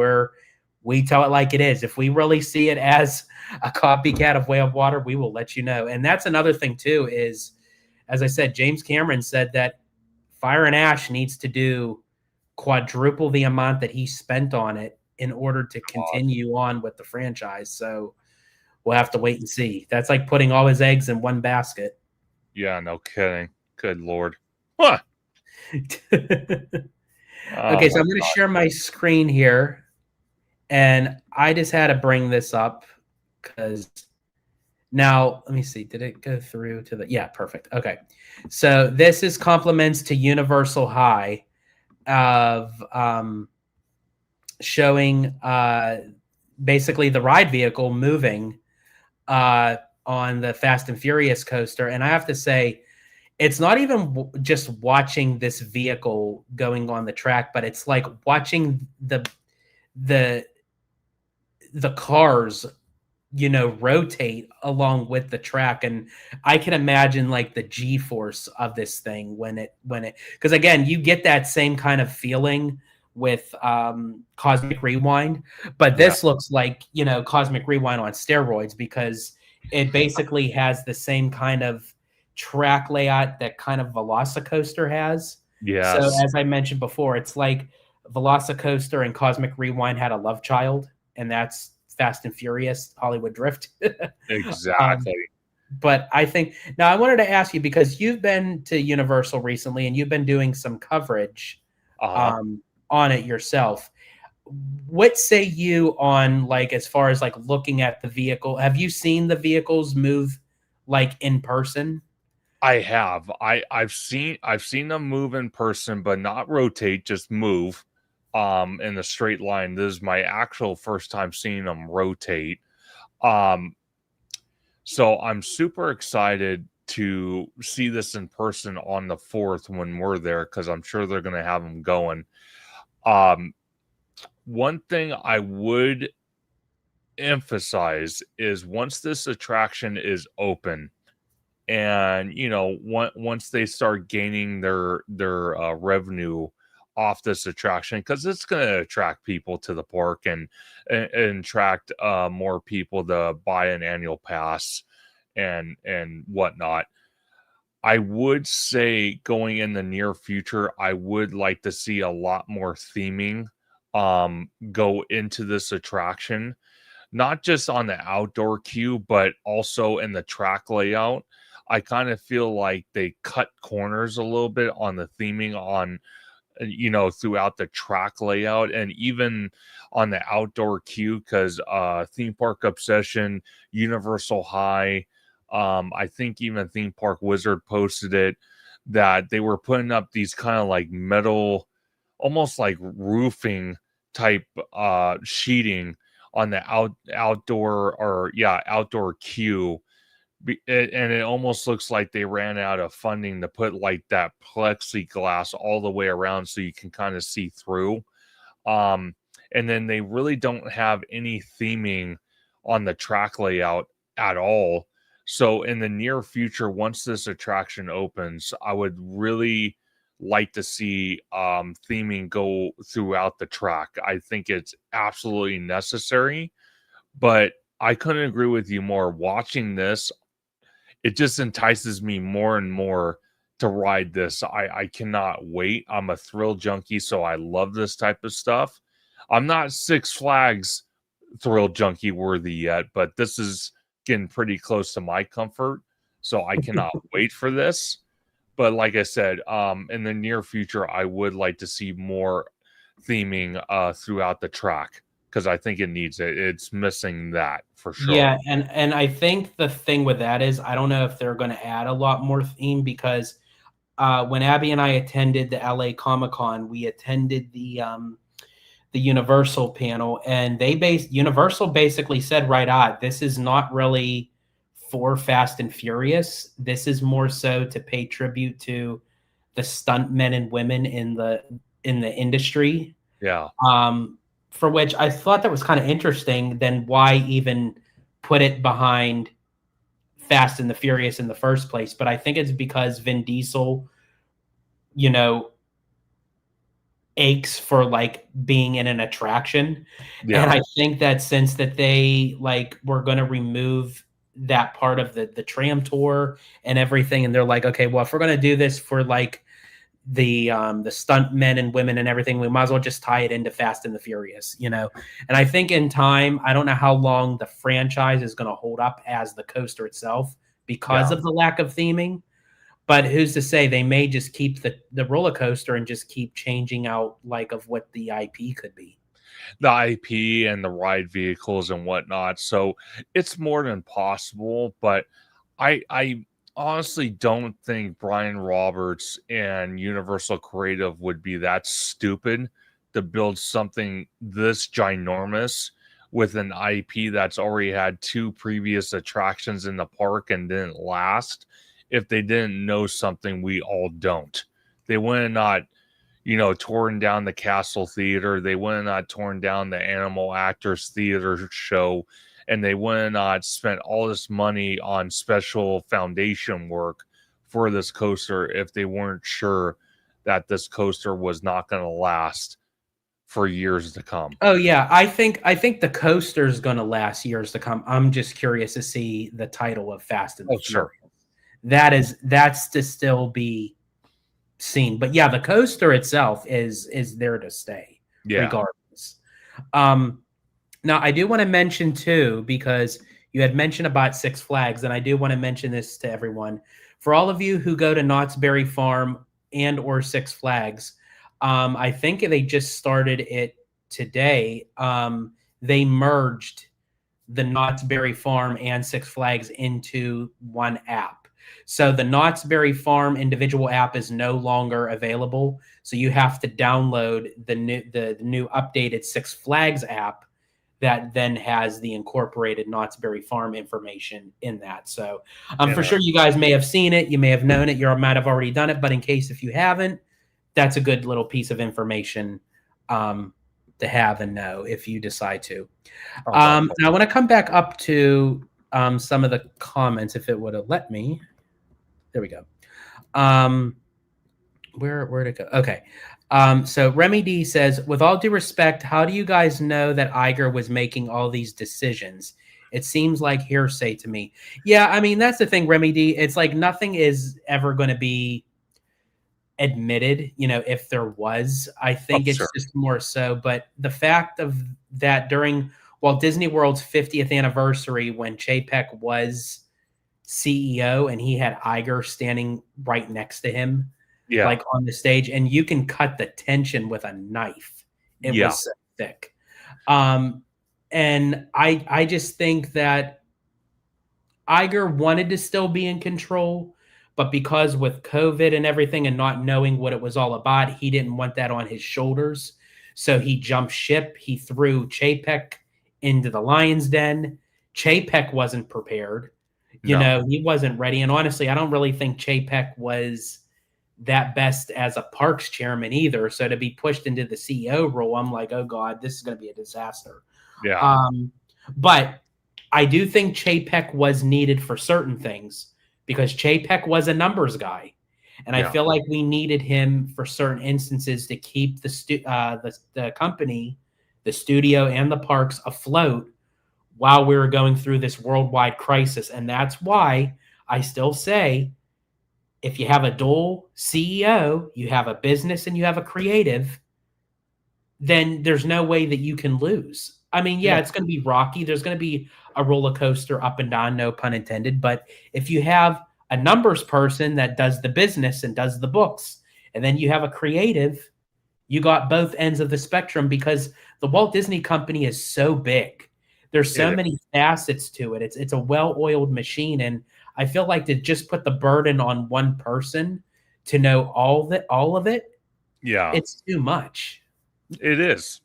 we tell it like it is. If we really see it as a copycat of Way of Water, we will let you know. And that's another thing too. Is, as I said, James Cameron said that Fire and Ash needs to do quadruple the amount that he spent on it in order to continue on with the franchise. So we'll have to wait and see. That's like putting all his eggs in one basket. Yeah, no kidding. Good Lord. Huh. Okay, so I'm going to share my screen here. And I just had to bring this up because now, let me see. Did it go through to the... Yeah, perfect. Okay. So this is compliments to Universal High of showing basically the ride vehicle moving on the Fast and Furious coaster. And I have to say, it's not even just watching this vehicle going on the track, but it's like watching the cars, rotate along with the track. And I can imagine like the G-force of this thing when it, because again, you get that same kind of feeling with Cosmic Rewind, but this looks like, Cosmic Rewind on steroids, because it basically has the same kind of track layout that kind of Velocicoaster has. Yes. So as I mentioned before, it's like Velocicoaster and Cosmic Rewind had a love child, and that's Fast and Furious Hollywood Drift. Exactly. But I think now I wanted to ask you, because you've been to Universal recently and you've been doing some coverage on it yourself. What say you on, like, as far as like looking at the vehicle? Have you seen the vehicles move like in person? I have. I've seen them move in person, but not rotate, just move in a straight line. This is my actual first time seeing them rotate. So I'm super excited to see this in person on the 4th when we're there, because I'm sure they're going to have them going. One thing I would emphasize is once this attraction is open, and once they start gaining their revenue off this attraction, because it's going to attract people to the park and attract more people to buy an annual pass and whatnot. I would say going in the near future, I would like to see a lot more theming go into this attraction, not just on the outdoor queue, but also in the track layout. I kind of feel like they cut corners a little bit on the theming on, throughout the track layout, and even on the outdoor queue, because Theme Park Obsession, Universal High, I think even Theme Park Wizard posted it, that they were putting up these kind of like metal, almost like roofing type sheeting on the outdoor queue. And it almost looks like they ran out of funding to put like that plexiglass all the way around so you can kind of see through. And then they really don't have any theming on the track layout at all. So in the near future, once this attraction opens, I would really like to see theming go throughout the track. I think it's absolutely necessary, but I couldn't agree with you more. Watching this, it just entices me more and more to ride this. I cannot wait. I'm a thrill junkie, so I love this type of stuff. I'm not Six Flags thrill junkie worthy yet, but this is getting pretty close to my comfort, so I cannot wait for this. But like I said, in the near future, I would like to see more theming throughout the track because I think it needs it. It's missing that for sure. Yeah, and I think the thing with that is I don't know if they're going to add a lot more theme because when Abby and I attended the LA Comic-Con, we attended the Universal panel, and Universal basically said, right, this is not really for Fast and Furious. This is more so to pay tribute to the stunt men and women in the industry. Yeah. For which I thought that was kind of interesting. Then why even put it behind Fast and the Furious in the first place? But I think it's because Vin Diesel, aches for like being in an attraction. Yeah. And I think that since that they were going to remove that part of the tram tour and everything, and they're like, okay, well, if we're going to do this for the stunt men and women and everything, we might as well just tie it into Fast and the Furious, And I think in time, I don't know how long the franchise is going to hold up as the coaster itself because of the lack of theming. But who's to say they may just keep the roller coaster and just keep changing out of what the IP could be. The IP and the ride vehicles and whatnot. So it's more than possible, but I honestly don't think Brian Roberts and Universal Creative would be that stupid to build something this ginormous with an IP that's already had 2 previous attractions in the park and didn't last. If they didn't know something we all don't. They would have not, torn down the Castle Theater. They would have not torn down the Animal Actors Theater show. And they would have not spent all this money on special foundation work for this coaster if they weren't sure that this coaster was not going to last for years to come. Oh yeah, I think the coaster is going to last years to come. I'm just curious to see the title of Fast and the Furious. Sure. That's to still be seen, but yeah, the coaster itself is there to stay, regardless. Now I do want to mention too, because you had mentioned about Six Flags, and I do want to mention this to everyone. For all of you who go to Knott's Berry Farm and or Six Flags, I think they just started it today. They merged the Knott's Berry Farm and Six Flags into one app. So the Knott's Berry Farm individual app is no longer available. So you have to download the new updated Six Flags app that then has the incorporated Knott's Berry Farm information in that. So for sure you guys may have seen it. You may have known it. You might have already done it. But in case if you haven't, that's a good little piece of information to have and know if you decide to. Now I want to come back up to some of the comments, if it would have let me. There we go. Where'd it go? Okay. So Remy D says, with all due respect, how do you guys know that Iger was making all these decisions? It seems like hearsay to me. Yeah, I mean, that's the thing, Remy D. It's like nothing is ever going to be admitted, if there was. I think it's just more so. But the fact of that during Walt Disney World's 50th anniversary, when Chapek was CEO and he had Iger standing right next to him, on the stage, and you can cut the tension with a knife. It was so thick. And I just think that Iger wanted to still be in control, but because with COVID and everything and not knowing what it was all about, he didn't want that on his shoulders. So he jumped ship. He threw Chapek into the lion's den. Chapek wasn't prepared. He wasn't ready. And honestly, I don't really think Chapek was that best as a parks chairman either. So to be pushed into the CEO role, I'm like, oh God, this is going to be a disaster. Yeah. But I do think Chapek was needed for certain things because Chapek was a numbers guy. And I Yeah. feel like we needed him for certain instances to keep the company, the studio, and the parks afloat while we were going through this worldwide crisis. And that's why I still say if you have a dual CEO, you have a business and you have a creative, then there's no way that you can lose. I mean, yeah, Yeah. it's going to be rocky. There's going to be a roller coaster up and down, no pun intended. But if you have a numbers person that does the business and does the books, and then you have a creative, you got both ends of the spectrum because the Walt Disney Company is so big. There's so many facets to it. It's a well-oiled machine, and I feel like to just put the burden on one person to know all of it, Yeah. it's too much. It is.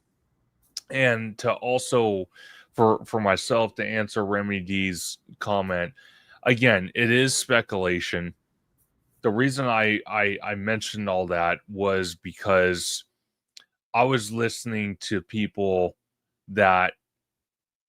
And to also for myself to answer Remy D's comment, again, it is speculation. The reason I mentioned all that was because I was listening to people that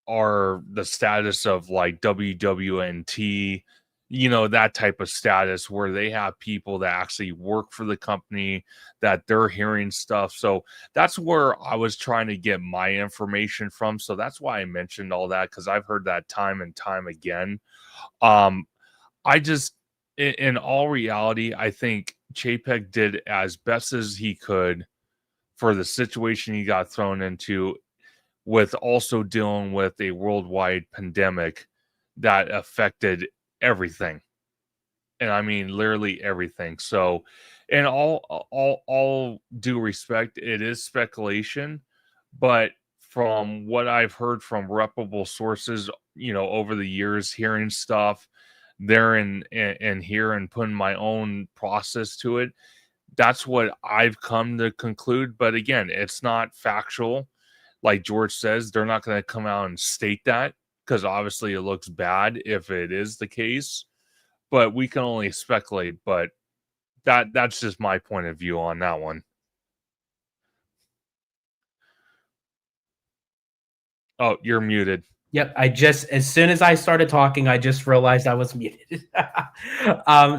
are the status of like WWNT, that type of status where they have people that actually work for the company, that they're hearing stuff. So that's where I was trying to get my information from. So that's why I mentioned all that, because I've heard that time and time again. I just, in all reality, I think Chapek did as best as he could for the situation he got thrown into, with also dealing with a worldwide pandemic that affected everything. And I mean literally everything. So, in all due respect, it is speculation, but from what I've heard from reputable sources, over the years, hearing stuff there and here and putting my own process to it, that's what I've come to conclude. But again, it's not factual. Like George says, they're not going to come out and state that, because obviously it looks bad if it is the case. But we can only speculate. But that's just my point of view on that one. Oh, you're muted. Yep, as soon as I started talking, I just realized I was muted.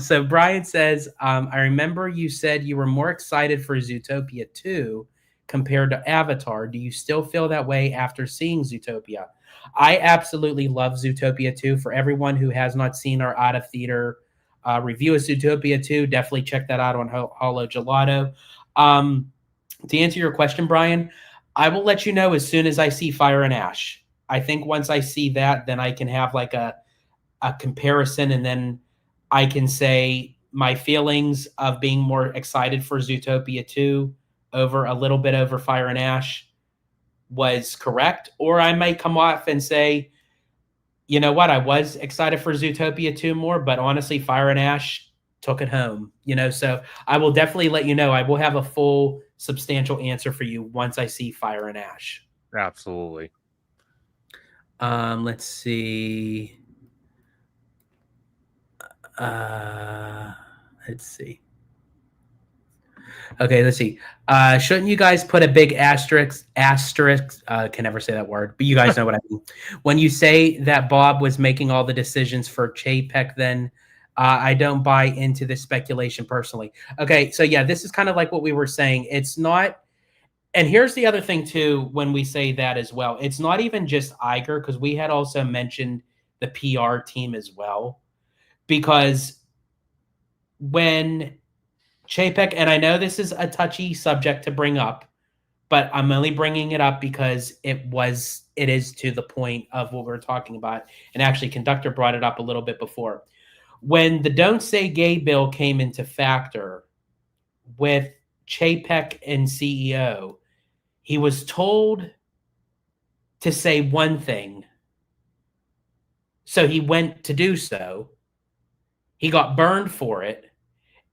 So Brian says, I remember you said you were more excited for Zootopia 2 compared to Avatar. Do you still feel that way after seeing Zootopia? I absolutely love Zootopia 2. For everyone who has not seen our out of theater review of Zootopia 2, definitely check that out on Holo Gelato. To answer your question, Brian, I will let you know as soon as I see Fire and Ash. I think once I see that, then I can have like a comparison, and then I can say my feelings of being more excited for Zootopia 2 over a little bit over Fire and Ash was correct. Or I might come off and say, you know what, I was excited for Zootopia 2 more, but honestly, Fire and Ash took it home. So I will definitely let you know. I will have a full, substantial answer for you once I see Fire and Ash. Absolutely. Let's see. Let's see. Okay, let's see. Shouldn't you guys put a big asterisk? Can never say that word, but you guys know what I mean. When you say that Bob was making all the decisions for Chapek, then I don't buy into this speculation personally. Okay, so yeah, this is kind of like what we were saying. It's not. And here's the other thing too, when we say that as well, it's not even just Iger, because we had also mentioned the PR team as well. Because when Chapek, and I know this is a touchy subject to bring up, but I'm only bringing it up because it is to the point of what we're talking about. And actually, Conductor brought it up a little bit before. When the Don't Say Gay bill came into factor with Chapek and CEO, he was told to say one thing. So he went to do so. He got burned for it.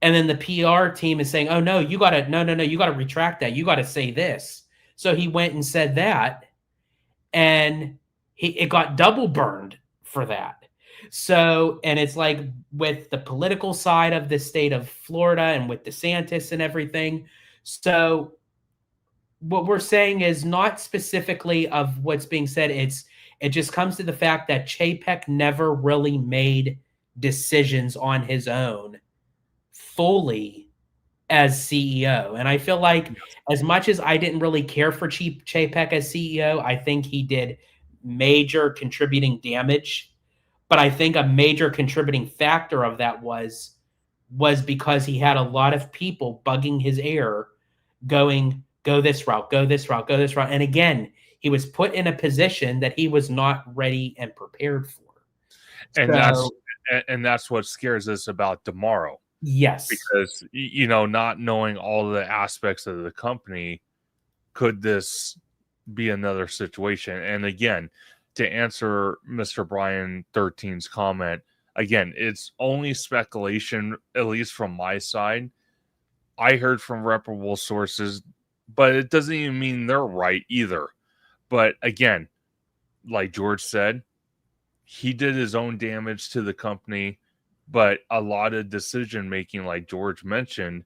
And then the PR team is saying, oh, no, you got to retract that. You got to say this. So he went and said that. And it got double burned for that. So, and it's like with the political side of the state of Florida and with DeSantis and everything. So what we're saying is not specifically of what's being said. It just comes to the fact that Chapek never really made decisions on his own fully as CEO. And I feel like as much as I didn't really care for Chapek as CEO, I think he did major contributing damage. But I think a major contributing factor of that was because he had a lot of people bugging his ear going, go this route, go this route, go this route. And again, he was put in a position that he was not ready and prepared for. And that's what scares us about tomorrow. Yes. Because, not knowing all the aspects of the company, could this be another situation? And again, to answer Mr. Brian 13's comment, again, it's only speculation, at least from my side. I heard from reputable sources, but it doesn't even mean they're right either. But again, like George said, he did his own damage to the company, but a lot of decision making, like George mentioned,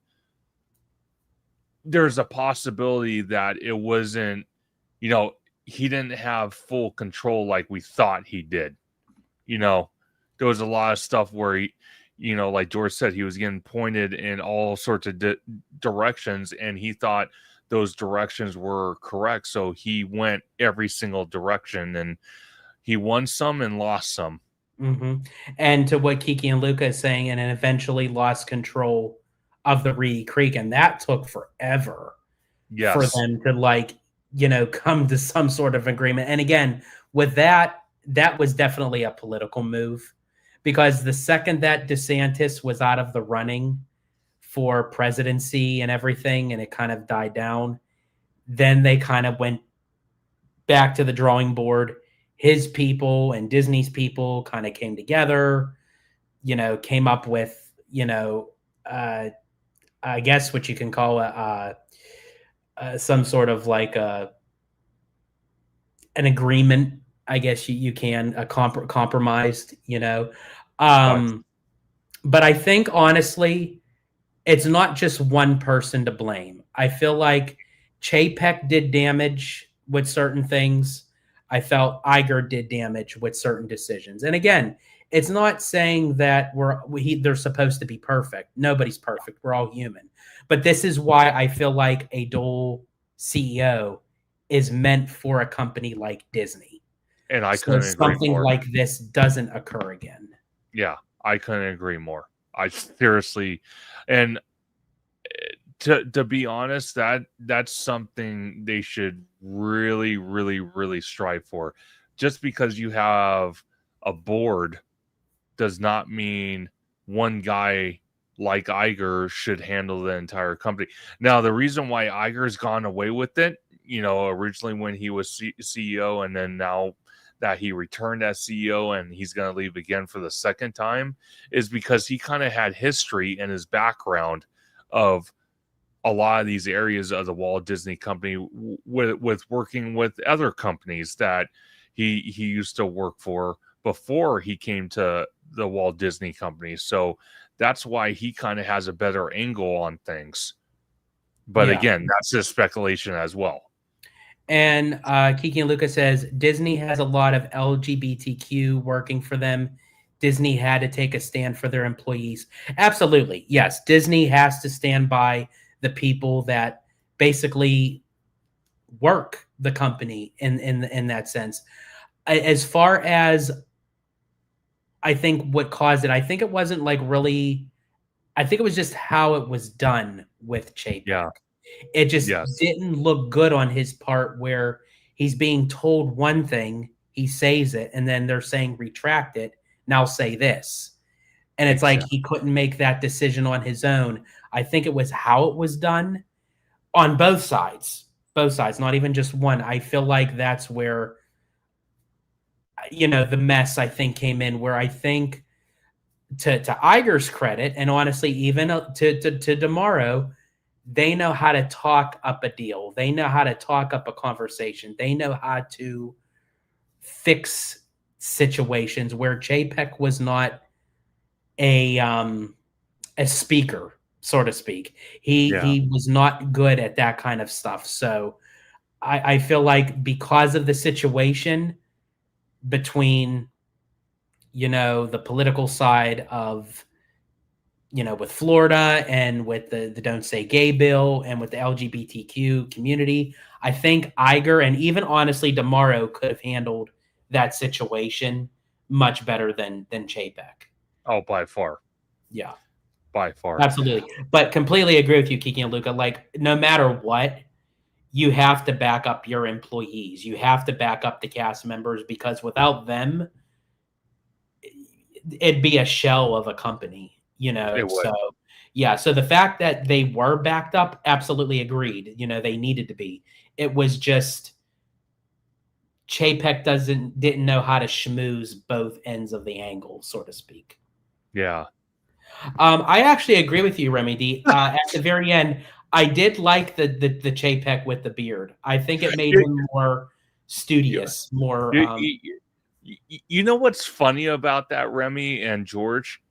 there's a possibility that it wasn't, he didn't have full control like we thought he did. There was a lot of stuff where he, like George said, he was getting pointed in all sorts of directions, and he thought those directions were correct. So he went every single direction, and he won some and lost some. Mm-hmm. And to what Kiki and Luca is saying, and then eventually lost control of the Reedy Creek, and that took forever for them to come to some sort of agreement. And again, with that was definitely a political move, because the second that DeSantis was out of the running for presidency and everything, and it kind of died down, then they kind of went back to the drawing board. His people and Disney's people kind of came together, came up with, I guess what you can call some sort of like an agreement. I guess you can compromised, But I think honestly, it's not just one person to blame. I feel like Chapek did damage with certain things. I felt Iger did damage with certain decisions. And again, it's not saying that they're supposed to be perfect. Nobody's perfect. We're all human. But this is why I feel like a dual CEO is meant for a company like Disney. And I couldn't agree more. Something like this doesn't occur again. Yeah, I couldn't agree more. I seriously, and to be honest, that's something they should really, really, really strive for. Just because you have a board does not mean one guy like Iger should handle the entire company. Now, the reason why Iger's gone away with it, originally when he was CEO, and then now that he returned as CEO and he's going to leave again for the second time, is because he kind of had history in his background of a lot of these areas of the Walt Disney Company with working with other companies that he used to work for before he came to the Walt Disney Company. So that's why he kind of has a better angle on things. But again, that's just speculation as well. And Kiki and Luca says Disney has a lot of LGBTQ working for them. Disney had to take a stand for their employees. Absolutely. Yes. Disney has to stand by the people that basically work the company in that sense. As far as I think what caused it, I think it wasn't like really, I think it was just how it was done with Chapek. Yeah. It just didn't look good on his part, where he's being told one thing, he says it, and then they're saying retract it, now say this. And it's like he couldn't make that decision on his own. I think it was how it was done on both sides, not even just one. I feel like that's where, the mess, I think, came in, where I think to Iger's credit, and honestly, even to DeMauro, they know how to talk up a deal. They know how to talk up a conversation. They know how to fix situations, where Chapek was not a speaker, so to speak. He was not good at that kind of stuff. So I feel like because of the situation, between, the political side of, with Florida and with the Don't Say Gay bill and with the LGBTQ community. I think Iger and even honestly DeMauro could have handled that situation much better than Chapek. Oh, by far. Yeah. By far. Absolutely. But completely agree with you, Kiki and Luca. Like, no matter what, you have to back up your employees. You have to back up the cast members, because without them, it'd be a shell of a company, It would. So yeah, so the fact that they were backed up, absolutely agreed. They needed to be. It was just Chapek didn't know how to schmooze both ends of the angle, so to speak. Yeah. I actually agree with you, Remy D. At the very end, I did like the Chapek with the beard. I think it made him more studious, more. You know what's funny about that, Remy and George?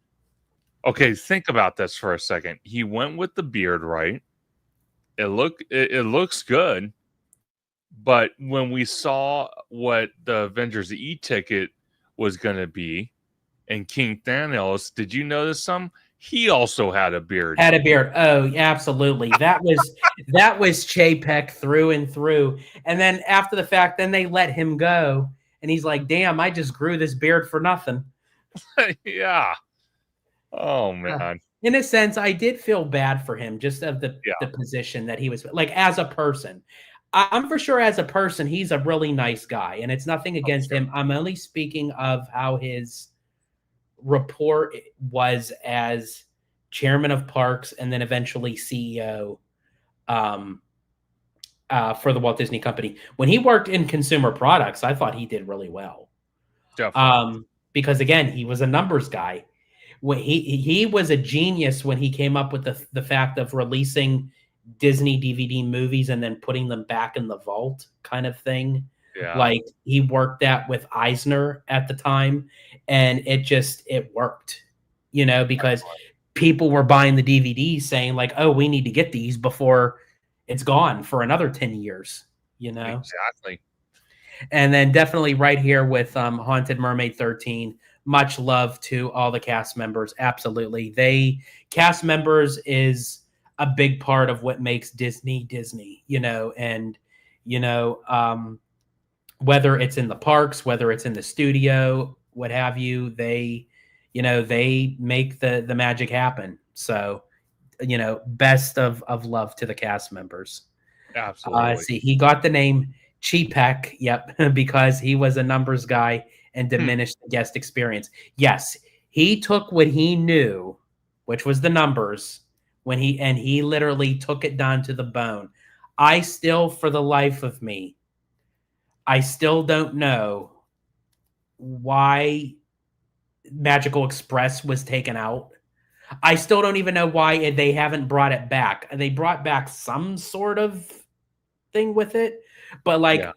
Okay, think about this for a second. He went with the beard, right? It looks good, but when we saw what the Avengers E-ticket was going to be, and King Thanos, did you notice some? He also had a beard. Had a beard. Oh, absolutely. That was Chapek through and through. And then after the fact, then they let him go, and he's like, "Damn, I just grew this beard for nothing." Yeah. Oh man. In a sense, I did feel bad for him, just of the position that he was like as a person. I'm for sure as a person, he's a really nice guy, and it's nothing against him. I'm only speaking of how his report was as chairman of parks and then eventually CEO for the Walt Disney Company. When he worked in consumer products, I thought he did really well. Definitely. Because again, he was a numbers guy. When he was a genius when he came up with the fact of releasing Disney DVD movies and then putting them back in the vault kind of thing. Yeah. Like, he worked that with Eisner at the time, and it worked, because people were buying the DVDs saying like, "Oh, we need to get these before it's gone for another 10 years, Exactly. And then definitely right here with Haunted Mermaid 13, much love to all the cast members. Absolutely. Cast members is a big part of what makes Disney, and, whether it's in the parks, whether it's in the studio, what have you, they make the magic happen. So, best of love to the cast members. Absolutely. See, he got the name Chapek, yep, because he was a numbers guy and diminished the guest experience. Yes, he took what he knew, which was the numbers, he literally took it down to the bone. I still, for the life of me, I still don't know why Magical Express was taken out. I still don't even know why they haven't brought it back. They brought back some sort of thing with it, but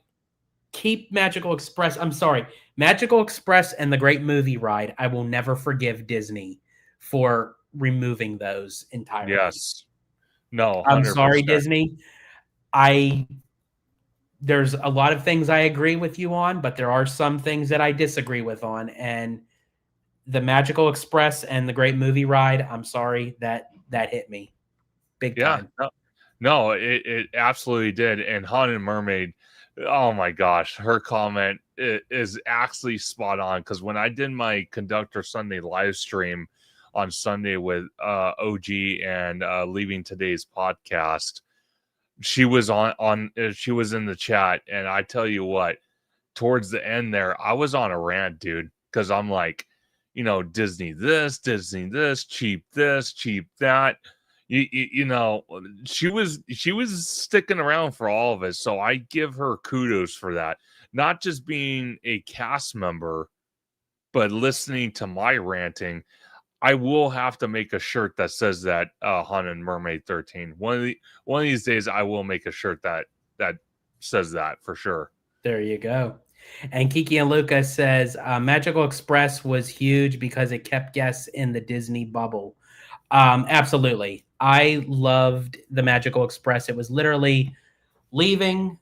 keep Magical Express. I'm sorry, Magical Express and the Great Movie Ride. I will never forgive Disney for removing those entirely. Yes. No, 100%. I'm sorry, Disney. There's a lot of things I agree with you on, but there are some things that I disagree with on. And the Magical Express and the Great Movie Ride, I'm sorry, that hit me big time. No, it absolutely did. And Haunted Mermaid, oh my gosh, her comment is actually spot on. Because when I did my Conductor Sunday live stream on Sunday with OG and Leaving Today's podcast, she was she was in the chat, and I tell you what, towards the end there, I was on a rant, dude, because I'm like, Disney this, cheap this, cheap that. She was sticking around for all of it, so I give her kudos for that. Not just being a cast member, but listening to my ranting. I will have to make a shirt that says that Haunted Mermaid 13. One of these days, I will make a shirt that says that for sure. There you go. And Kiki and Lucas says Magical Express was huge because it kept guests in the Disney bubble. Absolutely. I loved the Magical Express. It was literally leaving,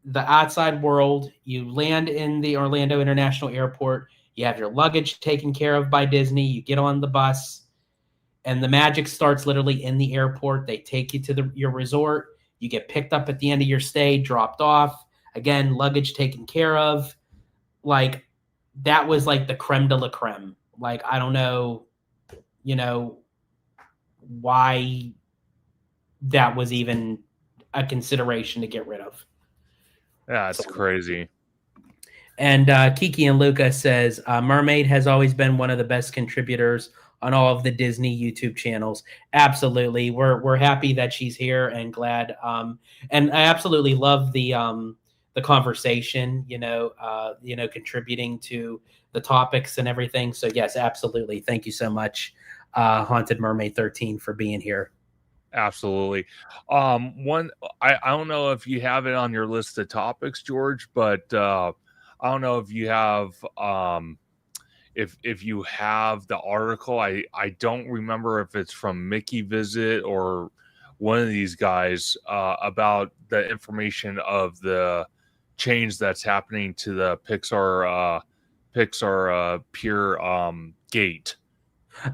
the outside world. You land in the Orlando International Airport. You have your luggage taken care of by Disney. You get on the bus, and the magic starts literally in the airport. They take you to your resort. You get picked up at the end of your stay, dropped off. Again, luggage taken care of. Like, that was like the creme de la creme. Like, I don't know, why that was even a consideration to get rid of. Yeah, it's crazy. And Kiki and Luca says, Mermaid has always been one of the best contributors on all of the Disney YouTube channels. Absolutely. We're happy that she's here and glad. And I absolutely love the conversation, contributing to the topics and everything. So yes, absolutely. Thank you so much, Haunted Mermaid 13, for being here. Absolutely. One, I don't know if you have it on your list of topics, George, but I don't know if you have if you have the article. I don't remember if it's from Mickey Visit or one of these guys about the information of the change that's happening to the Pixar Pier gate.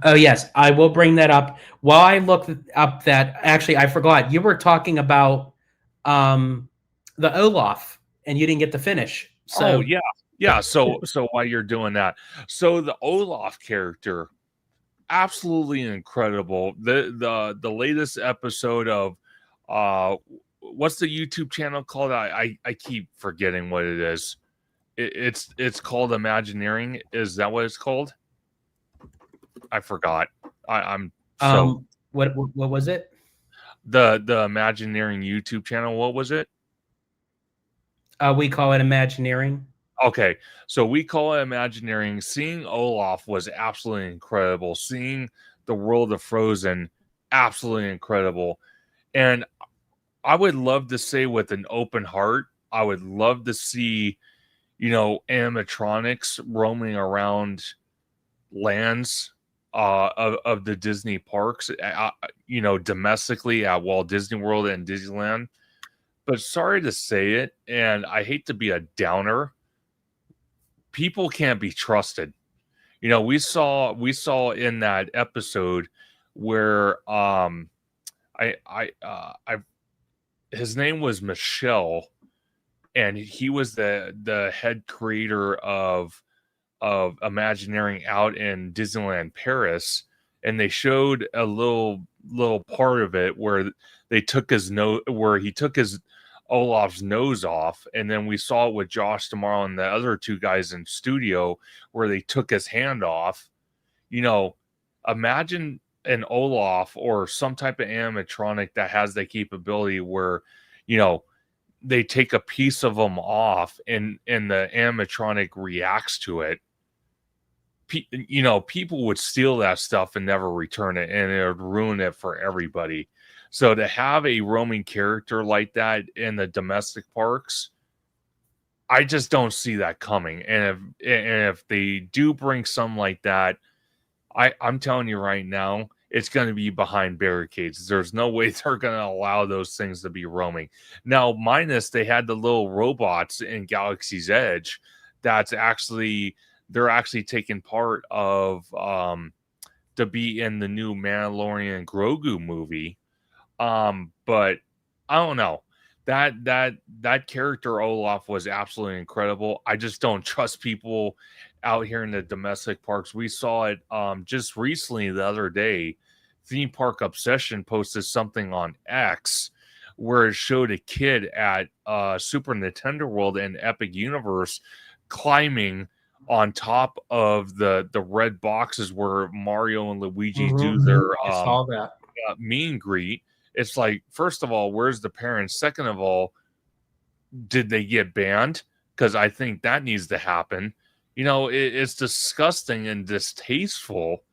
Oh, yes, I will bring that up. While I look up that, actually, I forgot. You were talking about the Olaf, and you didn't get to finish. So, yeah. So while you're doing that, so the Olaf character, absolutely incredible. The latest episode of what's the YouTube channel called? I keep forgetting what it is. It's called Imagineering. Is that what it's called? I forgot. I'm so what was it? The Imagineering YouTube channel. What was it? We call it Imagineering. Okay, so we call it Imagineering. Seeing Olaf was absolutely incredible. Seeing the world of Frozen, absolutely incredible. And I would love to say with an open heart, I would love to see, animatronics roaming around lands of the Disney parks, domestically at Walt Disney World and Disneyland. But sorry to say it, and I hate to be a downer, people can't be trusted. We saw in that episode where his name was Michelle, and he was the head creator of Imagineering out in Disneyland Paris, and they showed a little part of it where they took his nose, where he took his Olaf's nose off, and then we saw it with Josh tomorrow and the other two guys in studio where they took his hand off. Imagine an Olaf or some type of animatronic that has the capability where they take a piece of them off and the animatronic reacts to it. People would steal that stuff and never return it, and it would ruin it for everybody. So to have a roaming character like that in the domestic parks, I just don't see that coming. And if they do bring some like that, I'm telling you right now, it's going to be behind barricades. There's no way they're going to allow those things to be roaming. Now, minus they had the little robots in Galaxy's Edge they're actually taking part of to be in the new Mandalorian Grogu movie. But I don't know. That character Olaf was absolutely incredible. I just don't trust people out here in the domestic parks. We saw it just recently the other day. Theme Park Obsession posted something on X where it showed a kid at Super Nintendo World and Epic Universe climbing on top of the red boxes where Mario and Luigi do their meet and greet. It's like, first of all, where's the parents? Second of all, did they get banned? Because I think that needs to happen. It's disgusting and distasteful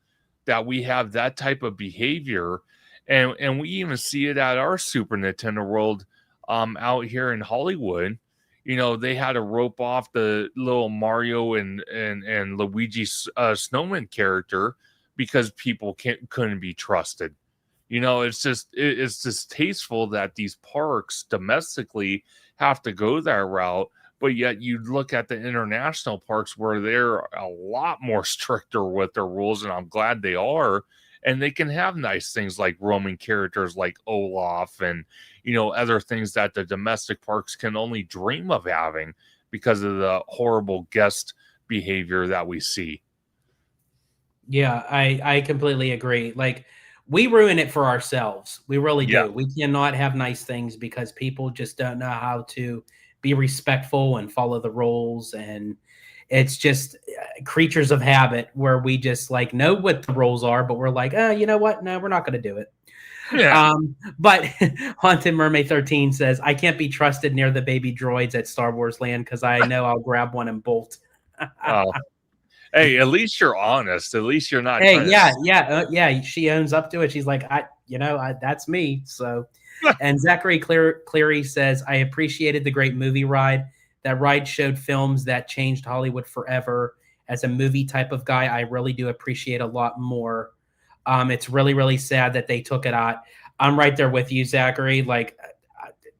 that we have that type of behavior. And we even see it at our Super Nintendo World out here in Hollywood. They had to rope off the little Mario and Luigi snowman character because people couldn't be trusted. It's distasteful that these parks domestically have to go that route, but yet you look at the international parks where they're a lot more stricter with their rules, and I'm glad they are. And they can have nice things like roaming characters like Olaf and other things that the domestic parks can only dream of having because of the horrible guest behavior that we see. Yeah, I completely agree. Like, we ruin it for ourselves. We really Yeah. do. We cannot have nice things because people just don't know how to be respectful and follow the rules. And it's just creatures of habit where we just like know what the rules are, but we're like, you know what? No, we're not going to do it. Yeah. But Haunted Mermaid 13 says, I can't be trusted near the baby droids at Star Wars Land because I know I'll grab one and bolt. Oh, hey, at least you're honest. At least you're not Hey, trying yeah. She owns up to it. She's like, that's me. So, and Zachary Cleary says, I appreciated the great movie ride. That ride showed films that changed Hollywood forever. As a movie type of guy, I really do appreciate a lot more. It's really, really sad that they took it out. I'm right there with you, Zachary. Like,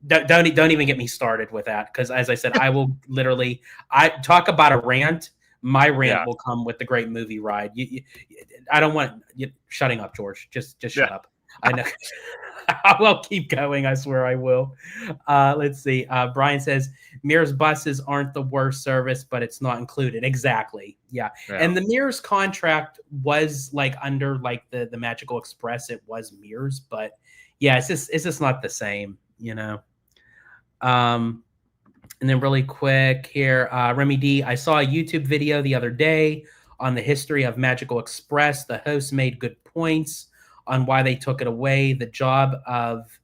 don't even get me started with that because, as I said, I will literally. I talk about a rant. My rant Yeah. will come with the great movie ride. I don't want you shutting up, George. Just shut up. I know. I will keep going. I swear I will. Let's see. Brian says Mirror's buses aren't the worst service, but it's not included. Exactly. Yeah. And the Mirror's contract was like under like the Magical Express. It was Mirror's, but yeah, it's just not the same. And then really quick here, Remy D, I saw a YouTube video the other day on the history of Magical Express. The host made good points on why they took it away. The job of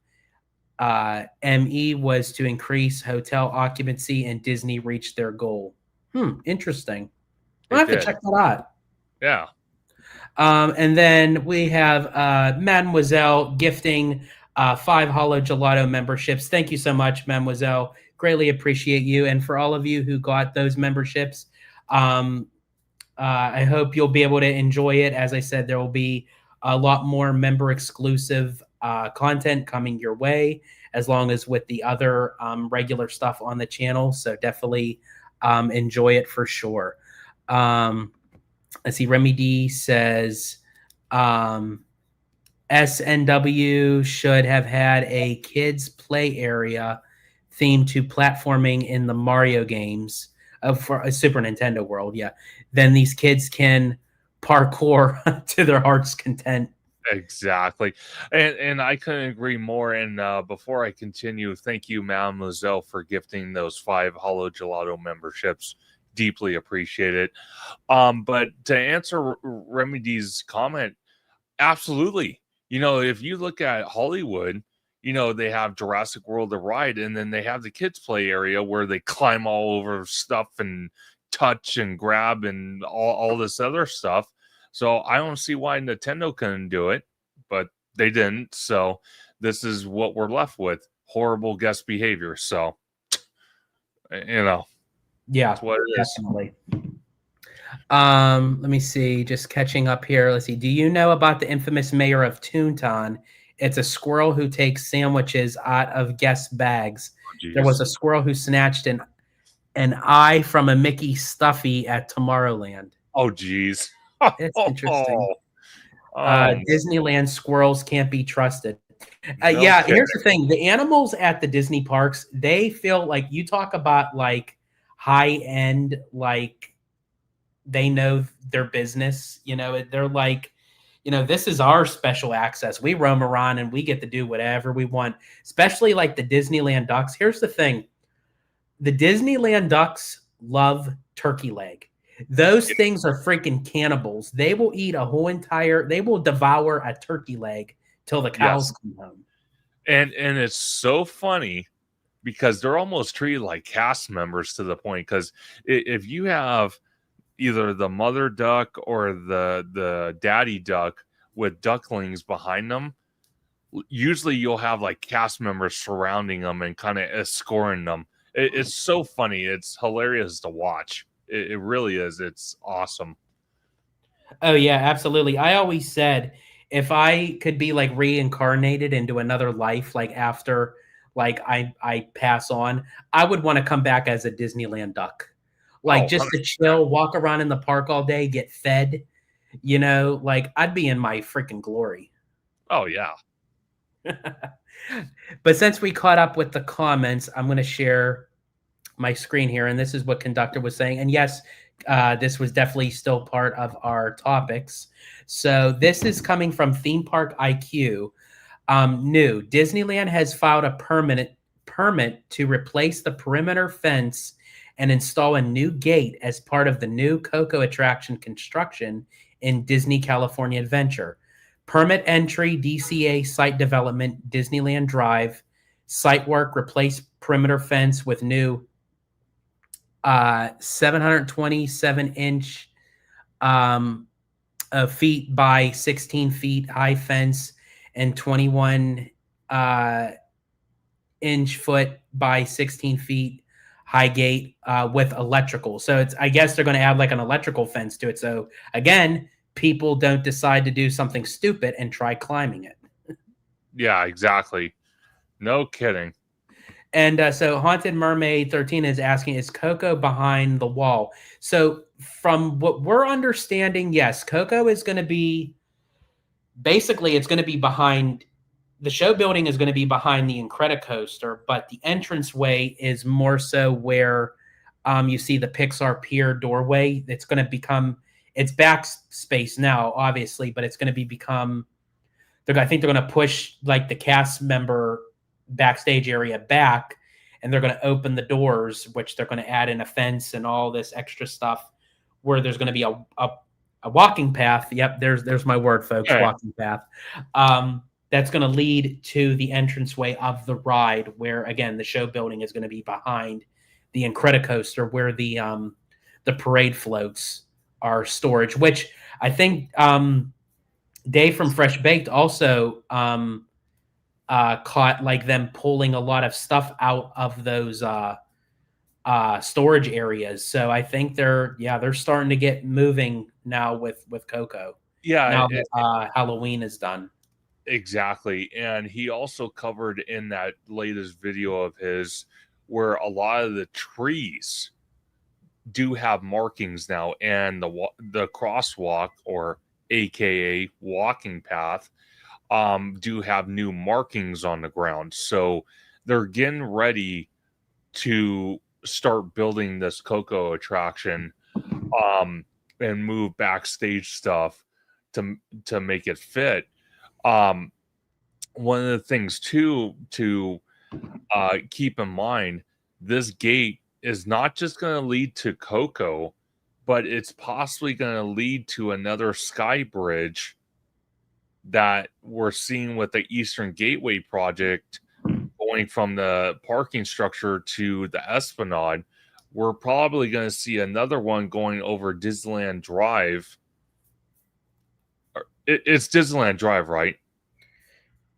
ME was to increase hotel occupancy, and Disney reached their goal. Interesting. I'll have to check that out. Yeah. And then we have Mademoiselle gifting 5 Holo Gelato memberships. Thank you so much, Mademoiselle. Greatly appreciate you. And for all of you who got those memberships, I hope you'll be able to enjoy it. As I said, there will be a lot more member exclusive content coming your way, as long as with the other regular stuff on the channel. So definitely enjoy it for sure. Let's see. Remy D says SNW should have had a kids play area themed to platforming in the Mario games for a Super Nintendo world. Yeah. Then these kids can parkour to their heart's content. Exactly. And I couldn't agree more. And before I continue, thank you, Mademoiselle, for gifting those 5 Holo Gelato memberships. Deeply appreciate it. But to answer Remedy's comment, absolutely. If you look at Hollywood, they have Jurassic World the ride, and then they have the kids play area where they climb all over stuff and touch and grab and all this other stuff. So I don't see why Nintendo couldn't do it, but they didn't. So this is what we're left with: horrible guest behavior. So yeah, that's what it definitely. Let me see. Just catching up here. Let's see. Do you know about the infamous mayor of Toontown? It's a squirrel who takes sandwiches out of guest bags. Oh, there was a squirrel who snatched an eye from a Mickey Stuffy at Tomorrowland. Oh, geez. It's interesting. Disneyland squirrels can't be trusted. Yeah, here's the thing. The animals at the Disney parks, they feel like, you talk about like high end, like they know their business. They're like, this is our special access. We roam around and we get to do whatever we want, especially like the Disneyland ducks. Here's the thing. The Disneyland ducks love turkey leg. Those things are freaking cannibals. They will eat they will devour a turkey leg till the cows come home. And it's so funny because they're almost treated like cast members to the point, because if you have either the mother duck or the daddy duck with ducklings behind them, usually you'll have like cast members surrounding them and kind of escorting them. It's so funny. It's hilarious to watch. It really is. It's awesome. Oh yeah, absolutely. I always said, if I could be like reincarnated into another life, like after like I pass on, I would want to come back as a Disneyland duck. Oh, Like just to 100%. chill, walk around in the park all day, get fed, like I'd be in my freaking glory. Oh, yeah. But since we caught up with the comments, I'm going to share my screen here, and this is what Conductor was saying. And yes, this was definitely still part of our topics. So this is coming from Theme Park IQ. New Disneyland has filed a permit to replace the perimeter fence and install a new gate as part of the new Coco attraction construction in Disney California Adventure. Permit entry, DCA site development, Disneyland Drive, site work, replace perimeter fence with new 727-inch feet by 16 feet high fence and 21 inch foot by 16 feet high gate with electrical. So I guess they're going to add like an electrical fence to it. So again, people don't decide to do something stupid and try climbing it. Yeah, exactly. No kidding. And so Haunted Mermaid 13 is asking, is Coco behind the wall? So from what we're understanding, yes, Coco is going to be, basically it's going to be behind, the show building is going to be behind the Incredicoaster, but the entranceway is more so where you see the Pixar Pier doorway. It's going to become, it's backspace now, obviously, but it's going to become, I think they're going to push like the cast member backstage area back, and they're going to open the doors, which they're going to add in a fence and all this extra stuff, where there's going to be a walking path. Yep, there's my word, folks. Right. Walking path. That's going to lead to the entranceway of the ride, where again the show building is going to be behind the Incredicoaster, where the parade floats are storage. Which I think Dave from Fresh Baked also caught like them pulling a lot of stuff out of those storage areas. So I think they're starting to get moving now with Coco. Yeah, Now that Halloween is done. exactly. And he also covered in that latest video of his where a lot of the trees do have markings now, and the crosswalk, or AKA walking path, do have new markings on the ground. So they're getting ready to start building this Coco attraction, and move backstage stuff to make it fit. One of the things too to keep in mind, this gate is not just going to lead to Coco, but it's possibly going to lead to another sky bridge that we're seeing with the Eastern Gateway project, going from the parking structure to the Esplanade. We're probably going to see another one going over Disneyland Drive. It's Disneyland Drive, right?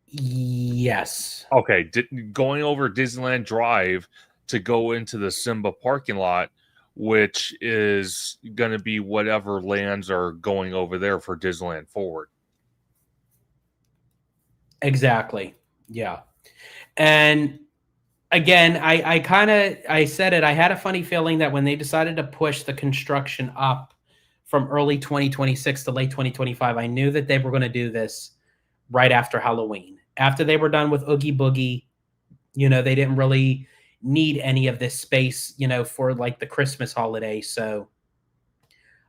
Yes. Okay, going over Disneyland Drive to go into the Simba parking lot, which is going to be whatever lands are going over there for Disneyland Forward. Exactly. Yeah. And again, I said it, I had a funny feeling that when they decided to push the construction up from early 2026 to late 2025, I knew that they were going to do this right after Halloween. After they were done with Oogie Boogie, they didn't really need any of this space, for like the Christmas holiday. So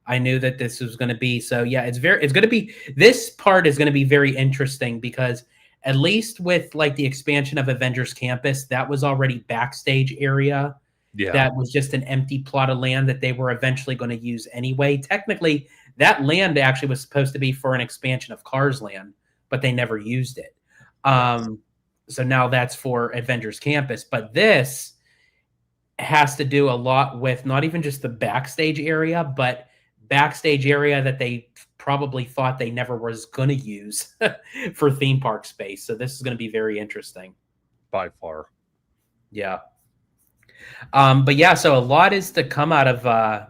I knew that this was going to be, so yeah, this part is going to be very interesting, because at least with like the expansion of Avengers Campus, that was already backstage area. Yeah. That was just an empty plot of land that they were eventually going to use anyway. Technically, that land actually was supposed to be for an expansion of Cars Land, but they never used it. So now that's for Avengers Campus. But this has to do a lot with not even just the backstage area, but backstage area that they probably thought they never was going to use for theme park space. So this is going to be very interesting. By far. Yeah. But yeah, so a lot is to come out of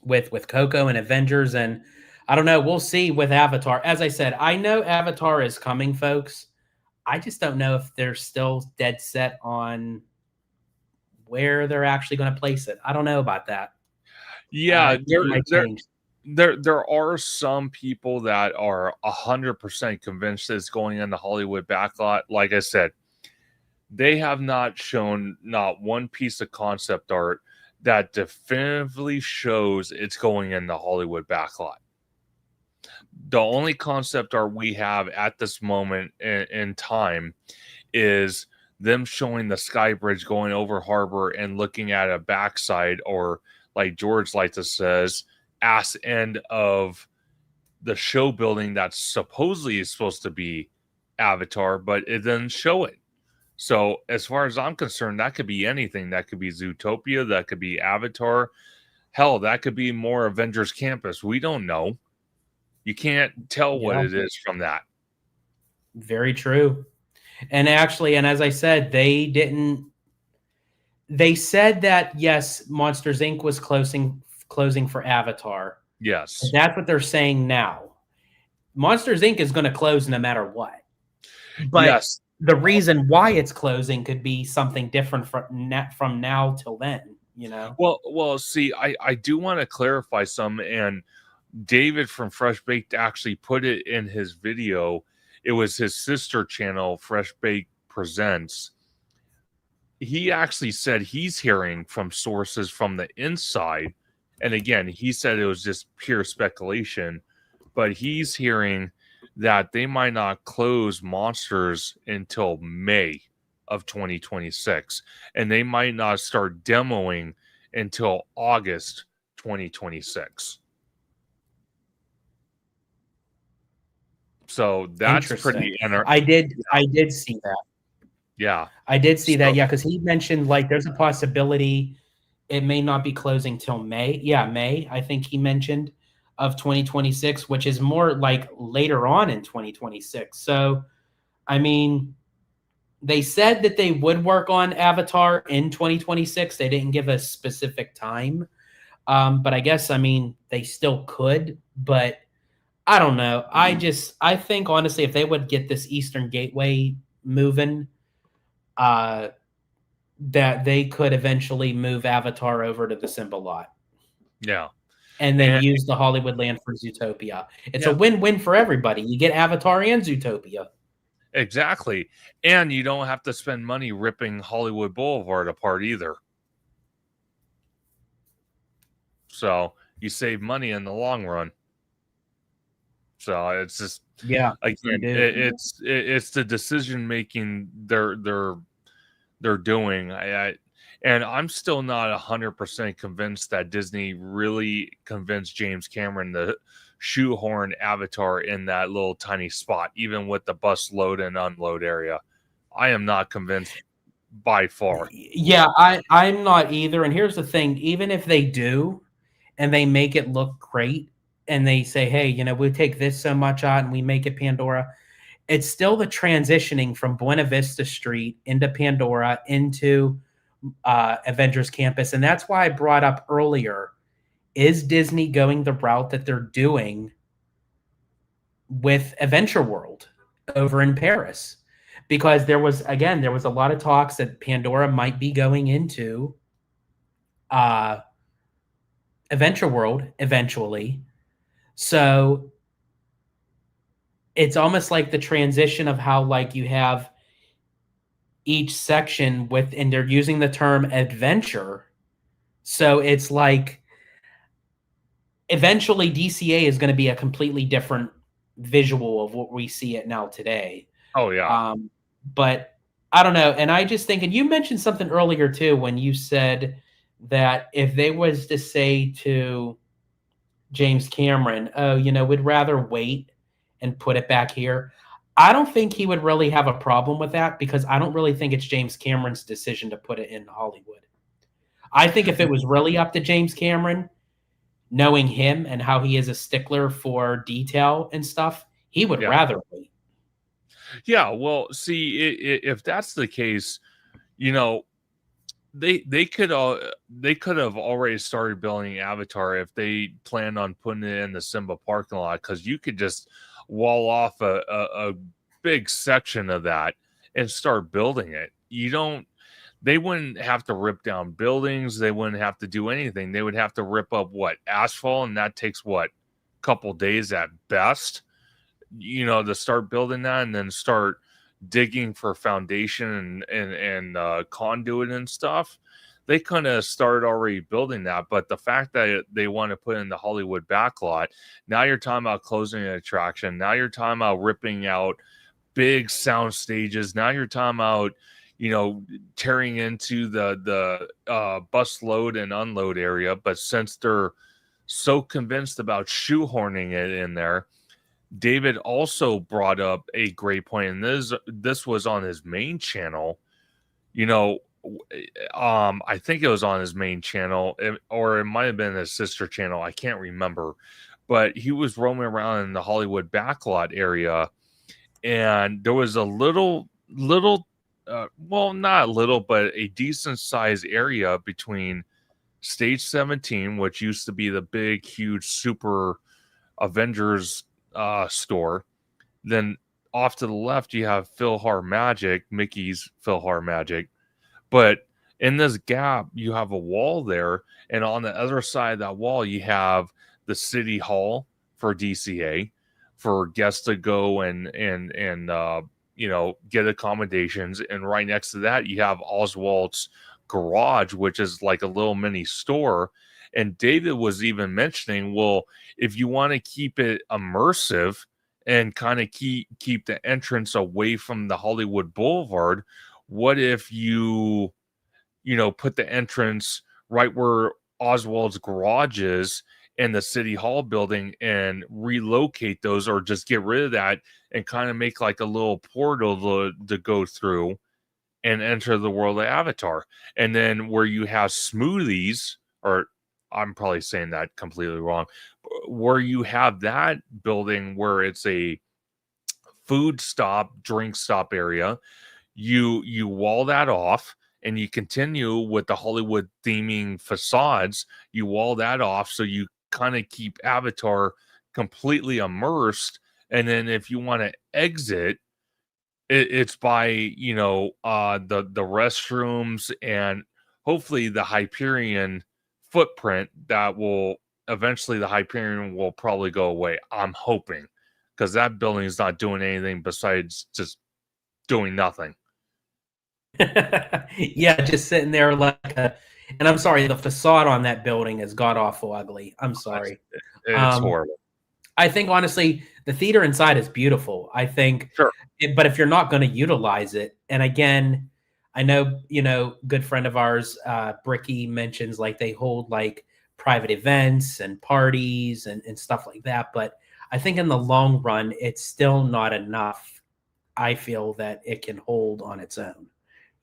with Coco and Avengers. And I don't know. We'll see with Avatar. As I said, I know Avatar is coming, folks. I just don't know if they're still dead set on where they're actually going to place it. I don't know about that. Yeah, It might change. there are some people that are 100% convinced that it's going in the Hollywood backlot. Like I said, they have not shown not one piece of concept art that definitively shows it's going in the Hollywood backlot. The only concept art we have at this moment in time is them showing the sky bridge going over harbor and looking at a backside, or like George likes to says, ass end of the show building that supposedly is supposed to be Avatar, but it doesn't show it. So as far as I'm concerned, that could be anything. That could be Zootopia, that could be Avatar. Hell, that could be more Avengers Campus. We don't know. You can't tell what it is from that. Very true. And actually, and as I said, they said that yes, Monsters Inc. was closing for Avatar. Yes. That's what they're saying now. Monsters Inc. is going to close no matter what. But yes, the reason why it's closing could be something different from now till then, you know? Well, see, I do want to clarify some, and David from Fresh Baked actually put it in his video. It was his sister channel, Fresh Baked Presents. He actually said he's hearing from sources from the inside. And again, he said it was just pure speculation, but he's hearing that they might not close Monsters until May of 2026. And they might not start demoing until August 2026. So that's pretty. I did see that. Yeah, I did see that. Yeah, because he mentioned like there's a possibility it may not be closing till May. Yeah, May. I think he mentioned of 2026, which is more like later on in 2026. So, I mean, they said that they would work on Avatar in 2026. They didn't give a specific time, but I guess they still could. But I don't know. I think honestly, if they would get this Eastern Gateway moving, that they could eventually move Avatar over to the Simba lot. Yeah. And then use the Hollywood land for Zootopia. It's a win-win for everybody. You get Avatar and Zootopia. Exactly. And you don't have to spend money ripping Hollywood Boulevard apart either. So you save money in the long run. So it's just again, it's the decision making they're doing. And I'm still not 100% convinced that Disney really convinced James Cameron to shoehorn Avatar in that little tiny spot, even with the bus load and unload area. I am not convinced by far. Yeah, I'm not either. And here's the thing, even if they do and they make it look great and they say, hey, we take this so much out and we make it Pandora, it's still the transitioning from Buena Vista Street into Pandora into Avengers Campus. And that's why I brought up earlier, is Disney going the route that they're doing with Adventure World over in Paris? Because there was a lot of talks that Pandora might be going into Adventure World eventually. So it's almost like the transition of how like you have each section and they're using the term adventure. So it's like eventually DCA is going to be a completely different visual of what we see it now today. Oh yeah. But I don't know. And I just think, and you mentioned something earlier too, when you said that if they was to say to James Cameron, oh, we'd rather wait and put it back here, I don't think he would really have a problem with that, because I don't really think it's James Cameron's decision to put it in Hollywood. I think if it was really up to James Cameron, knowing him and how he is a stickler for detail and stuff, he would rather wait. Yeah, well, see, if that's the case, they could have already started building Avatar if they planned on putting it in the Simba parking lot, because you could just wall off a big section of that and start building it. They wouldn't have to rip down buildings. They wouldn't have to do anything. They would have to rip up asphalt, and that takes a couple days at best, to start building that, and then start digging for foundation and conduit and stuff. They kind of started already building that, but the fact that they want to put in the Hollywood backlot, now you're talking about closing an attraction. Now you're talking about ripping out big sound stages. Now you're talking about tearing into the bus load and unload area. But since they're so convinced about shoehorning it in there, David also brought up a great point, and this was on his main channel. I think it was on his main channel, or it might have been his sister channel. I can't remember, but he was roaming around in the Hollywood backlot area, and there was a little, well, not a little, but a decent sized area between Stage 17, which used to be the big, huge, super Avengers store. Then off to the left, you have Philhar Magic, Mickey's Philhar Magic. But in this gap, you have a wall there, and on the other side of that wall, you have the City Hall for DCA, for guests to go and get accommodations. And right next to that, you have Oswald's Garage, which is like a little mini store. And David was even mentioning, well, if you want to keep it immersive and kind of keep the entrance away from the Hollywood Boulevard, what if you put the entrance right where Oswald's Garage is in the City Hall building and relocate those, or just get rid of that and kind of make like a little portal to go through and enter the world of Avatar. And then where you have smoothies, or I'm probably saying that completely wrong, where you have that building where it's a food stop, drink stop area, you wall that off, and you continue with the Hollywood theming facades. You wall that off, so you kind of keep Avatar completely immersed. And then if you want to exit, it's by the restrooms and hopefully the Hyperion footprint. That will eventually, the Hyperion will probably go away, I'm hoping, because that building is not doing anything besides just doing nothing. Yeah, just sitting there and I'm sorry, the facade on that building is god awful ugly. I'm sorry. It's horrible. I think honestly, the theater inside is beautiful. I think, sure. But if you're not going to utilize it, and again, I know, good friend of ours, Bricky, mentions like they hold like private events and parties and stuff like that. But I think in the long run, it's still not enough. I feel that it can hold on its own,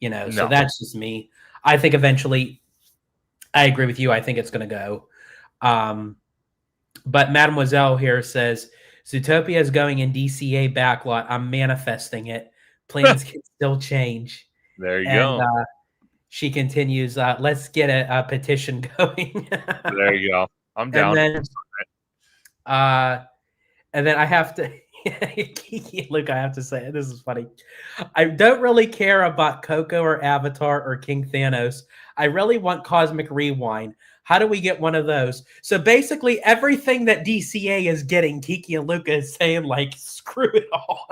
No. So that's just me. I think eventually, I agree with you. I think it's going to go. But Mademoiselle here says, Zootopia is going in DCA backlot. I'm manifesting it. Plans can still change. There you go. She continues, let's get a petition going. There you go. I'm down. And then I have to, Luke, I have to say, this is funny. I don't really care about Coco or Avatar or King Thanos. I really want Cosmic Rewind. How do we get one of those? So basically everything that DCA is getting, Kiki and Luca is saying like, screw it all.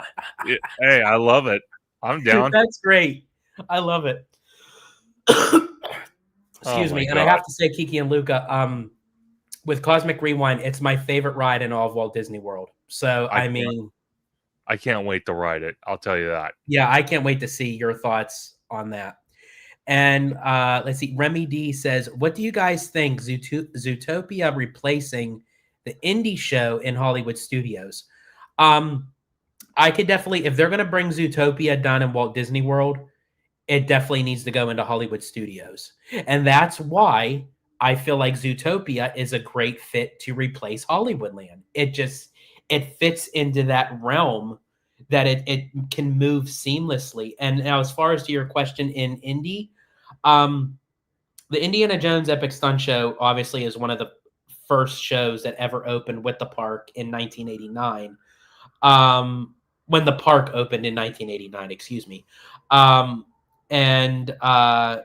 Hey, I love it. I'm down. That's great. I love it. Excuse me. And I have to say, Kiki and Luca, with Cosmic Rewind, it's my favorite ride in all of Walt Disney World. So, I can't wait to ride it. I'll tell you that. Yeah, I can't wait to see your thoughts on that. And let's see. Remy D says, what do you guys think Zootopia replacing the indie show in Hollywood studios? I could definitely, if they're going to bring Zootopia done in Walt Disney World, it definitely needs to go into Hollywood studios. And that's why I feel like Zootopia is a great fit to replace Hollywoodland. It fits into that realm that it can move seamlessly. And now, as far as to your question in indie, The Indiana Jones Epic Stunt Show obviously is one of the first shows that ever opened with the park in 1989. When the park opened in 1989, excuse me. And I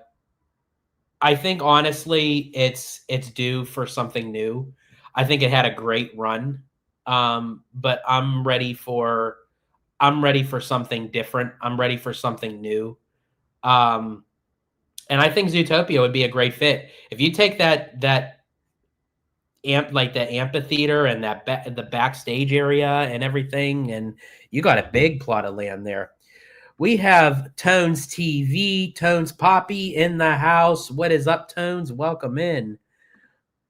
think honestly, it's due for something new. I think it had a great run, but I'm ready for something different. I'm ready for something new. Um, and I think Zootopia would be a great fit if you take that like the amphitheater and the backstage area and everything, and you got a big plot of land there. We have Tones TV, Tones Poppy in the house. What is up, Tones? Welcome in.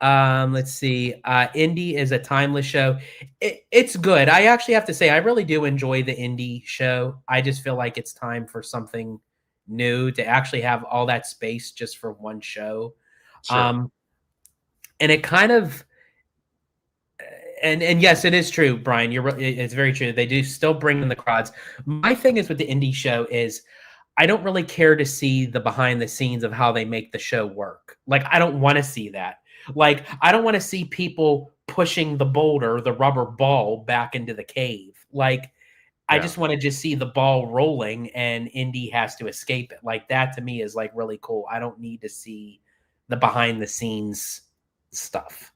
Let's see. Indie is a timeless show. It's good. I actually have to say, I really do enjoy the indie show. I just feel like it's time for something new to actually have all that space just for one show. Sure. And it kind of, and yes, it is true, Brian. It's very true. They do still bring in the crowds. My thing is with the indie show is I don't really care to see the behind the scenes of how they make the show work. Like, I don't want to see that. Like, I don't want to see people pushing the boulder, the rubber ball back into the cave. Like, I just want to just see the ball rolling and Indy has to escape it. Like, that to me is like really cool. I don't need to see the behind the scenes stuff.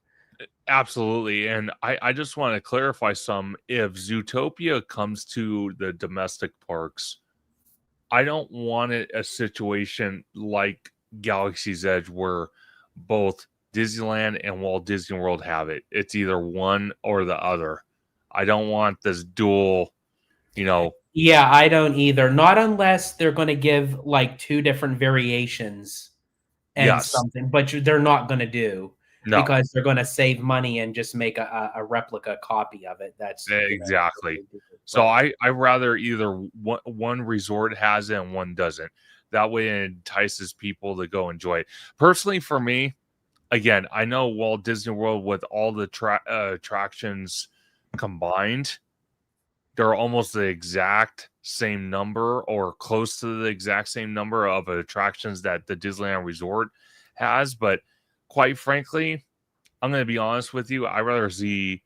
Absolutely. And I just want to clarify some. If Zootopia comes to the domestic parks, I don't want it a situation like Galaxy's Edge where both Disneyland and Walt Disney World have it. It's either one or the other. I don't want this dual, Yeah, I don't either. Not unless they're going to give like two different variations and Yes. something, but they're not going to do. No. Because they're going to save money and just make a replica copy of it. That's exactly. So I rather either one resort has it and one doesn't. That way it entices people to go enjoy it. Personally, for me, again, I know Walt Disney World with all the attractions combined, they're almost the exact same number or close to the exact same number of attractions that the Disneyland Resort has. But quite frankly, I'm going to be honest with you. I rather see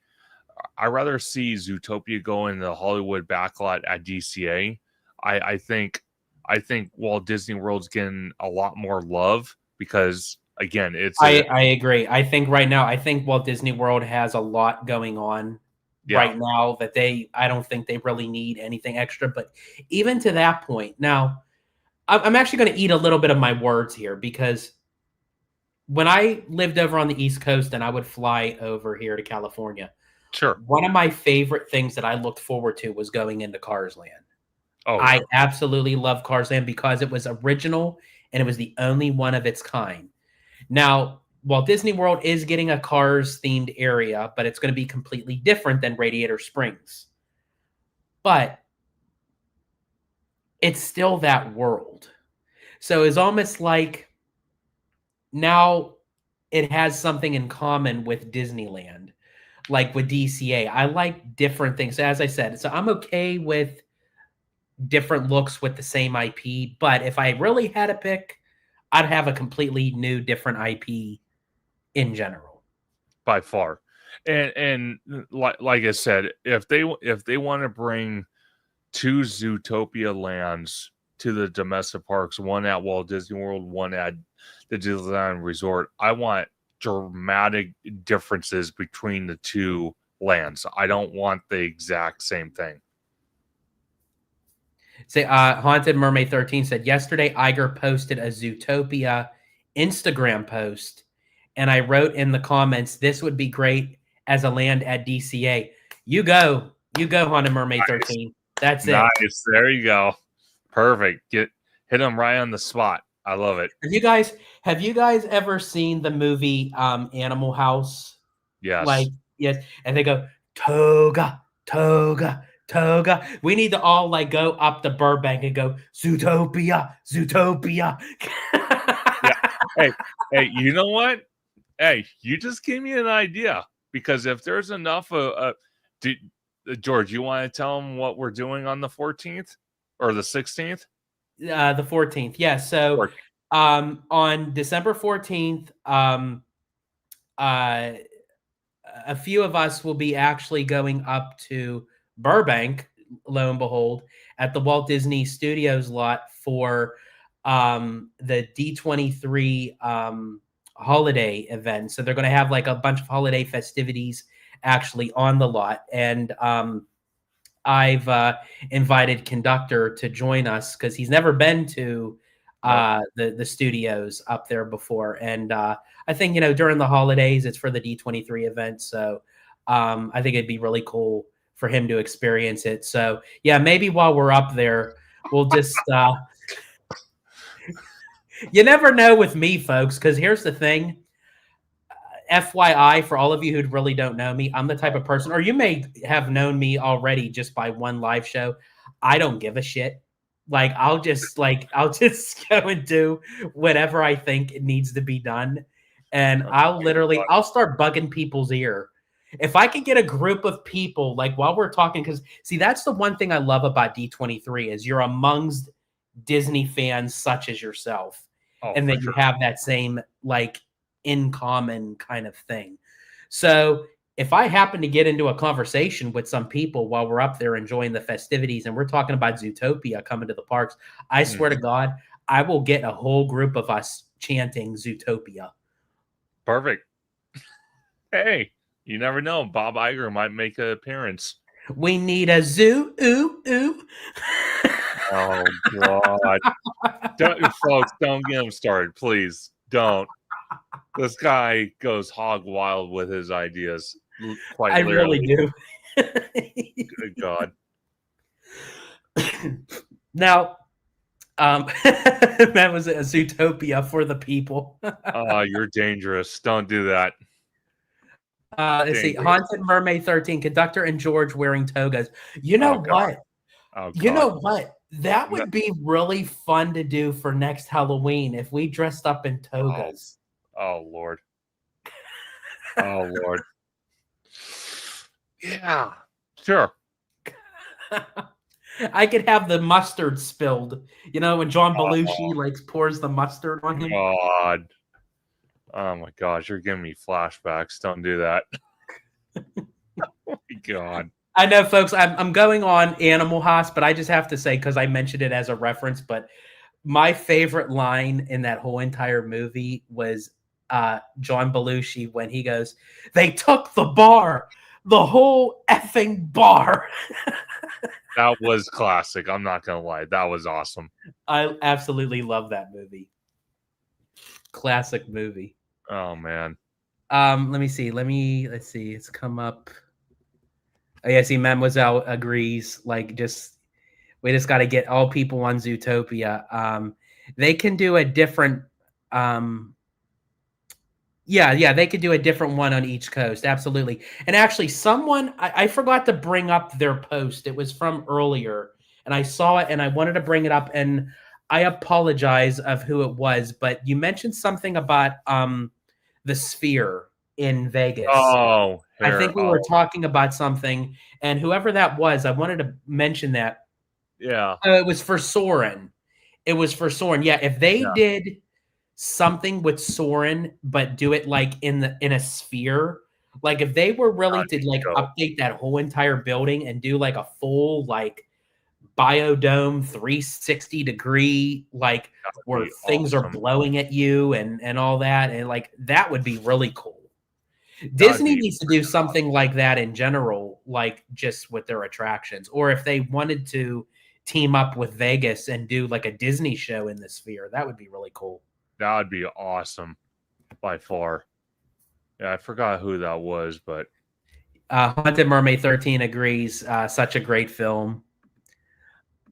Zootopia go in the Hollywood backlot at DCA. I think Walt Disney World's getting a lot more love because again, I agree. I think right now, Walt Disney World has a lot going on right now that I don't think they really need anything extra. But even to that point, now I'm actually going to eat a little bit of my words here because when I lived over on the East Coast and I would fly over here to California, sure, one of my favorite things that I looked forward to was going into Cars Land. Oh, I absolutely love Cars Land because it was original and it was the only one of its kind. Now, Walt Disney World is getting a Cars themed area, but it's going to be completely different than Radiator Springs. But it's still that world. So it's almost like now it has something in common with Disneyland, like with DCA. I like different things. As I said, so I'm okay with different looks with the same IP, but if I really had to pick, I'd have a completely new, different IP in general. By far. And like I said, if they want to bring two Zootopia lands to the domestic parks, one at Walt Disney World, one at the Disneyland Resort, I want dramatic differences between the two lands. I don't want the exact same thing. Say, Haunted Mermaid 13 said, yesterday Iger posted a Zootopia Instagram post, and I wrote in the comments, this would be great as a land at DCA. You go, Haunted Mermaid 13. That's it. Nice. There you go. Perfect. Hit them right on the spot. I love it. Have you guys ever seen the movie Animal House? Yes. Yes. And they go, Toga, Toga, Toga. We need to all go up to Burbank and go, Zootopia, Zootopia. Yeah. Hey, you know what? Hey, you just gave me an idea, because if there's enough George, you want to tell them what we're doing on the 14th or the 16th? The 14th. Yeah. So On December 14th, uh, a few of us will be actually going up to Burbank, lo and behold, at the Walt Disney Studios lot for the D23 holiday event. So they're going to have like a bunch of holiday festivities actually on the lot. And I've invited Conductor to join us because he's never been to the studios up there before. And I think, during the holidays, it's for the D23 event. So I think it'd be really cool for him to experience it. So yeah, maybe while we're up there, we'll just, you never know with me, folks, because here's the thing. FYI, for all of you who really don't know me, I'm the type of person, or you may have known me already just by one live show. I don't give a shit. Like I'll just go and do whatever I think it needs to be done. And I'll start bugging people's ear. If I can get a group of people, like while we're talking, because see, that's the one thing I love about D23 is you're amongst Disney fans such as yourself. And that you have that same like in common kind of thing. So if I happen to get into a conversation with some people while we're up there enjoying the festivities and we're talking about Zootopia coming to the parks, I swear to God, I will get a whole group of us chanting Zootopia. Perfect. Hey, you never know. Bob Iger might make an appearance. We need a zoo. Ooh, ooh. Oh, God. Folks, don't get him started, please. Don't. This guy goes hog wild with his ideas. Quite I really do. Good God. Now, that was a Zootopia for the people. You're dangerous. Don't do that. Let's see. Haunted Mermaid 13, Conductor and George wearing togas. You know what? You know what? That would be really fun to do for next Halloween if we dressed up in togas. Oh Lord. Oh Lord. Yeah. Sure. I could have the mustard spilled. When John Belushi pours the mustard on him. God. Oh my gosh, you're giving me flashbacks. Don't do that. Oh my God. I know, folks, I'm going on Animal House, but I just have to say, because I mentioned it as a reference, but my favorite line in that whole entire movie was John Belushi when he goes, "They took the bar, the whole effing bar." That was classic. I'm not going to lie. That was awesome. I absolutely love that movie. Classic movie. Oh, man. Let me see. Let's see. It's come up. Oh, yeah, see, Mademoiselle agrees. We just got to get all people on Zootopia. They can do a different. They could do a different one on each coast. Absolutely. And actually, someone I forgot to bring up their post. It was from earlier, and I saw it, and I wanted to bring it up, and I apologize of who it was, but you mentioned something about the Sphere in Vegas. Oh, I think we were talking about something, and whoever that was, I wanted to mention that. Yeah. It was for Soarin'. Yeah, if they did something with Soarin', but do it in a sphere, if they were really to update that whole entire building and do a full biodome 360-degree where things are blowing at you and all that, and that would be really cool. Disney needs to do something like that in general, just with their attractions, or if they wanted to team up with Vegas and do a Disney show in the Sphere, that would be really cool. That would be awesome by far. Yeah, I forgot who that was, but Haunted Mermaid 13 agrees. Such a great film.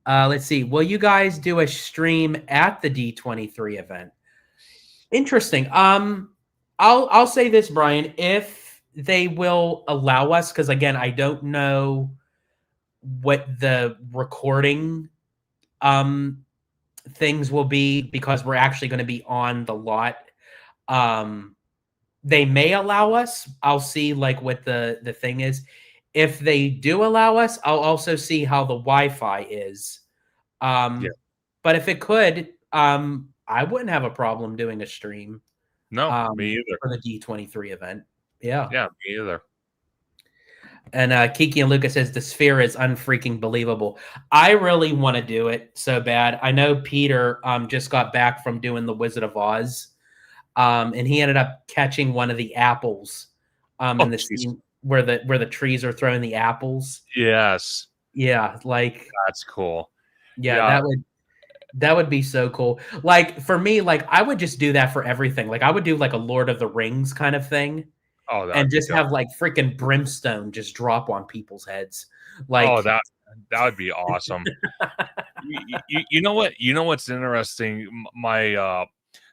Let's see. Will you guys do a stream at the D23 event? Interesting. I'll say this, Brian, if they will allow us, because again, I don't know what the recording things will be because we're actually going to be on the lot. They may allow us. I'll see what the thing is. If they do allow us, I'll also see how the Wi-Fi is. But if it could, I I wouldn't have a problem doing a stream No, me either. for the D23 event. Yeah. Yeah, me either. And Kiki and Lucas says the sphere is unfreaking believable. I really want to do it so bad. I know Peter just got back from doing the Wizard of Oz, and he ended up catching one of the apples in the scene where the trees are throwing the apples. Yes. Yeah, like that's cool. Yeah, that would be so cool. Like for me, like I would just do that for everything. Like I would do like a Lord of the Rings kind of thing. Oh, and just have like freaking brimstone just drop on people's heads. Like, oh, that would be awesome. you know what? You know what's interesting?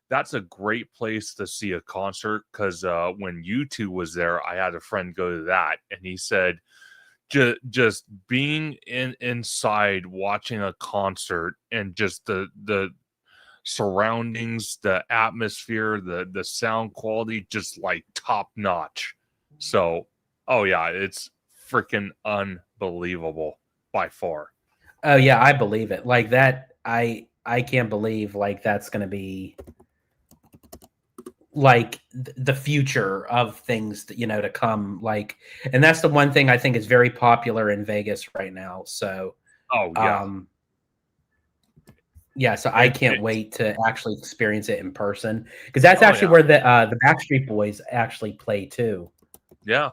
That's a great place to see a concert because when U2 was there, I had a friend go to that, and he said just being inside watching a concert and just the surroundings, the atmosphere, the sound quality, just like top notch. So, oh yeah, it's freaking unbelievable by far. Oh yeah, I believe it. Like that, I can't believe like that's going to be like the future of things that, to come. Like, and that's the one thing I think is very popular in Vegas right now. So, oh yeah. Yeah, so I can't wait to actually experience it in person because that's actually where the Backstreet Boys actually play too. Yeah,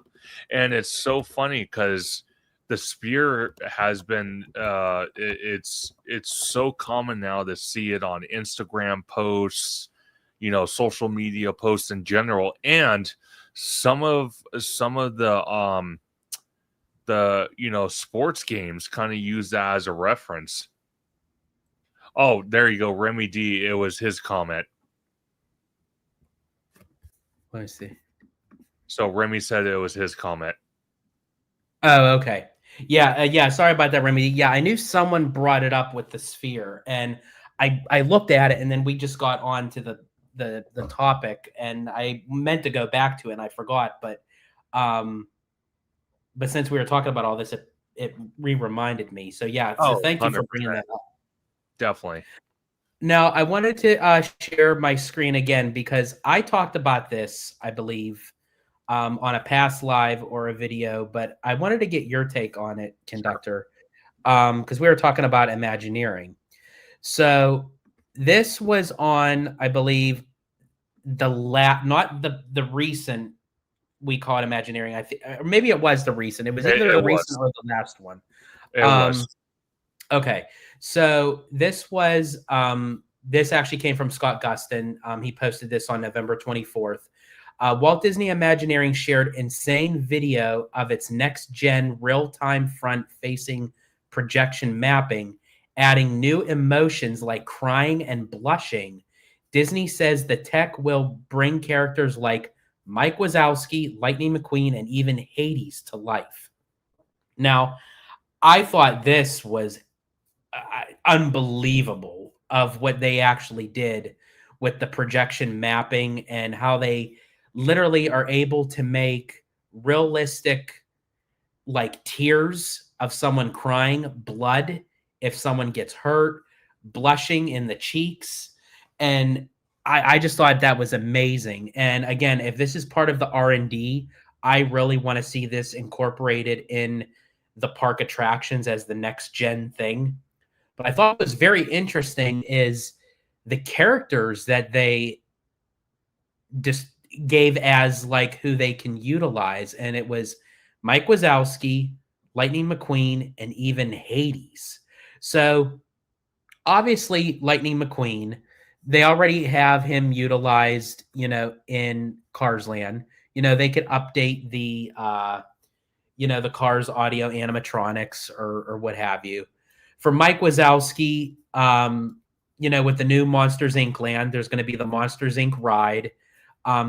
and it's so funny because the Sphere has been it's so common now to see it on Instagram posts, social media posts in general, and some of the sports games kind of use that as a reference. Oh, there you go. Remy D. It was his comment. Let me see. So Remy said it was his comment. Oh, okay. Yeah. Yeah. Sorry about that, Remy. Yeah. I knew someone brought it up with the Sphere, and I looked at it, and then we just got on to the topic, and I meant to go back to it and I forgot, but since we were talking about all this, it reminded me. So yeah. So thank you for bringing that up. Definitely. Now, I wanted to share my screen again because I talked about this, I believe, on a past live or a video, but I wanted to get your take on it, Conductor, because we were talking about Imagineering. So this was on, I believe, not the recent, we call it Imagineering. I think, or maybe it was the recent. It was either the recent or the last one. It was. Okay. So this was this actually came from Scott Gustin. He posted this on November 24th. Walt Disney Imagineering shared insane video of its next-gen real-time front-facing projection mapping, adding new emotions like crying and blushing. Disney says the tech will bring characters like Mike Wazowski, Lightning McQueen, and even Hades to life. Now, I thought this was unbelievable of what they actually did with the projection mapping and how they literally are able to make realistic like tears of someone crying, blood if someone gets hurt, blushing in the cheeks. And I just thought that was amazing. And again, if this is part of the R&D, I really want to see this incorporated in the park attractions as the next gen thing. But I thought was very interesting is the characters that they just gave as like who they can utilize. And it was Mike Wazowski, Lightning McQueen, and even Hades. So obviously Lightning McQueen, they already have him utilized, in Cars Land. They could update the, the Cars audio animatronics or what have you. For Mike Wazowski, with the new Monsters Inc. land, there's going to be the Monsters Inc. ride.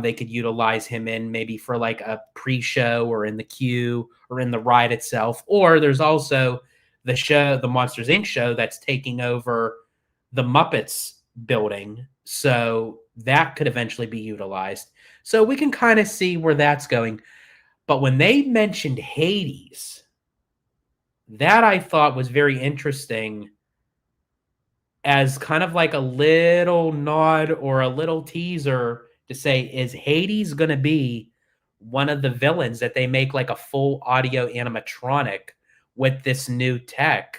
They could utilize him in maybe for like a pre-show or in the queue or in the ride itself. Or there's also the Monsters Inc. show that's taking over the Muppets building. So that could eventually be utilized. So we can kind of see where that's going. But when they mentioned Hades, that I thought was very interesting as kind of like a little nod or a little teaser to say, is Hades going to be one of the villains that they make like a full audio animatronic with this new tech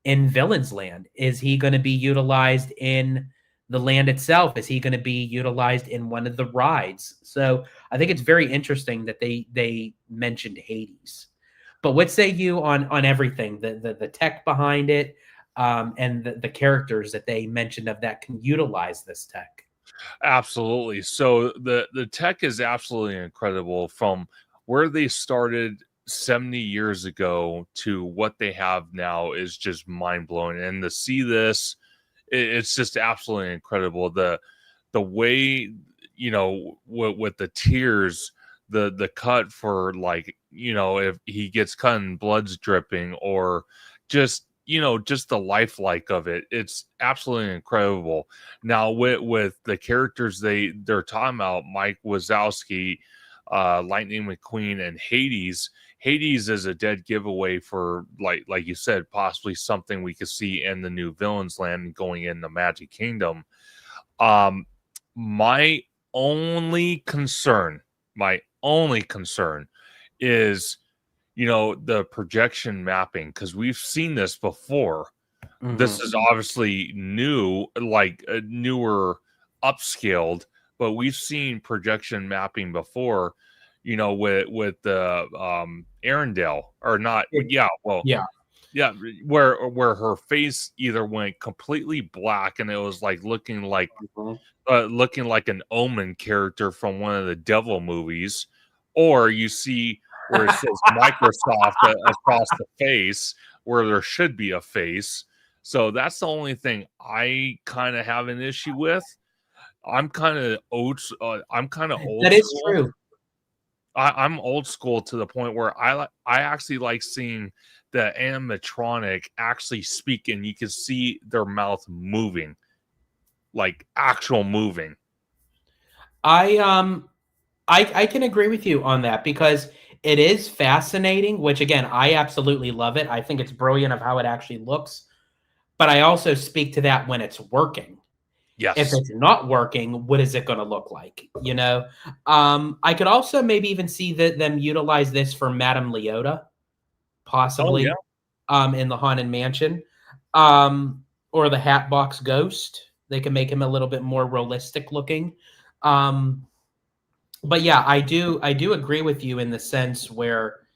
in Villains Land? Is he going to be utilized in the land itself? Is he going to be utilized in one of the rides? So I think it's very interesting that they mentioned Hades. But what say you on everything, the tech behind it, and the characters that they mentioned of that can utilize this tech? Absolutely. So the tech is absolutely incredible from where they started 70 years ago to what they have now is just mind blowing. And to see this, it's just absolutely incredible. The way, you know, with the tears, the cut for, like, you know, if he gets cut and blood's dripping, or just, you know, just the lifelike of it, it's absolutely incredible. Now with the characters they're talking about, Mike Wazowski, Lightning McQueen, and Hades. Hades is a dead giveaway for, like you said, possibly something we could see in the new Villains Land going in the Magic Kingdom. My only concern, my only concern is, you know, the projection mapping, because we've seen this before. This is obviously new, like a newer, upscaled, but we've seen projection mapping before, you know, with the Arendelle, or not. Yeah, well, Yeah. yeah, where her face either went completely black and it was like looking like an Omen character from one of the devil movies, or you see where it says Microsoft across the face where there should be a face. So that's the only thing I kind of have an issue with. I'm kind of old. I'm kind of old That is school. true. I'm old school to the point where I actually like seeing the animatronic actually speak, and you can see their mouth moving, like actual moving. I can agree with you on that, because it is fascinating, which again, I absolutely love it. I think it's brilliant of how it actually looks. But I also speak to that when it's working. If Yes. it's not working, what is it going to look like? You know, I could also maybe even see them utilize this for Madame Leota, Oh possibly, yeah. in the Haunted Mansion, or the Hatbox Ghost. They can make him a little bit more realistic looking. But yeah, I do agree with you in the sense where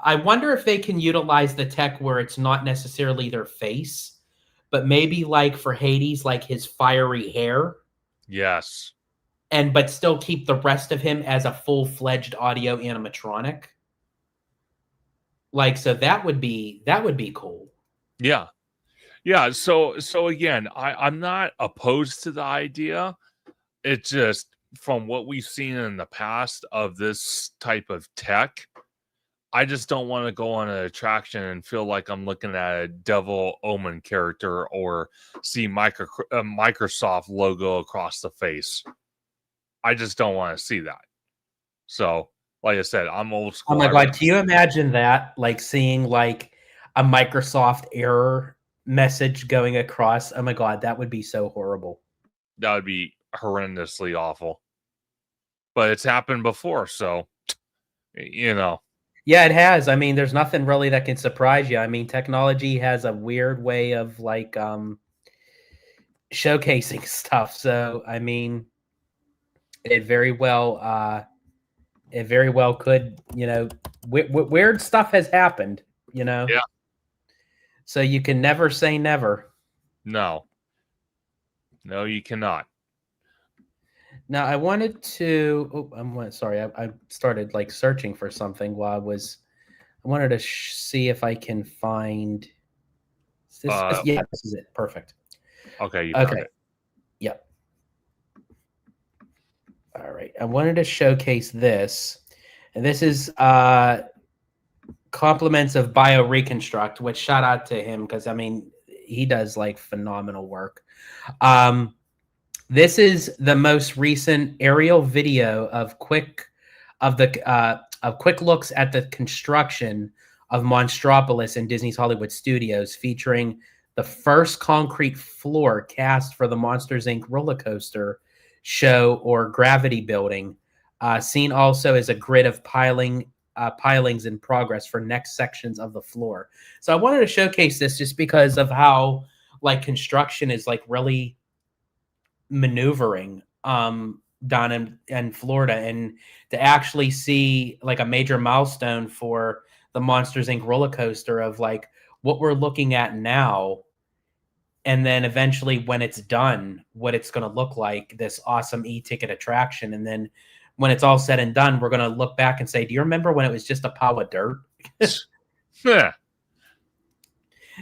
I wonder if they can utilize the tech where it's not necessarily their face, but maybe like for Hades, like his fiery hair, Yes. and but still keep the rest of him as a full-fledged audio animatronic. Like, so that would be cool. Yeah. Yeah. So again, I'm not opposed to the idea. It's just from what we've seen in the past of this type of tech, I just don't want to go on an attraction and feel like I'm looking at a Devil Omen character, or see Microsoft logo across the face. I just don't want to see that. So, like I said, I'm old Oh school. my god, can you imagine that? Like seeing like a Microsoft error message going across. Oh my god, that would be so horrible. That would be horrendously awful. But it's happened before, so you know. Yeah, it has. I mean, there's nothing really that can surprise you. I mean, technology has a weird way of like showcasing stuff. So, I mean, it very well could, you know, weird stuff has happened, you know. Yeah. So you can never say never. No. No, you cannot. Now, I wanted to. Oh, sorry. I started like searching for something while I was. I wanted to see if I can find this. Yeah, this is it. Perfect. Okay, you found it. Yep. All right. I wanted to showcase this, and this is compliments of BioReconstruct, which shout out to him because I mean he does like phenomenal work. This is the most recent aerial video of quick looks at the construction of Monstropolis in Disney's Hollywood Studios, featuring the first concrete floor cast for the Monsters Inc. roller coaster show or gravity building. Seen also as a grid of pilings in progress for next sections of the floor. So I wanted to showcase this just because of how like construction is like really maneuvering down in Florida, and to actually see like a major milestone for the Monsters Inc. roller coaster of like what we're looking at now, and then eventually when it's done, what it's going to look like, this awesome e-ticket attraction. And then when it's all said and done, we're going to look back and say, do you remember when it was just a pile of dirt? Yeah.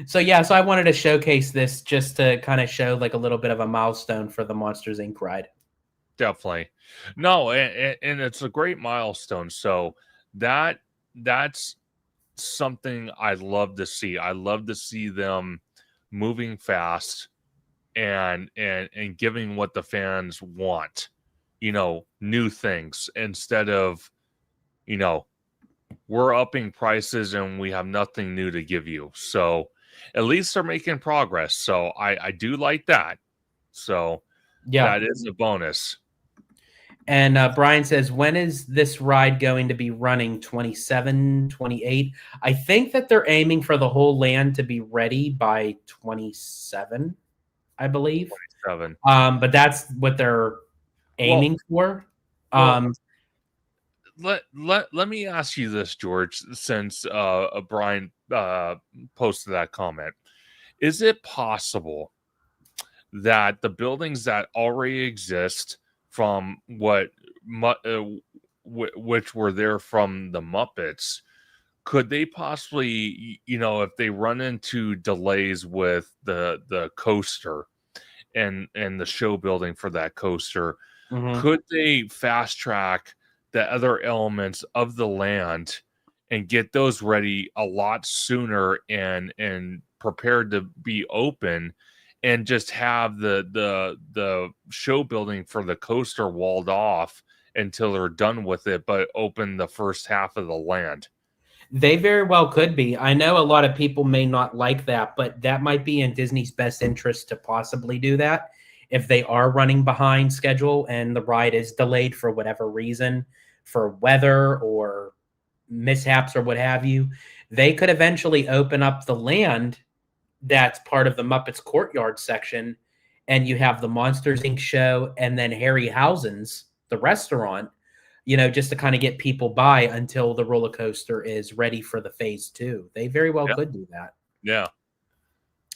So I wanted to showcase this just to kind of show like a little bit of a milestone for the Monsters Inc. ride. Definitely. No, and it's a great milestone. So that's something I love to see. I love to see them moving fast and giving what the fans want. New things instead of, we're upping prices and we have nothing new to give you. So at least they're making progress. So I do like that. So that is a bonus. And Brian says, when is this ride going to be running? 27, 28? I think that they're aiming for the whole land to be ready by 27, I believe. 27. But that's what they're aiming for. Let me ask you this, George, since Brian posted that comment. Is it possible that the buildings that already exist from which were there from the Muppets, could they possibly, if they run into delays with the coaster and the show building for that coaster, could they fast track the other elements of the land and get those ready a lot sooner and prepared to be open, and just have the show building for the coaster walled off until they're done with it, but open the first half of the land? They very well could be. I know a lot of people may not like that, but that might be in Disney's best interest to possibly do that. If they are running behind schedule and the ride is delayed for whatever reason, for weather or mishaps or what have you, they could eventually open up the land that's part of the Muppets Courtyard section, and you have the Monsters Inc. show and then Harryhausen's, the restaurant, just to kind of get people by until the roller coaster is ready for the phase 2. They very well could do that. Yeah.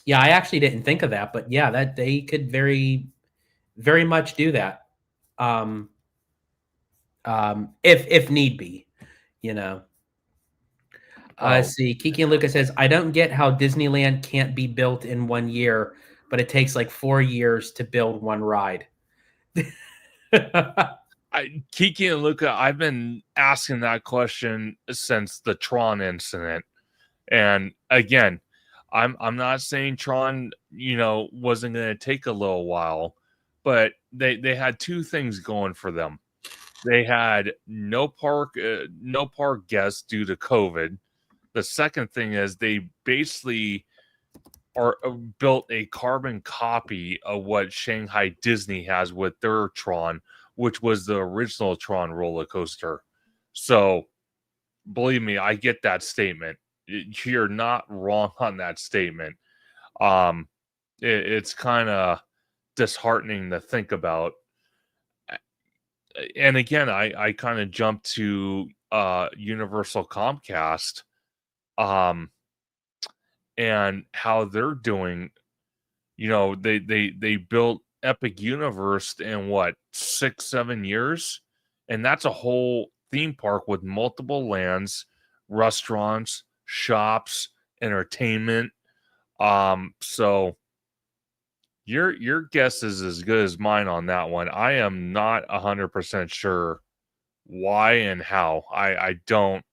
Yeah, I actually didn't think of that, but yeah, that they could very, very much do that. If need be, Let's see. Kiki and Lucas says, I don't get how Disneyland can't be built in 1 year, but it takes like 4 years to build one ride. Kiki and Luca, I've been asking that question since the Tron incident. And again, I'm not saying Tron, wasn't going to take a little while, but they had two things going for them. They had no park guests due to COVID. The second thing is they basically are built a carbon copy of what Shanghai Disney has with their Tron, which was the original Tron roller coaster. So believe me, I get that statement. You're not wrong on that statement. It's kind of disheartening to think about. And again, I kind of jumped to Universal Comcast, and how they're doing. They built Epic Universe in what, 6-7 years, and that's a whole theme park with multiple lands, restaurants, shops, entertainment. So your guess is as good as mine on that one. I am not 100% sure why and how. I don't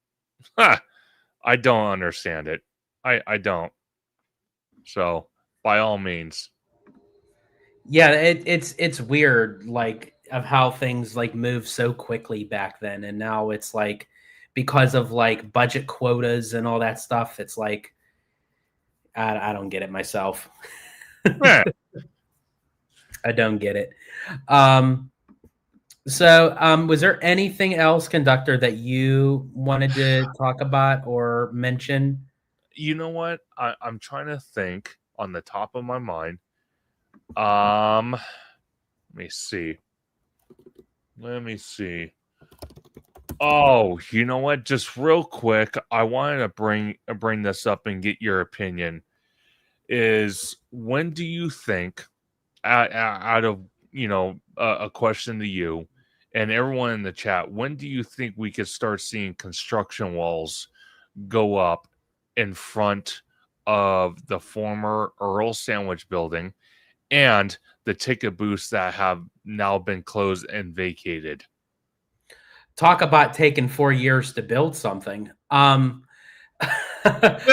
I don't understand it. I don't. So by all means. Yeah, it's weird, like, of how things like move so quickly back then, and now it's like because of like budget quotas and all that stuff. It's like I don't get it myself. Eh, I don't get it. So, was there anything else, conductor, that you wanted to talk about or mention? you know what? I'm trying to think on the top of my mind. Let me see. Let me see. Oh, you know what? Just real quick, I wanted to bring this up and get your opinion. Is when do you think, out of a question to you and everyone in the chat, when do you think we could start seeing construction walls go up in front of the former Earl Sandwich building and the ticket booths that have now been closed and vacated? Talk about taking 4 years to build something. Yeah,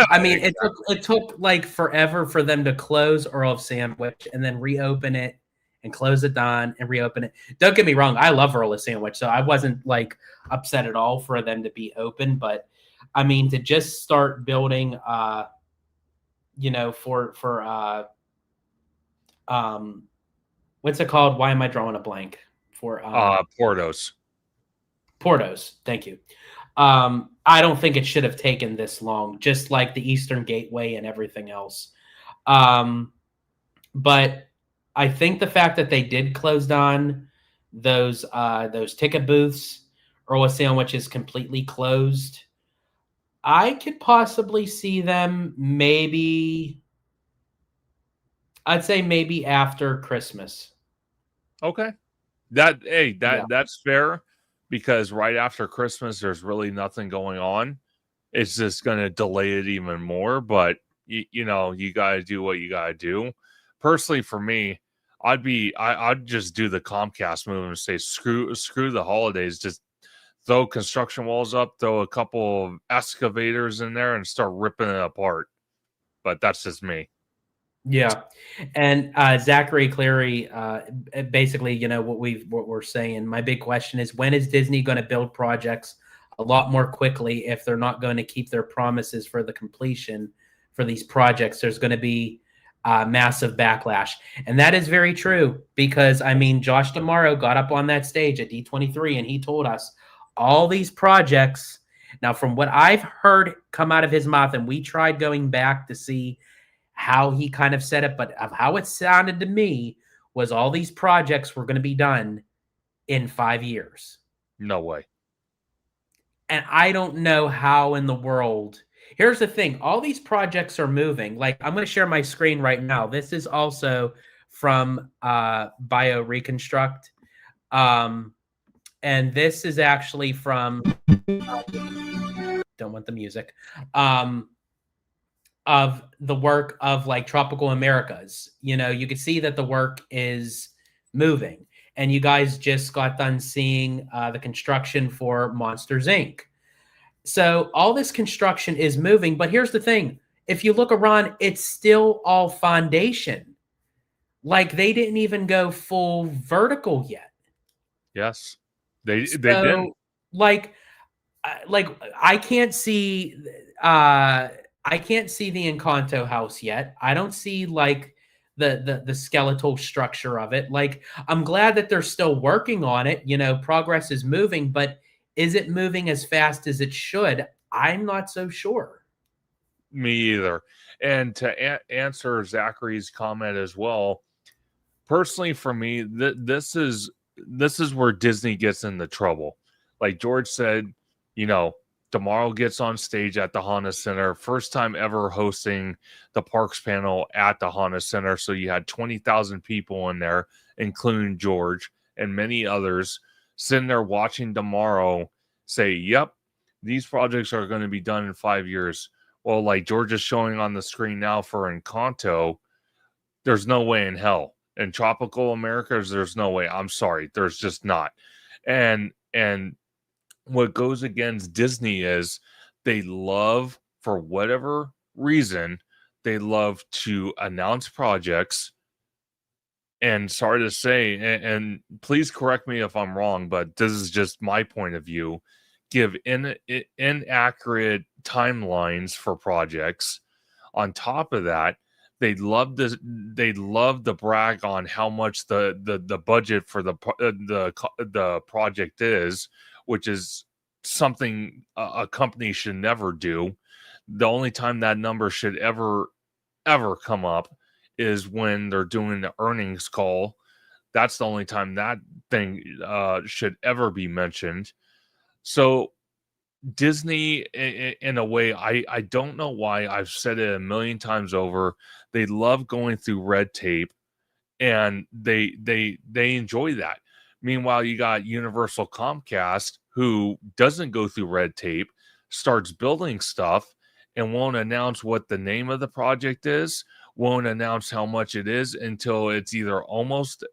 I mean, exactly. it took like forever for them to close Earl of Sandwich and then reopen it and close it down and reopen it. Don't get me wrong, I love Earl of Sandwich, so I wasn't like upset at all for them to be open. But I mean, to just start building, for um, what's it called? Why am I drawing a blank? For Portos. Portos. Thank you. I don't think it should have taken this long, just like the Eastern Gateway and everything else. But I think the fact that they did close down those ticket booths, Earl Sandwich is completely closed. I could possibly see them maybe. I'd say maybe after Christmas. Okay. Yeah. That's fair, because right after Christmas there's really nothing going on. It's just going to delay it even more, but you got to do what you got to do. Personally for me, I'd just do the Comcast move and say screw the holidays, just throw construction walls up, throw a couple of excavators in there and start ripping it apart. But that's just me. Yeah, and Zachary Cleary, basically, what we're saying. My big question is, when is Disney going to build projects a lot more quickly if they're not going to keep their promises for the completion for these projects? There's going to be massive backlash, and that is very true because I mean, Josh D'Amaro got up on that stage at D23 and he told us all these projects. Now, from what I've heard come out of his mouth, and we tried going back to see how he kind of said it, but of how it sounded to me was all these projects were going to be done in 5 years. No way. And I don't know how in the world. Here's the thing, all these projects are moving. Like, I'm going to share my screen right now. This is also from BioReconstruct. And this is actually from don't want the music. Of the work of like Tropical Americas. You could see that the work is moving. And you guys just got done seeing the construction for Monsters, Inc. So all this construction is moving. But here's the thing. If you look around, it's still all foundation. Like, they didn't even go full vertical yet. Yes. They didn't. Like I can't see I can't see the Encanto house yet. I don't see like the skeletal structure of it. Like, I'm glad that they're still working on it. Progress is moving, but is it moving as fast as it should? I'm not so sure. Me either. And to answer Zachary's comment as well, personally for me, this is where Disney gets into trouble. Like George said, D'Amaro gets on stage at the Honda Center, first time ever hosting the Parks panel at the Honda Center. So you had 20,000 people in there, including George and many others, sitting there watching D'Amaro say, yep, these projects are going to be done in 5 years. Well, like George is showing on the screen now for Encanto, there's no way in hell. In Tropical Americas, there's no way. I'm sorry. There's just not. And what goes against Disney is they love, for whatever reason, they love to announce projects. And sorry to say, and please correct me if I'm wrong, but this is just my point of view, give inaccurate timelines for projects on top of that, they'd love to brag on how much the budget for the project is, which is something a company should never do. The only time that number should ever come up is when they're doing the earnings call. That's the only time that thing should ever be mentioned. So Disney, in a way, I don't know why. I've said it a million times over. They love going through red tape, and they enjoy that. Meanwhile, you got Universal Comcast, who doesn't go through red tape, starts building stuff, and won't announce what the name of the project is, won't announce how much it is until it's either almost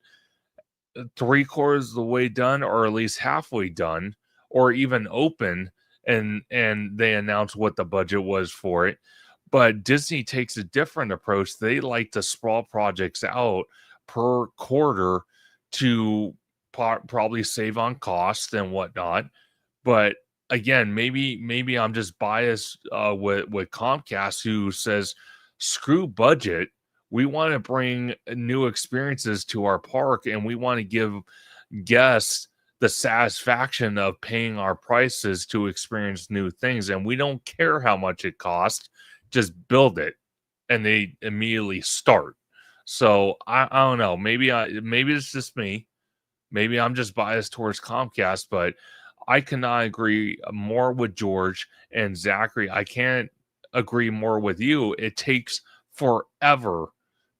three-quarters of the way done, or at least halfway done, or even open, and they announce what the budget was for it. But Disney takes a different approach. They like to sprawl projects out per quarter to probably save on cost and whatnot. But again, maybe I'm just biased with Comcast, who says screw budget. We want to bring new experiences to our park, and we want to give guests the satisfaction of paying our prices to experience new things. And we don't care how much it costs, just build it. And they immediately start. So I don't know. Maybe it's just me. Maybe I'm just biased towards Comcast, but I cannot agree more with George and Zachary. I can't agree more with you. It takes forever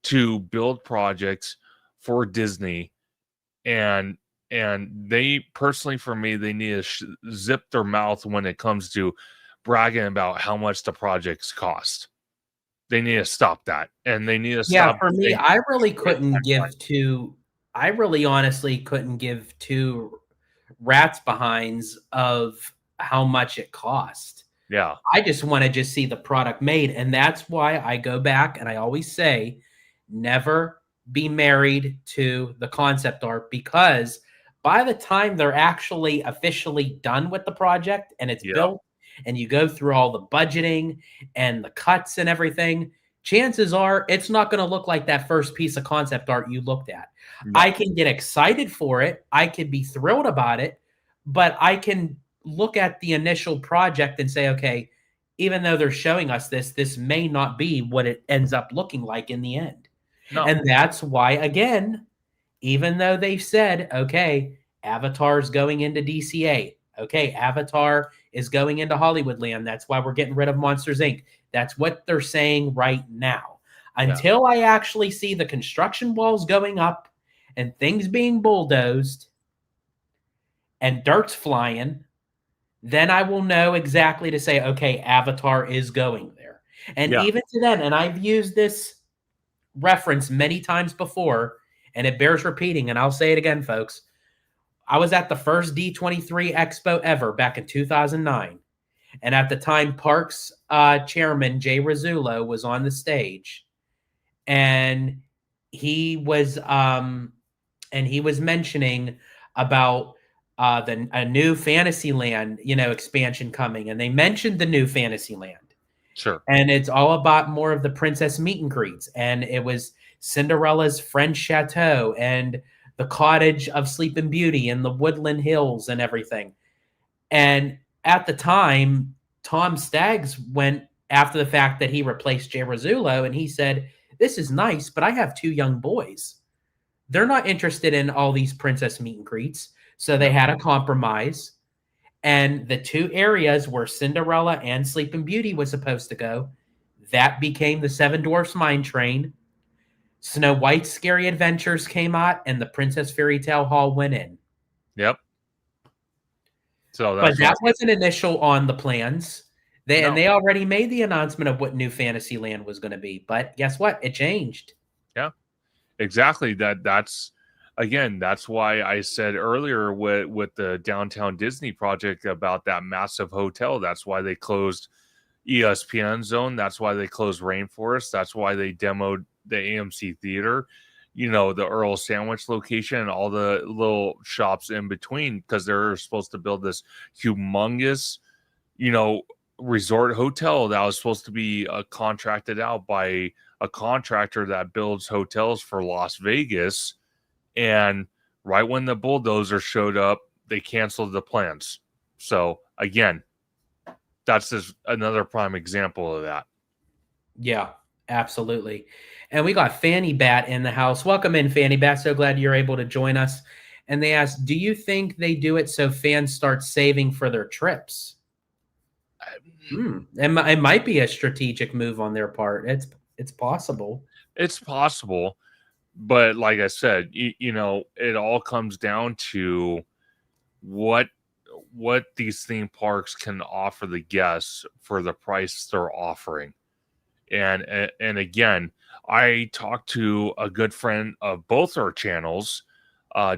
to build projects for Disney, and they personally, for me, they need to zip their mouth when it comes to bragging about how much the projects cost. They need to stop that, and they need to stop. Yeah, for me, I really honestly couldn't give two rats behinds of how much it cost. Yeah. I just want to just see the product made. And that's why I go back and I always say, never be married to the concept art, because by the time they're actually officially done with the project and it's built and you go through all the budgeting and the cuts and everything, chances are it's not going to look like that first piece of concept art you looked at. No. I can get excited for it. I can be thrilled about it, but I can look at the initial project and say, okay, even though they're showing us this may not be what it ends up looking like in the end. No. And that's why, again, even though they've said, okay, Avatar's going into DCA, okay, Avatar is going into Hollywoodland, that's why we're getting rid of Monsters, Inc. That's what they're saying right now. Until I actually see the construction walls going up and things being bulldozed and dirt's flying, then I will know exactly to say, okay, Avatar is going there. And even to then, and I've used this reference many times before, and it bears repeating, and I'll say it again, folks. I was at the first D23 Expo ever back in 2009. And at the time, Parks chairman Jay Rizzullo was on the stage. And he was mentioning about a new Fantasyland, expansion coming. And they mentioned the new Fantasyland. Sure. And it's all about more of the princess meet and greets. And it was Cinderella's French chateau and the cottage of Sleeping Beauty and the Woodland Hills and everything. And at the time, Tom Staggs went after the fact that he replaced Jay Rizzullo, and he said, this is nice, but I have two young boys. They're not interested in all these princess meet and greets. So they had a compromise. And the two areas where Cinderella and Sleeping Beauty was supposed to go, that became the Seven Dwarfs Mine Train. Snow White's Scary Adventures came out, and the Princess Fairy Tale Hall went in. Yep. So but that wasn't initial on the plans. And they already made the announcement of what New Fantasyland was going to be. But guess what? It changed. Yeah, exactly. That's why I said earlier with the Downtown Disney project about that massive hotel. That's why they closed ESPN Zone. That's why they closed Rainforest. That's why they demoed the AMC Theater, the Earl Sandwich location and all the little shops in between, because they're supposed to build this humongous, resort hotel that was supposed to be contracted out by a contractor that builds hotels for Las Vegas. And right when the bulldozer showed up, they canceled the plans. So again, that's just another prime example of that. Yeah, absolutely. And we got Fanny Bat in the house. Welcome in, Fanny Bat. So glad you're able to join us. And they asked, do you think they do it so fans start saving for their trips? It might be a strategic move on their part. It's possible. It's possible. But like I said, it all comes down to what these theme parks can offer the guests for the price they're offering. And again, I talked to a good friend of both our channels,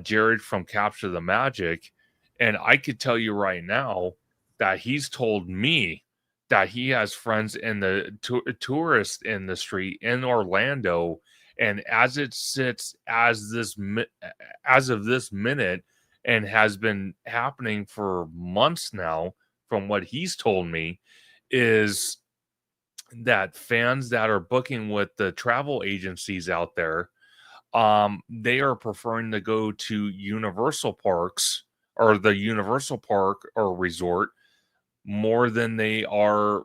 Jared from Capture the Magic, and I could tell you right now that he's told me that he has friends in the tourist industry in Orlando, and as it sits as of this minute, and has been happening for months now, from what he's told me, is that fans that are booking with the travel agencies out there, they are preferring to go to Universal Parks or the Universal Park or resort more than they are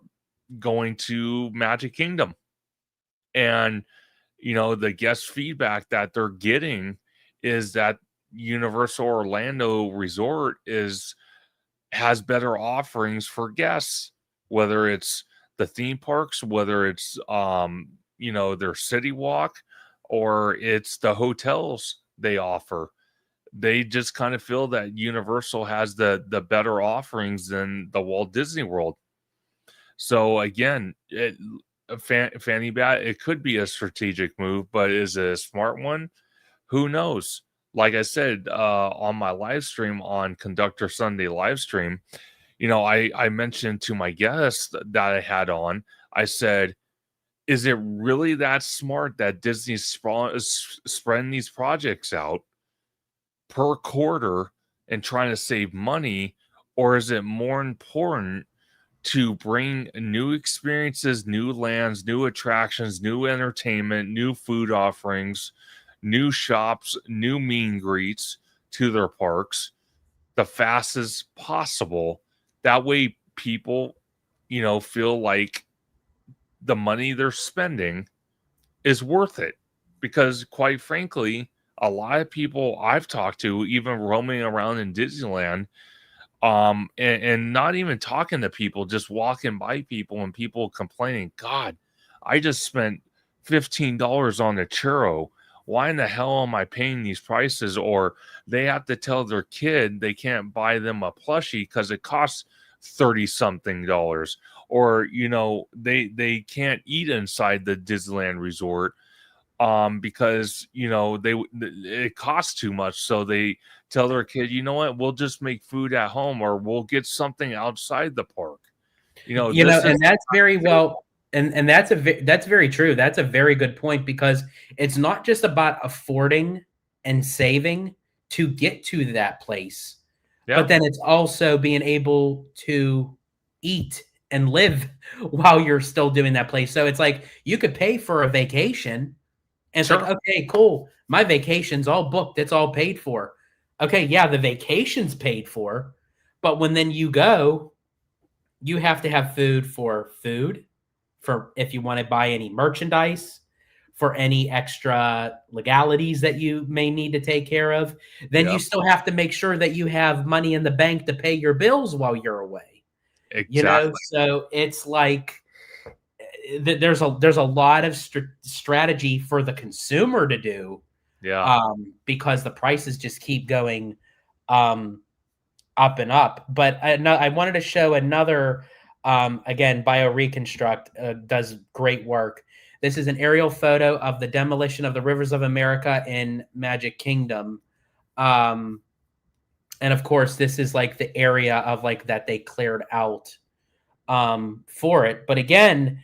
going to Magic Kingdom. And, the guest feedback that they're getting is that Universal Orlando Resort has better offerings for guests, whether it's the theme parks, whether it's their city walk, or it's the hotels they offer. They just kind of feel that Universal has the better offerings than the Walt Disney World. So again, Fanny Bat, it could be a strategic move, but is it a smart one? Who knows? Like I said, on my live stream on Conductor Sunday live stream, I mentioned to my guest that I had on, I said, is it really that smart that Disney's spreading these projects out per quarter and trying to save money? Or is it more important to bring new experiences, new lands, new attractions, new entertainment, new food offerings, new shops, new meet and greets to their parks the fastest possible? That way people, feel like the money they're spending is worth it. Because quite frankly, a lot of people I've talked to, even roaming around in Disneyland, and not even talking to people, just walking by people and people complaining, God, I just spent $15 on a churro. Why in the hell am I paying these prices? Or they have to tell their kid they can't buy them a plushie because it costs $30-something. Or, they can't eat inside the Disneyland resort because, it costs too much. So they tell their kid, you know what, we'll just make food at home, or we'll get something outside the park. And that's very well. And that's very true. That's a very good point, because it's not just about affording and saving to get to that place, but then it's also being able to eat and live while you're still doing that place. So it's like you could pay for a vacation, and it's like, okay, cool, my vacation's all booked, it's all paid for. Okay, yeah, the vacation's paid for, but when then you go, you have to have food, for if you want to buy any merchandise, for any extra legalities that you may need to take care of. Then you still have to make sure that you have money in the bank to pay your bills while you're away. Exactly. So it's like there's a lot of strategy for the consumer to do. Because the prices just keep going up and up. But I wanted to show another. Again, BioReconstruct does great work. This is an aerial photo of the demolition of the Rivers of America in Magic Kingdom. And of course, this is like the area of like that they cleared out for it. But again,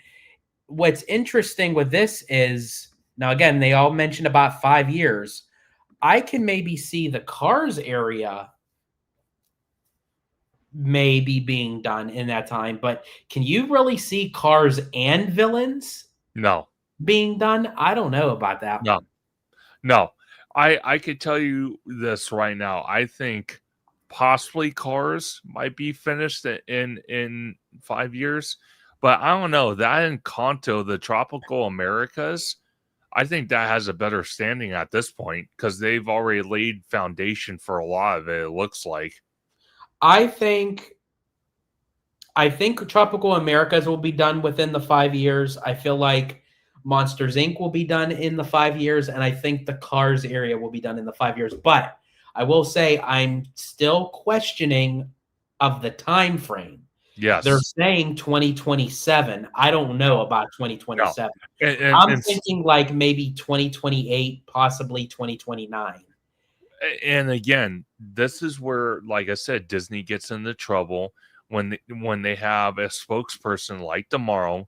what's interesting with this is, now again, they all mentioned about 5 years. I can maybe see the Cars area maybe being done in that time. But can you really see Cars and Villains No, being done? I don't know about that no, one. no. I could tell you this right now. I think possibly Cars might be finished in 5 years, but I don't know. That Encanto, the Tropical Americas, I think that has a better standing at this point because they've already laid foundation for a lot of it. It looks like. I think Tropical Americas will be done within the 5 years. I feel like Monsters Inc. will be done in the 5 years, and I think the Cars area will be done in the 5 years. But I will say I'm still questioning of the time frame. They're Yes. saying 2027. I don't know about No. 2027. And, I'm and thinking like maybe 2028, possibly 2029. and again, this is where, like I said, Disney gets into trouble when they have a spokesperson like Tomorrow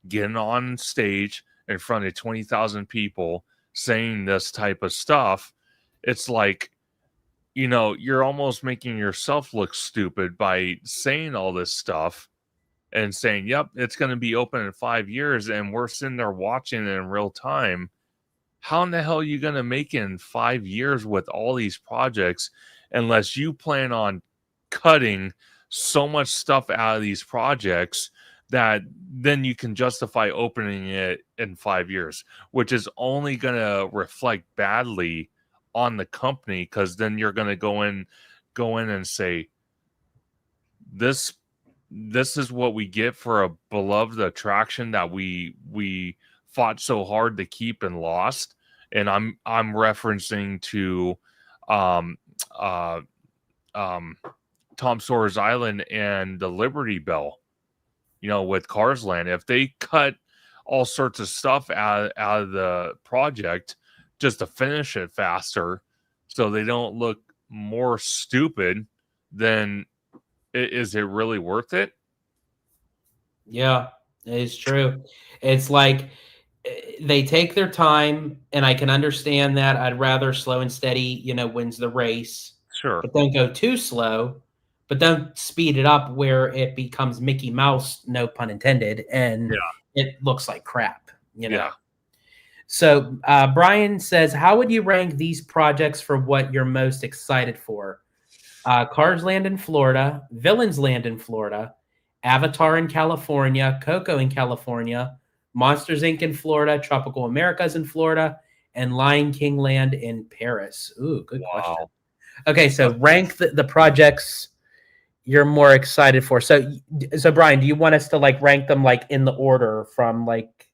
getting on stage in front of 20,000 people saying this type of stuff. It's like, you're almost making yourself look stupid by saying all this stuff and saying, "Yep, it's going to be open in 5 years," and we're sitting there watching it in real time. How in the hell are you going to make it in 5 years with all these projects unless you plan on cutting so much stuff out of these projects that then you can justify opening it in 5 years, which is only going to reflect badly on the company because then you're going to go in and say this is what we get for a beloved attraction that we fought so hard to keep and lost. And I'm referencing to um uh Tom Sawyer's Island and the Liberty Bell, with Cars Land. If they cut all sorts of stuff out of the project just to finish it faster so they don't look more stupid, then is it really worth it? Yeah, it's true. It's like they take their time, and I can understand that. I'd rather slow and steady, wins the race, Sure. but don't go too slow, but don't speed it up where it becomes Mickey Mouse, no pun intended, and Yeah. it looks like crap. Yeah. So Brian says, how would you rank these projects for what you're most excited for? Cars Land in Florida, Villains Land in Florida, Avatar in California, Coco in California, Monsters Inc. in Florida, Tropical Americas in Florida, and Lion King Land in Paris. Ooh, good question. Wow. Okay, so rank the projects you're more excited for. So Brian, do you want us to like rank them like in the order from like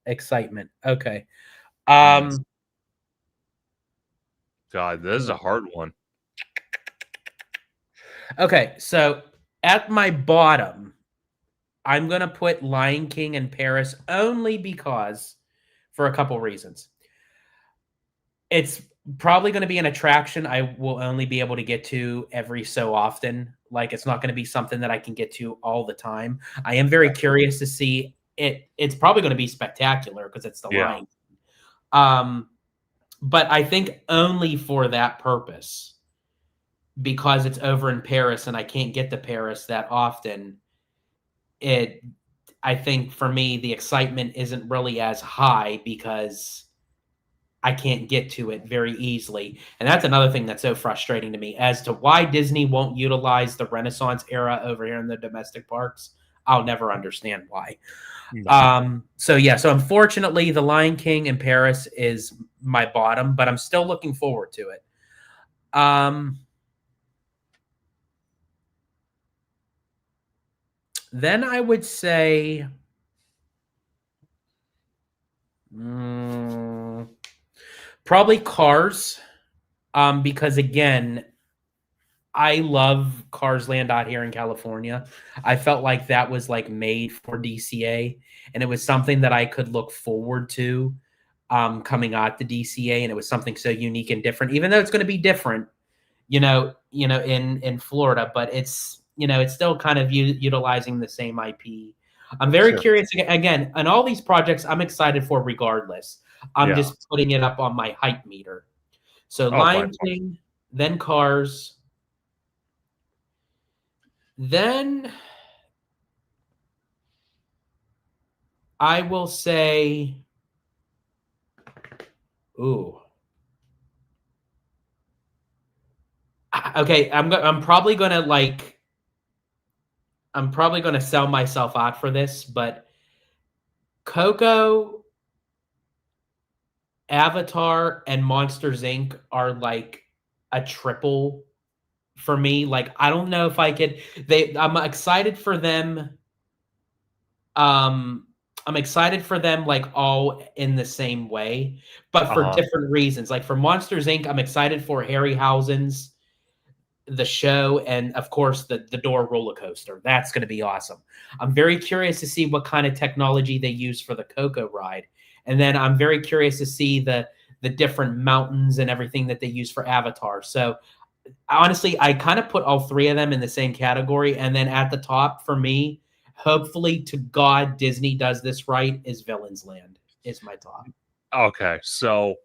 excitement? Okay. God, this is a hard one. Okay, so at my bottom, I'm going to put Lion King in Paris only because for a couple reasons. It's probably going to be an attraction I will only be able to get to every so often. Like it's not going to be something that I can get to all the time. I am very curious to see it. It's probably going to be spectacular because it's the Lion King. But I think only for that purpose, because it's over in Paris and I can't get to Paris that often. I think for me, the excitement isn't really as high because I can't get to it very easily. And that's another thing that's so frustrating to me as to why Disney won't utilize the Renaissance era over here in the domestic parks. I'll never understand why. No. So unfortunately, The Lion King in Paris is my bottom, but I'm still looking forward to it. Then I would say probably Cars, because again, I love Cars Land out here in California. I felt like that was like made for DCA, and it was something that I could look forward to coming out to DCA, and it was something so unique and different. Even though it's going to be different, in Florida, but it's still kind of utilizing the same IP. I'm very curious again, on all these projects. I'm excited for regardless. I'm just putting it up on my hype meter. So Lion King, then Cars, Then I will say, ooh, okay. I'm probably gonna sell myself out for this, but Coco, Avatar, and Monsters Inc. are like a triple for me. Like, I don't know if I could. I'm excited for them. Um, I'm excited for them like all in the same way, but for Uh-huh. different reasons. Like for Monsters Inc., I'm excited for Harryhausen's the show, and of course the door roller coaster. That's going to be awesome. I'm very curious to see what kind of technology they use for the Coco ride, and then I'm very curious to see the different mountains and everything that they use for Avatar. So honestly, I kind of put all three of them in the same category, and then at the top for me, hopefully to God Disney does this right, is Villains Land is my top. Okay, so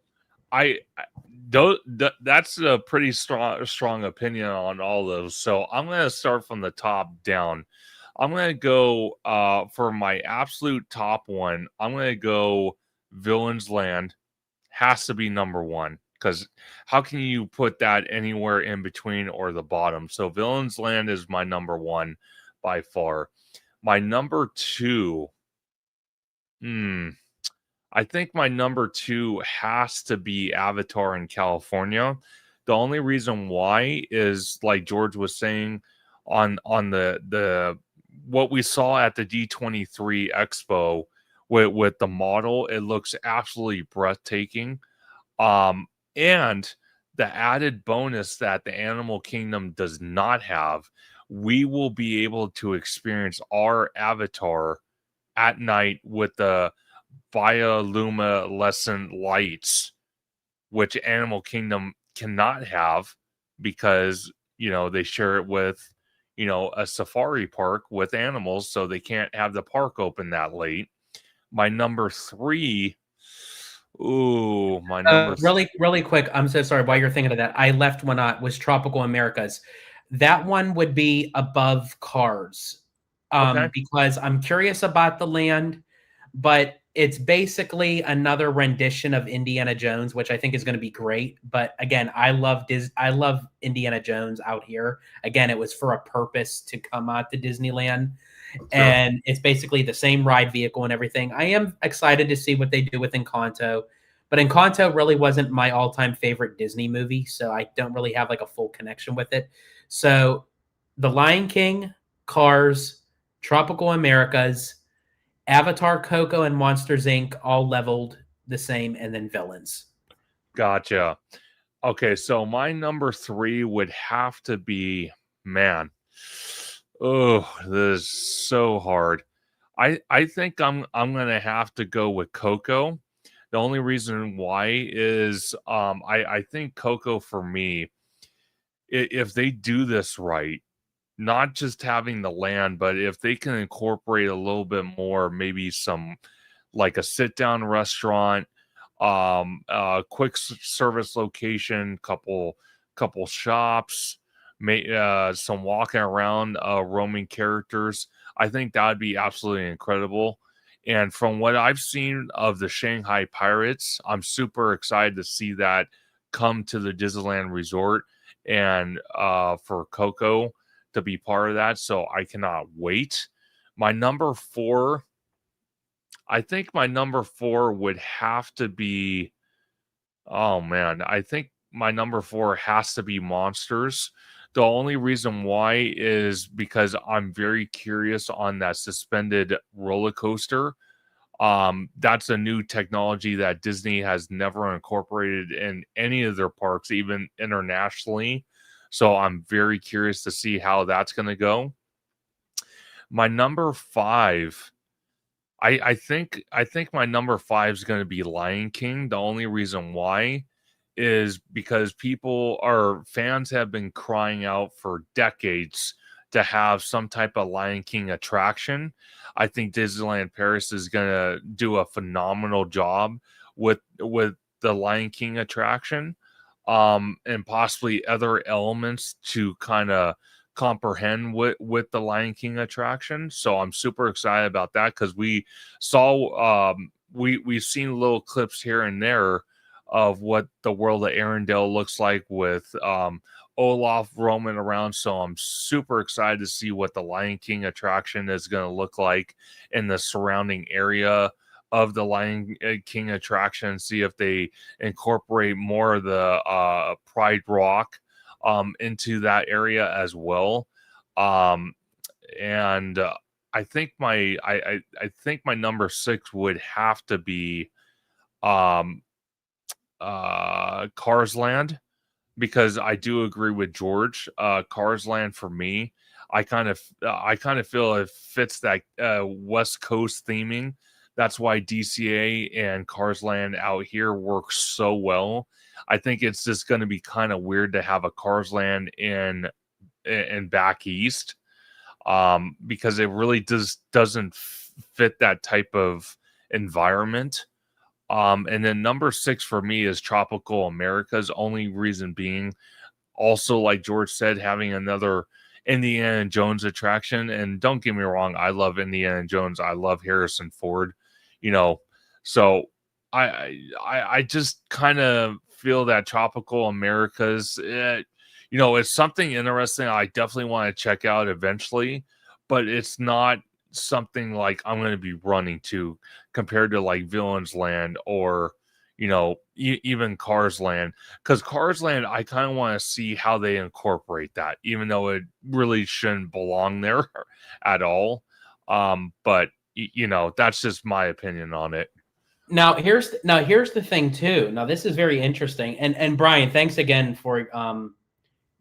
that's a pretty strong opinion on all those. So I'm going to start from the top down. I'm going to go for my absolute top one. I'm going to go Villains Land. Has to be number one, because how can you put that anywhere in between or the bottom? So Villains Land is my number one by far. My number two, I think my number two has to be Avatar in California. The only reason why is, like George was saying, on the what we saw at the D23 Expo with the model, it looks absolutely breathtaking. And the added bonus that the Animal Kingdom does not have, we will be able to experience our Avatar at night with the bioluminescent lights, which Animal Kingdom cannot have because, they share it with, a safari park with animals, so they can't have the park open that late. My number three, ooh, my number Really quick, I'm so sorry. While you're thinking of that, I left one out was Tropical Americas. That one would be above Cars, okay. because I'm curious about the land, but it's basically another rendition of Indiana Jones, which I think is going to be great. But again, I love Indiana Jones out here. Again, it was for a purpose to come out to Disneyland, Sure. and it's basically the same ride vehicle and everything. I am excited to see what they do with Encanto, but Encanto really wasn't my all-time favorite Disney movie, so I don't really have like a full connection with it. So, The Lion King, Cars, Tropical Americas, Avatar, Coco, and Monsters Inc. all leveled the same, and then Villains. Gotcha. Okay, so my number three would have to be, man. Oh, this is so hard. I think I'm gonna have to go with Coco. The only reason why is I think Coco for me, if they do this right, not just having the land, but if they can incorporate a little bit more, maybe some like a sit down restaurant, quick service location, couple shops, some walking around, roaming characters. I think that would be absolutely incredible. And from what I've seen of the Shanghai Pirates, I'm super excited to see that come to the Disneyland Resort, and for Coco to be part of that. So I cannot wait. My number four, I think my number four would have to be, oh man, I think my number four has to be Monsters. The only reason why is because I'm very curious on that suspended roller coaster. That's a new technology that Disney has never incorporated in any of their parks, even internationally. So I'm very curious to see how that's going to go. My number five, I think my number five is going to be Lion King. The only reason why is because fans have been crying out for decades to have some type of Lion King attraction. I think Disneyland Paris is going to do a phenomenal job with the Lion King attraction, and possibly other elements to kind of comprehend with the Lion King attraction. So I'm super excited about that because we saw we've seen little clips here and there of what the world of Arendelle looks like with Olaf roaming around. So I'm super excited to see what the Lion King attraction is going to look like in the surrounding area of the Lion King attraction. See if they incorporate more of the Pride Rock into that area as well. And I think I think my number 6 would have to be Cars Land, because I do agree with George. Cars Land for me, I kind of feel it fits that West Coast theming. That's why DCA and Cars Land out here work so well. I think it's just going to be kind of weird to have a Cars Land in back east, because it really doesn't fit that type of environment. And then number 6 for me is Tropical Americas. Only reason being, also like George said, having another Indiana Jones attraction. And don't get me wrong, I love Indiana Jones. I love Harrison Ford. So I just kind of feel that Tropical Americas, it's something interesting I definitely want to check out eventually, but it's not something like I'm going to be running to compared to like Villains Land or even Cars Land, because Cars Land I kind of want to see how they incorporate that, even though it really shouldn't belong there at all. But that's just my opinion on it. Now here's the thing too. Now this is very interesting, and Brian, thanks again for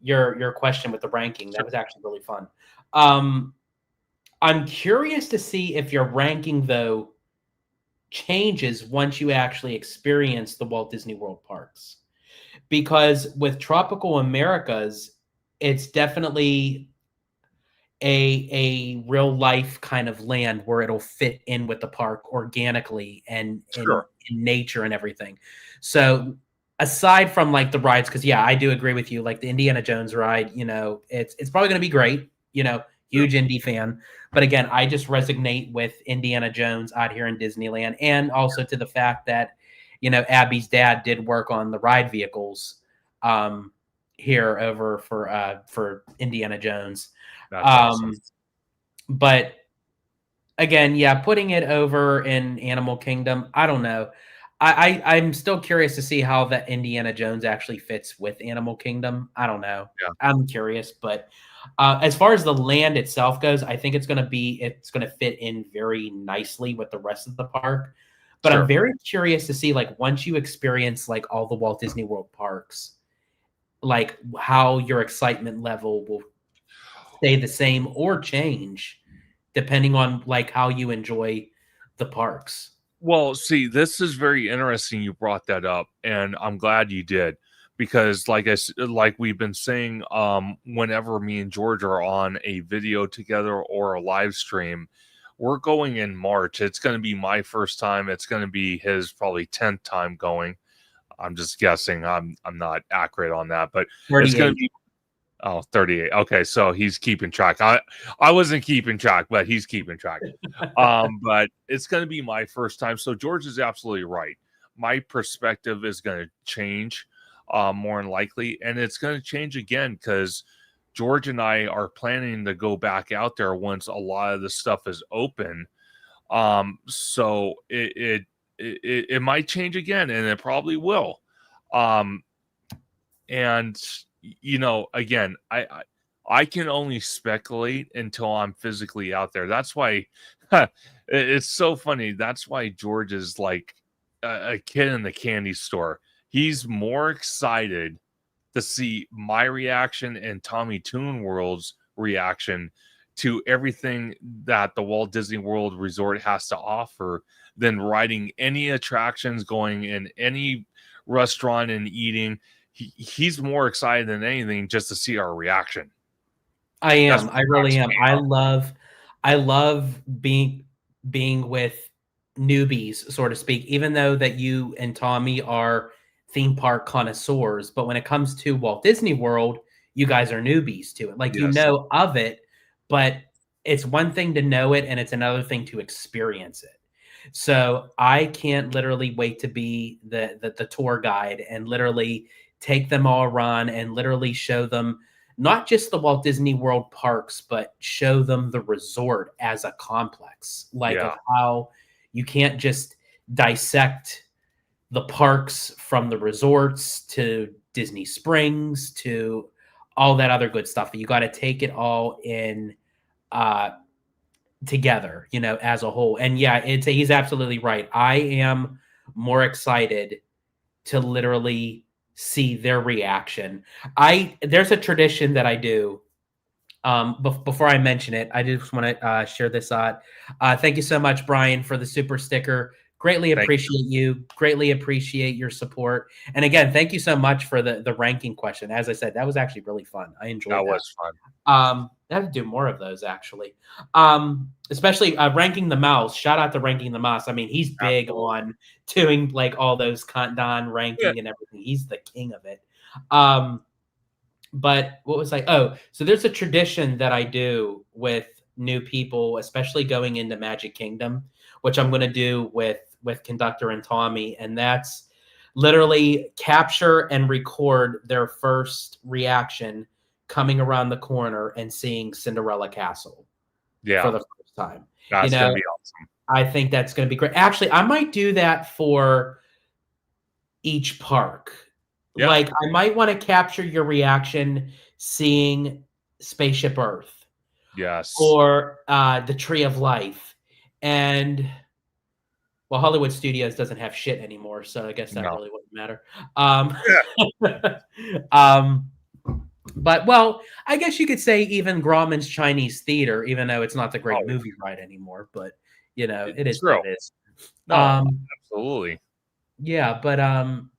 your question with the ranking. That was actually really fun. I'm curious to see if your ranking though changes once you actually experience the Walt Disney World parks, because with Tropical Americas, it's definitely a real life kind of land where it'll fit in with the park organically and Sure. in nature and everything. So aside from like the rides, because yeah, I do agree with you. Like the Indiana Jones ride, it's probably going to be great. Huge Indy fan, but again, I just resonate with Indiana Jones out here in Disneyland, and also to the fact that Abby's dad did work on the ride vehicles here over for Indiana Jones. That's awesome. But again, yeah, putting it over in Animal Kingdom, I don't know. I'm still curious to see how that Indiana Jones actually fits with Animal Kingdom. I don't know. Yeah. I'm curious, but as far as the land itself goes, I think it's going to fit in very nicely with the rest of the park. But Sure. I'm very curious to see, like, once you experience like all the Walt Disney World parks, like how your excitement level will stay the same or change depending on like how you enjoy the parks. Well, see, this is very interesting you brought that up, and I'm glad you did, because like we've been saying, whenever me and George are on a video together or a live stream, we're going in March. It's going to be my first time. It's going to be his probably 10th time going. I'm just guessing. I'm not accurate on that, but 38. It's going to be 38. Okay, so he's keeping track. I wasn't keeping track, but he's keeping track. But it's going to be my first time. So George is absolutely right. My perspective is going to change more than likely, and it's going to change again because George and I are planning to go back out there once a lot of the stuff is open. So it might change again, and it probably will. And again, I can only speculate until I'm physically out there. That's why it's so funny. That's why George is like a kid in the candy store. He's more excited to see my reaction and Tommy Toon World's reaction to everything that the Walt Disney World Resort has to offer than riding any attractions, going in any restaurant and eating. He's more excited than anything just to see our reaction. I am. I really am. I love being with newbies, so to speak, even though that you and Tommy are theme park connoisseurs. But when it comes to Walt Disney World, you guys are newbies to it. Like, you Yes. know of it, but it's one thing to know it and it's another thing to experience it. So I can't literally wait to be the tour guide and literally take them all around and literally show them not just the Walt Disney World parks, but show them the resort as a complex, like Yeah. of how you can't just dissect the parks from the resorts to Disney Springs to all that other good stuff. You got to take it all in uh, together, you know, as a whole. And yeah, he's absolutely right. I am more excited to literally see their reaction. There's a tradition that I do. Before I mention it, I just want to share this out. Thank you so much, Brian, for the super sticker. Greatly Thank appreciate you. Greatly appreciate your support. And again, thank you so much for the ranking question. As I said, that was actually really fun. I enjoyed that. That was fun. I have to do more of those actually. Especially ranking the mouse. Shout out to ranking the mouse. I mean, he's big on doing like all those countdown ranking and everything. He's the king of it. But what was I? Oh, so there's a tradition that I do with new people, especially going into Magic Kingdom, which I'm going to do with Conductor and Tommy, and that's literally capture and record their first reaction coming around the corner and seeing Cinderella Castle for the first time. That's going to be awesome. I think that's going to be great. Actually, I might do that for each park. Yeah. Like, I might want to capture your reaction seeing Spaceship Earth. Yes. Or the Tree of Life. And, well, Hollywood Studios doesn't have shit anymore, so I guess that really wouldn't matter. But, well, I guess you could say even Grauman's Chinese Theater, even though it's not the great movie ride anymore, but, you know, it is what it is. No, absolutely. Yeah, but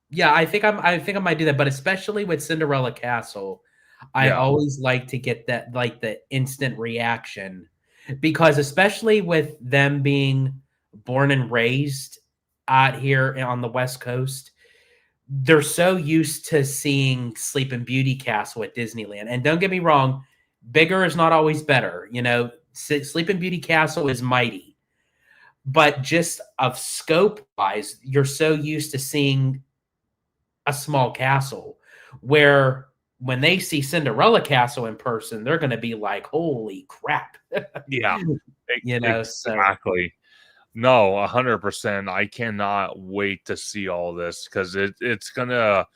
yeah, I think I might do that, but especially with Cinderella Castle, I always like to get that, like, the instant reaction, because especially with them being born and raised out here on the West Coast, they're so used to seeing Sleeping Beauty Castle at Disneyland. And don't get me wrong, bigger is not always better. You know, Sleeping Beauty Castle is mighty, but just of scope wise, you're so used to seeing a small castle, where when they see Cinderella Castle in person, they're going to be like, holy crap. Yeah, you know, exactly. No, 100%. I cannot wait to see all this, because it's going to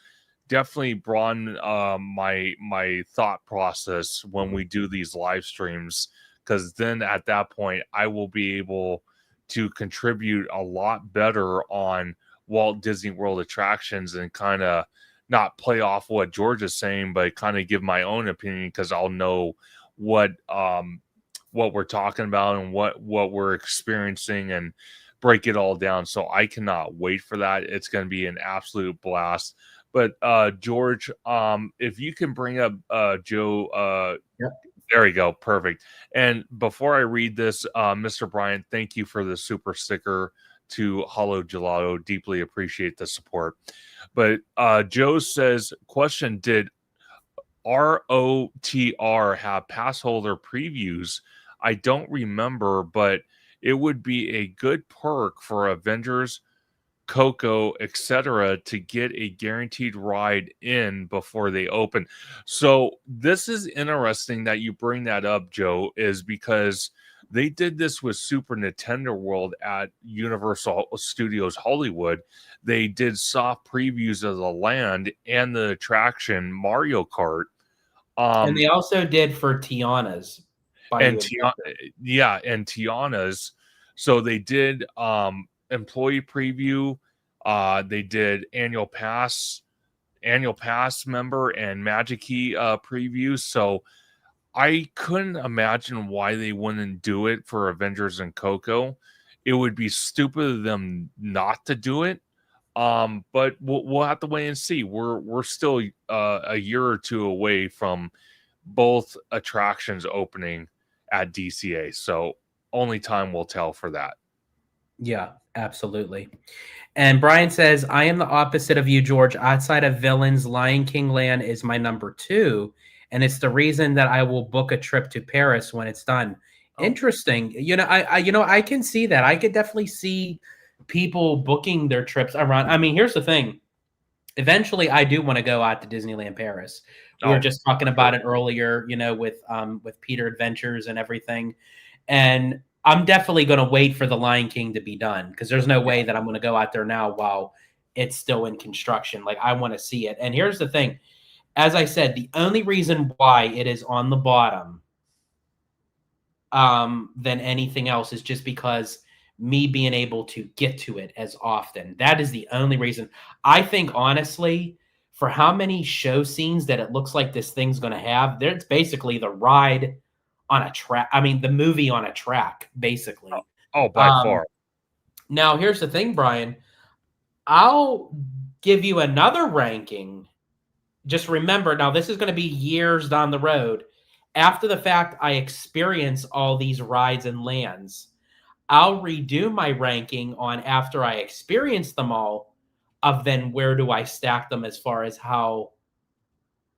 definitely broaden my thought process when we do these live streams, because then at that point I will be able to contribute a lot better on Walt Disney World attractions and kind of not play off what George is saying, but kind of give my own opinion, because I'll know what we're talking about and what we're experiencing and break it all down. So I cannot wait for that. It's going to be an absolute blast. But George, if you can bring up Joe, there we go, perfect. And before I read this, Mr. Bryant, thank you for the super sticker to Hollow Gelato. Deeply appreciate the support. But Joe says, question, did ROTR have pass holder previews? I don't remember, but it would be a good perk for Avengers, Coco, etc. to get a guaranteed ride in before they open. So this is interesting that you bring that up, Joe, is because they did this with Super Nintendo World at Universal Studios Hollywood. They did soft previews of the land and the attraction Mario Kart. And they also did for Tiana's. And Tiana's. So they did employee preview. They did annual pass member and Magic Key preview. So I couldn't imagine why they wouldn't do it for Avengers and Coco. It would be stupid of them not to do it. But we'll have to wait and see. We're still a year or two away from both attractions opening at DCA. So only time will tell for that. Yeah, absolutely. And Brian says, I am the opposite of you, George. Outside of Villains, Lion King Land is my number 2. and it's the reason that I will book a trip to Paris when it's done. Oh. Interesting. I can see that. I could definitely see people booking their trips around. I mean, here's the thing. Eventually, I do want to go out to Disneyland Paris. We were just talking about it earlier, with Peter Adventures and everything. And I'm definitely going to wait for the Lion King to be done, because there's no way that I'm going to go out there now while it's still in construction. Like, I want to see it. And here's the thing. As I said, the only reason why it is on the bottom than anything else is just because me being able to get to it as often. That is the only reason. I think, honestly, for how many show scenes that it looks like this thing's going to have, there's basically the ride on a track. I mean, the movie on a track, basically. Oh, by far. Now, here's the thing, Brian. I'll give you another ranking. Just remember, now this is going to be years down the road. After the fact, I experience all these rides and lands. I'll redo my ranking on after I experience them all, of then where do I stack them as far as how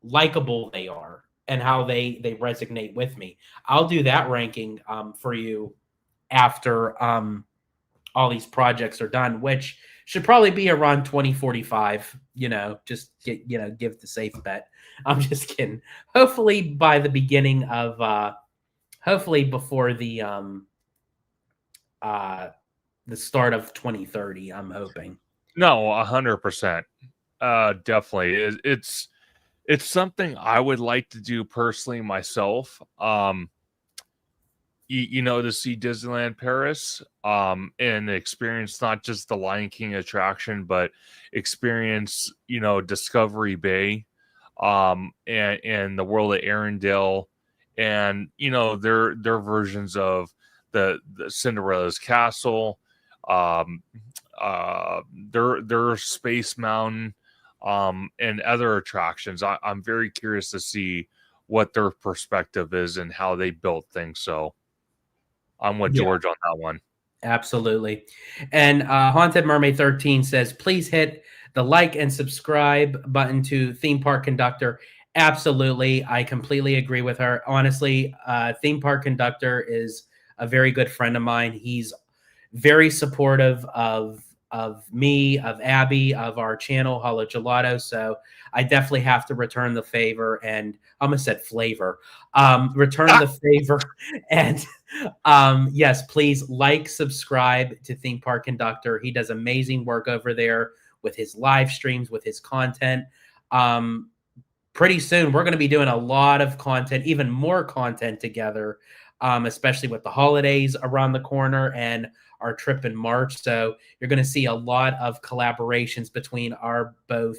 likable they are and how they resonate with me. I'll do that ranking for you after all these projects are done, which should probably be around 2045, just give the safe bet. I'm just kidding. Hopefully by the beginning of hopefully before the start of 2030, I'm hoping. No, 100%. Definitely. It's something I would like to do personally myself. To see Disneyland Paris, and experience not just the Lion King attraction, but experience, Discovery Bay, and the world of Arendelle, and, their versions of the Cinderella's castle, their Space Mountain, and other attractions. I'm very curious to see what their perspective is and how they built things. So I'm with George on that one. Absolutely. And Haunted Mermaid 13 says, please hit the like and subscribe button to Theme Park Conductor. Absolutely. I completely agree with her. Honestly, Theme Park Conductor is a very good friend of mine. He's very supportive of me, of Abby, of our channel, Holo Gelato. So I definitely have to return the favor, and I almost said flavor. Return the favor. And yes, please like, subscribe to Theme Park Conductor. He does amazing work over there with his live streams, with his content. Pretty soon, we're going to be doing a lot of content, even more content together, especially with the holidays around the corner and our trip in March. So you're going to see a lot of collaborations between our both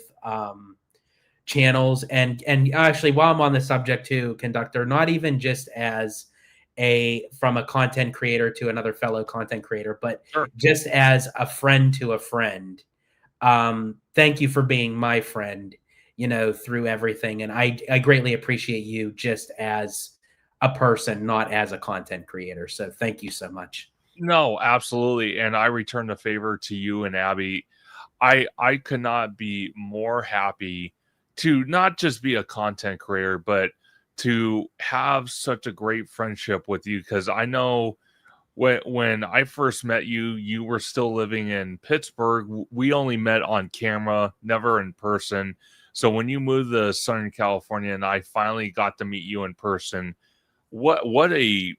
channels. And actually, while I'm on the subject too, Conductor, not even just as from a content creator to another fellow content creator, but just as a friend to a friend. Thank you for being my friend, through everything. And I greatly appreciate you just as a person, not as a content creator. So thank you so much. No, absolutely. And I return the favor to you and Abby. I could not be more happy to not just be a content creator, but to have such a great friendship with you. Because I know when I first met you, you were still living in Pittsburgh. We only met on camera, never in person. So when you moved to Southern California and I finally got to meet you in person, what a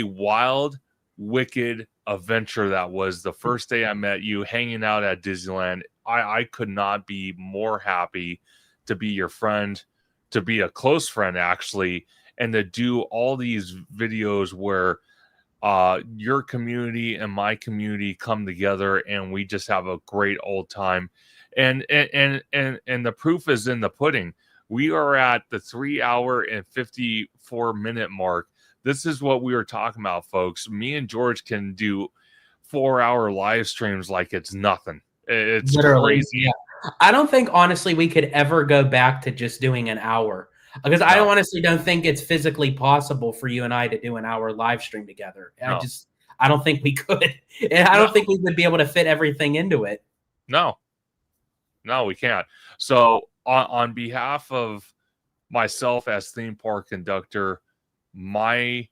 wild, wicked adventure that was. The first day I met you, hanging out at Disneyland, I could not be more happy to be your friend, to be a close friend actually, and to do all these videos where your community and my community come together and we just have a great old time. And the proof is in the pudding. We are at the 3 hour and 54-minute mark. This is what we were talking about, folks. Me and George can do 4-hour live streams like it's nothing. It's literally crazy. Yeah. I don't think, honestly, we could ever go back to just doing an hour, because I honestly don't think it's physically possible for you and I to do an hour live stream together. I don't think we could. And I don't think we would be able to fit everything into it. No, we can't. So on behalf of myself as theme park conductor, my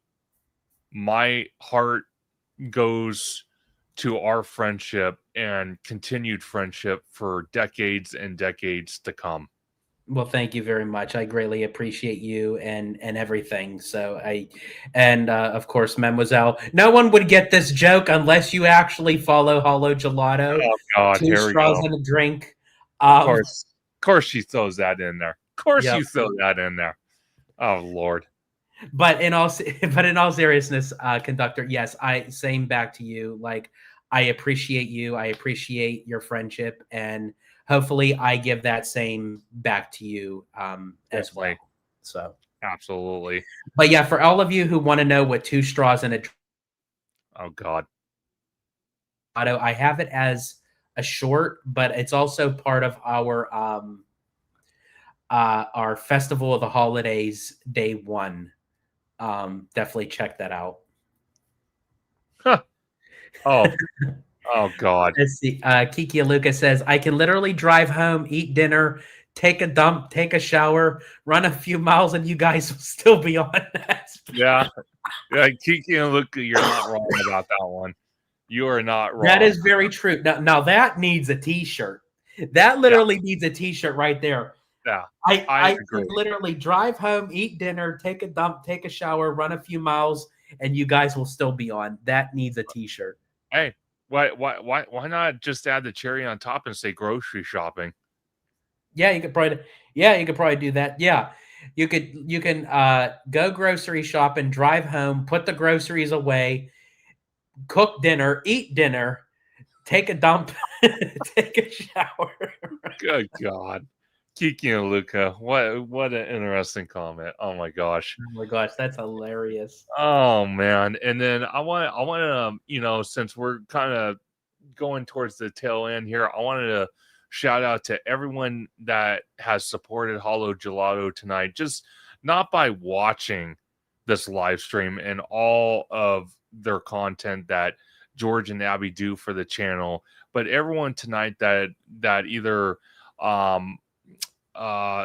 heart goes to our friendship and continued friendship for decades and decades to come. Well, thank you very much. I greatly appreciate you and everything. Of course, Mademoiselle. No one would get this joke unless you actually follow Hollow Gelato. Oh God, Two here we straws go. in a drink. Of course, she throws that in there. Of course, Yep. you throw that in there. Oh Lord. But in all seriousness, conductor, yes, same back to you. Like, I appreciate you. I appreciate your friendship, and hopefully, I give that same back to you as well. So absolutely. But yeah, for all of you who want to know what two straws in a oh God, I have it as a short, but it's also part of our Festival of the Holidays Day 1. Definitely check that out. Huh. Oh God. Let's see. Kiki Aluka says, I can literally drive home, eat dinner, take a dump, take a shower, run a few miles, and you guys will still be on. Yeah. Kiki Aluka, you're not wrong about that one. You are not wrong. That is very true. Now that needs a t-shirt. That literally needs a t-shirt right there. Yeah. I can literally drive home, eat dinner, take a dump, take a shower, run a few miles, and you guys will still be on. That needs a t-shirt. Hey, why not just add the cherry on top and say grocery shopping? Yeah, you could probably do that. Yeah. You can go grocery shopping, drive home, put the groceries away, cook dinner, eat dinner, take a dump, take a shower. Good God. Kiki and Luca, what an interesting comment. Oh my gosh. Oh my gosh, that's hilarious. Oh man. And then I want to, since we're kind of going towards the tail end here, I wanted to shout out to everyone that has supported Hollow Gelato tonight, just not by watching this live stream and all of their content that George and Abby do for the channel, but everyone tonight that either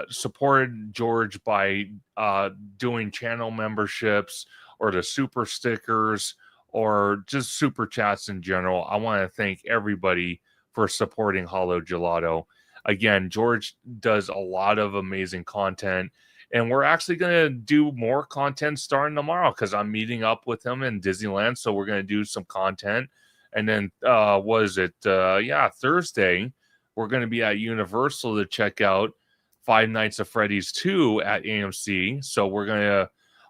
supported George by doing channel memberships or the super stickers or just super chats in general. I want to thank everybody for supporting Hollow Gelato. Again, George does a lot of amazing content, and we're actually going to do more content starting tomorrow because I'm meeting up with him in Disneyland. So we're going to do some content. And then, Thursday, we're going to be at Universal to check out Five Nights at Freddy's 2 at AMC. So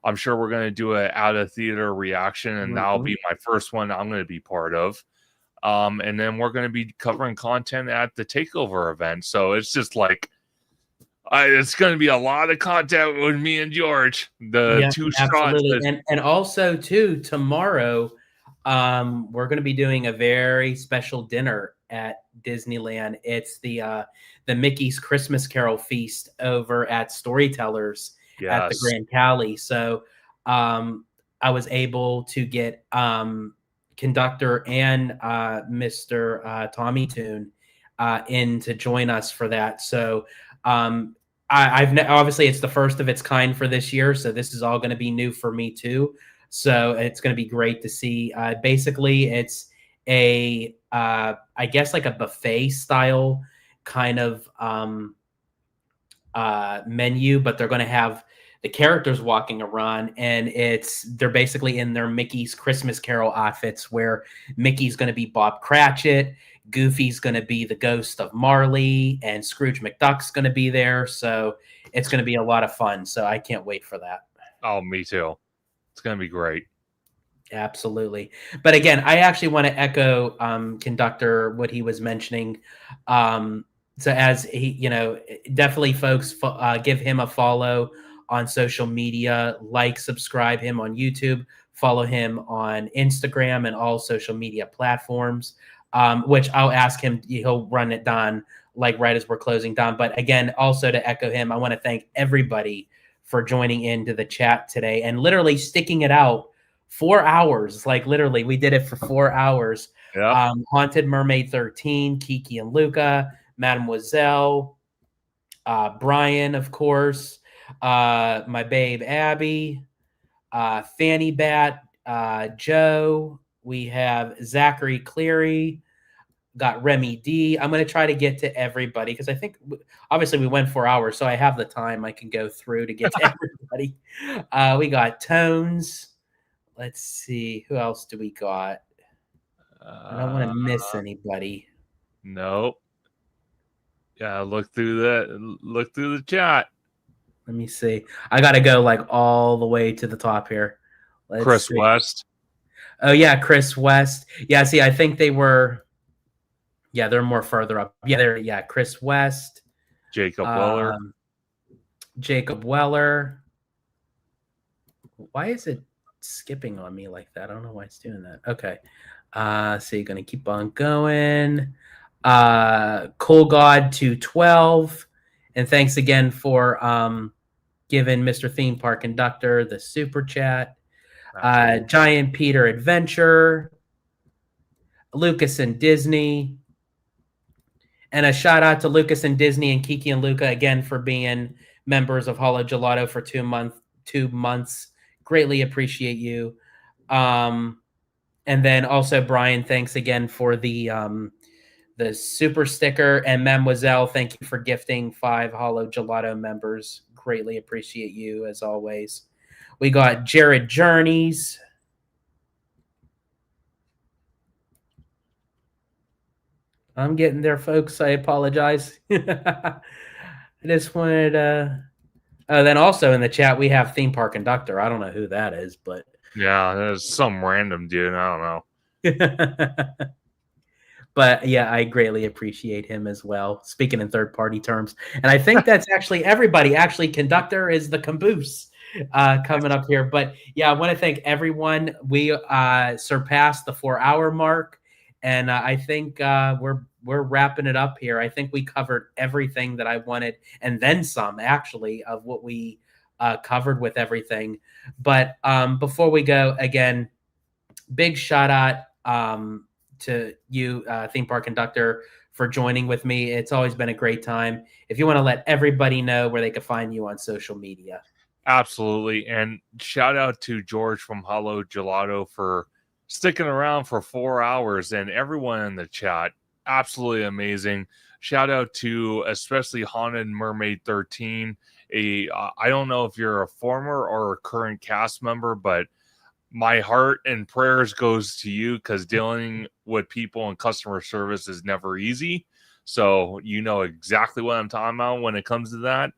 I'm sure we're going to do an out of theater reaction, and that'll be my first one I'm going to be part of. And then we're going to be covering content at the Takeover event. So it's just like, it's going to be a lot of content with me and George. Two straws. And also, too, tomorrow, we're going to be doing a very special dinner at Disneyland. It's the Mickey's Christmas Carol feast over at Storytellers at the Grand Cali. So I was able to get conductor and Mr. Tommy Toon in to join us for that. So obviously it's the first of its kind for this year. So this is all going to be new for me too. So it's going to be great to see. Basically, it's I guess like a buffet style kind of menu, but they're going to have the characters walking around, and they're basically in their Mickey's Christmas Carol outfits, where Mickey's going to be Bob Cratchit, Goofy's going to be the ghost of Marley, and Scrooge McDuck's going to be there. So it's going to be a lot of fun. So I can't wait for that. Oh, me too. It's going to be great. Absolutely. But again, I actually want to echo conductor what he was mentioning. So as he, definitely folks give him a follow on social media, subscribe him on YouTube, follow him on Instagram and all social media platforms, which I'll ask him, he'll run it down right as we're closing down. But again, also to echo him, I want to thank everybody for joining into the chat today and literally sticking it out 4 hours. Literally, we did it for 4 hours. Yeah. Haunted Mermaid 13, Kiki and Luca, Mademoiselle, Brian, of course, my babe Abby, Fanny Bat, Joe. We have Zachary Cleary, got Remy D. I'm going to try to get to everybody because I think obviously we went 4 hours, so I have the time I can go through to get to everybody. We got Tones. Let's see. Who else do we got? I don't want to miss anybody. Nope. Yeah, look through the chat. Let me see. I got to go like all the way to the top here. Chris West. Oh yeah, Chris West. Yeah, see, I think they were. Yeah, they're more further up. Yeah, Chris West. Jacob Weller. Jacob Weller. Why is it skipping on me like that? I don't know why it's doing that. Okay. So you're going to keep on going. Cool God 212. And thanks again for giving Mr. Theme Park Conductor the super chat. Giant Peter Adventure. Lucas and Disney. And a shout out to Lucas and Disney and Kiki and Luca again for being members of Holo Gelato for 2 months. Greatly appreciate you. And then also Brian, thanks again for the super sticker. And Mademoiselle, thank you for gifting 5 Holo Gelato members. Greatly appreciate you as always. We got Jared Journeys. I'm getting there, folks. I apologize. I just wanted then also in the chat, we have Theme Park Conductor. I don't know who that is, but... Yeah, there's some random dude. I don't know. But yeah, I greatly appreciate him as well, speaking in third-party terms. And I think that's actually everybody. Actually, Conductor is the caboose coming up here. But yeah, I want to thank everyone. We surpassed the 4-hour mark. And I think we're wrapping it up here. I think we covered everything that I wanted, and then some, actually, of what we covered with everything. But before we go, again, big shout out to you, Theme Park Conductor, for joining with me. It's always been a great time. If you want to let everybody know where they can find you on social media. Absolutely. And shout out to George from Holo Gelato for sticking around for 4 hours, and everyone in the chat, absolutely amazing. Shout out to especially Haunted Mermaid 13. I don't know if you're a former or a current cast member, but my heart and prayers goes to you because dealing with people and customer service is never easy. So you know exactly what I'm talking about when it comes to that.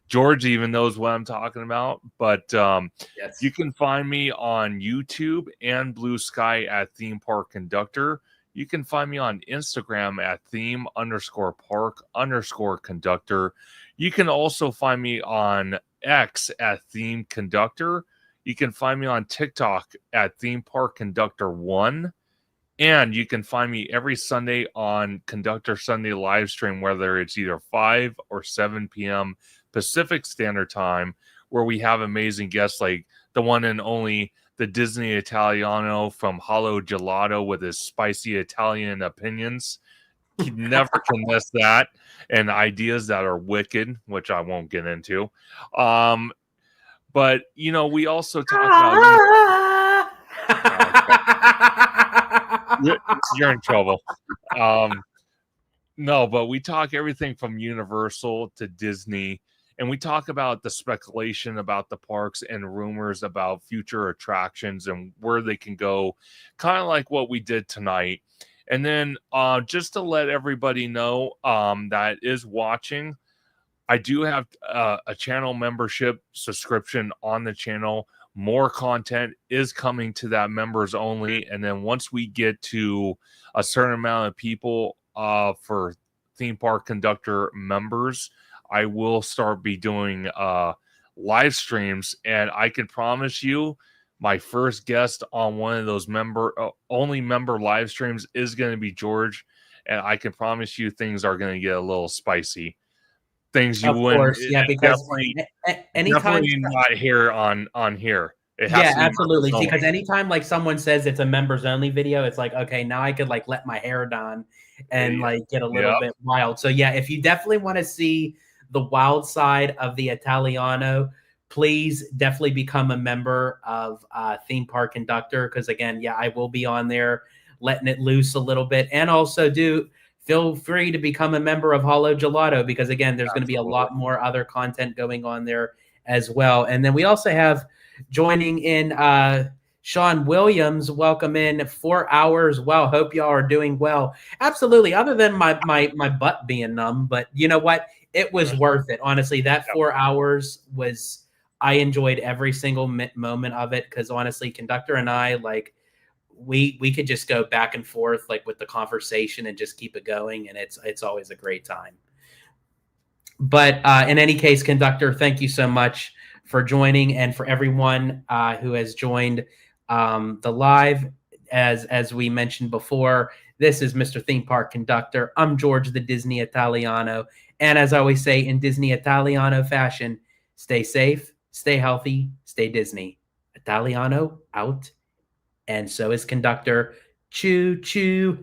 George even knows what I'm talking about, but yes. You can find me on YouTube and Blue Sky at Theme Park Conductor. You can find me on Instagram at theme_park_conductor. You can also find me on X at Theme Conductor. You can find me on TikTok at Theme Park Conductor 1. And you can find me every Sunday on Conductor Sunday live stream, whether it's either 5 or 7 p.m. Pacific Standard Time, where we have amazing guests like the one and only the Disney Italiano from Holo Gelato with his spicy Italian opinions. You never can miss that. And ideas that are wicked, which I won't get into. But, you know, we also talk about... You're in trouble. No, but we talk everything from Universal to Disney, and we talk about the speculation about the parks and rumors about future attractions and where they can go, kind of like what we did tonight. And then just to let everybody know that is watching, I do have a channel membership subscription on the channel. More content is coming to that members only. And then once we get to a certain amount of people for Theme Park Conductor members, I will start be doing live streams. And I can promise you my first guest on one of those only member live streams is going to be George. And I can promise you things are going to get a little spicy. Things you wouldn't, yeah, because anytime not here on here. Yeah, absolutely. Because anytime like someone says it's a members only video, it's like, okay, now I could like let my hair down and like get a little bit wild. So yeah, if you definitely want to see the wild side of the Italiano, please definitely become a member of Theme Park Conductor, because again, yeah, I will be on there letting it loose a little bit. And also feel free to become a member of Hollow Gelato, because again, there's going to be a lot more other content going on there as well. And then we also have joining in Sean Williams. Welcome in 4 hours. Wow, hope y'all are doing well. Absolutely. Other than my butt being numb, but you know what? It was worth it. Honestly, that 4 hours was, I enjoyed every single moment of it, because honestly, Conductor and I, like, we could just go back and forth like with the conversation and just keep it going, and it's always a great time. But in any case, Conductor, thank you so much for joining, and for everyone who has joined the live. As we mentioned before, this is Mr. Theme Park Conductor. I'm George the Disney Italiano, and as I always say in Disney Italiano fashion, stay safe, stay healthy, stay Disney. Italiano out. And so is Conductor. Choo choo.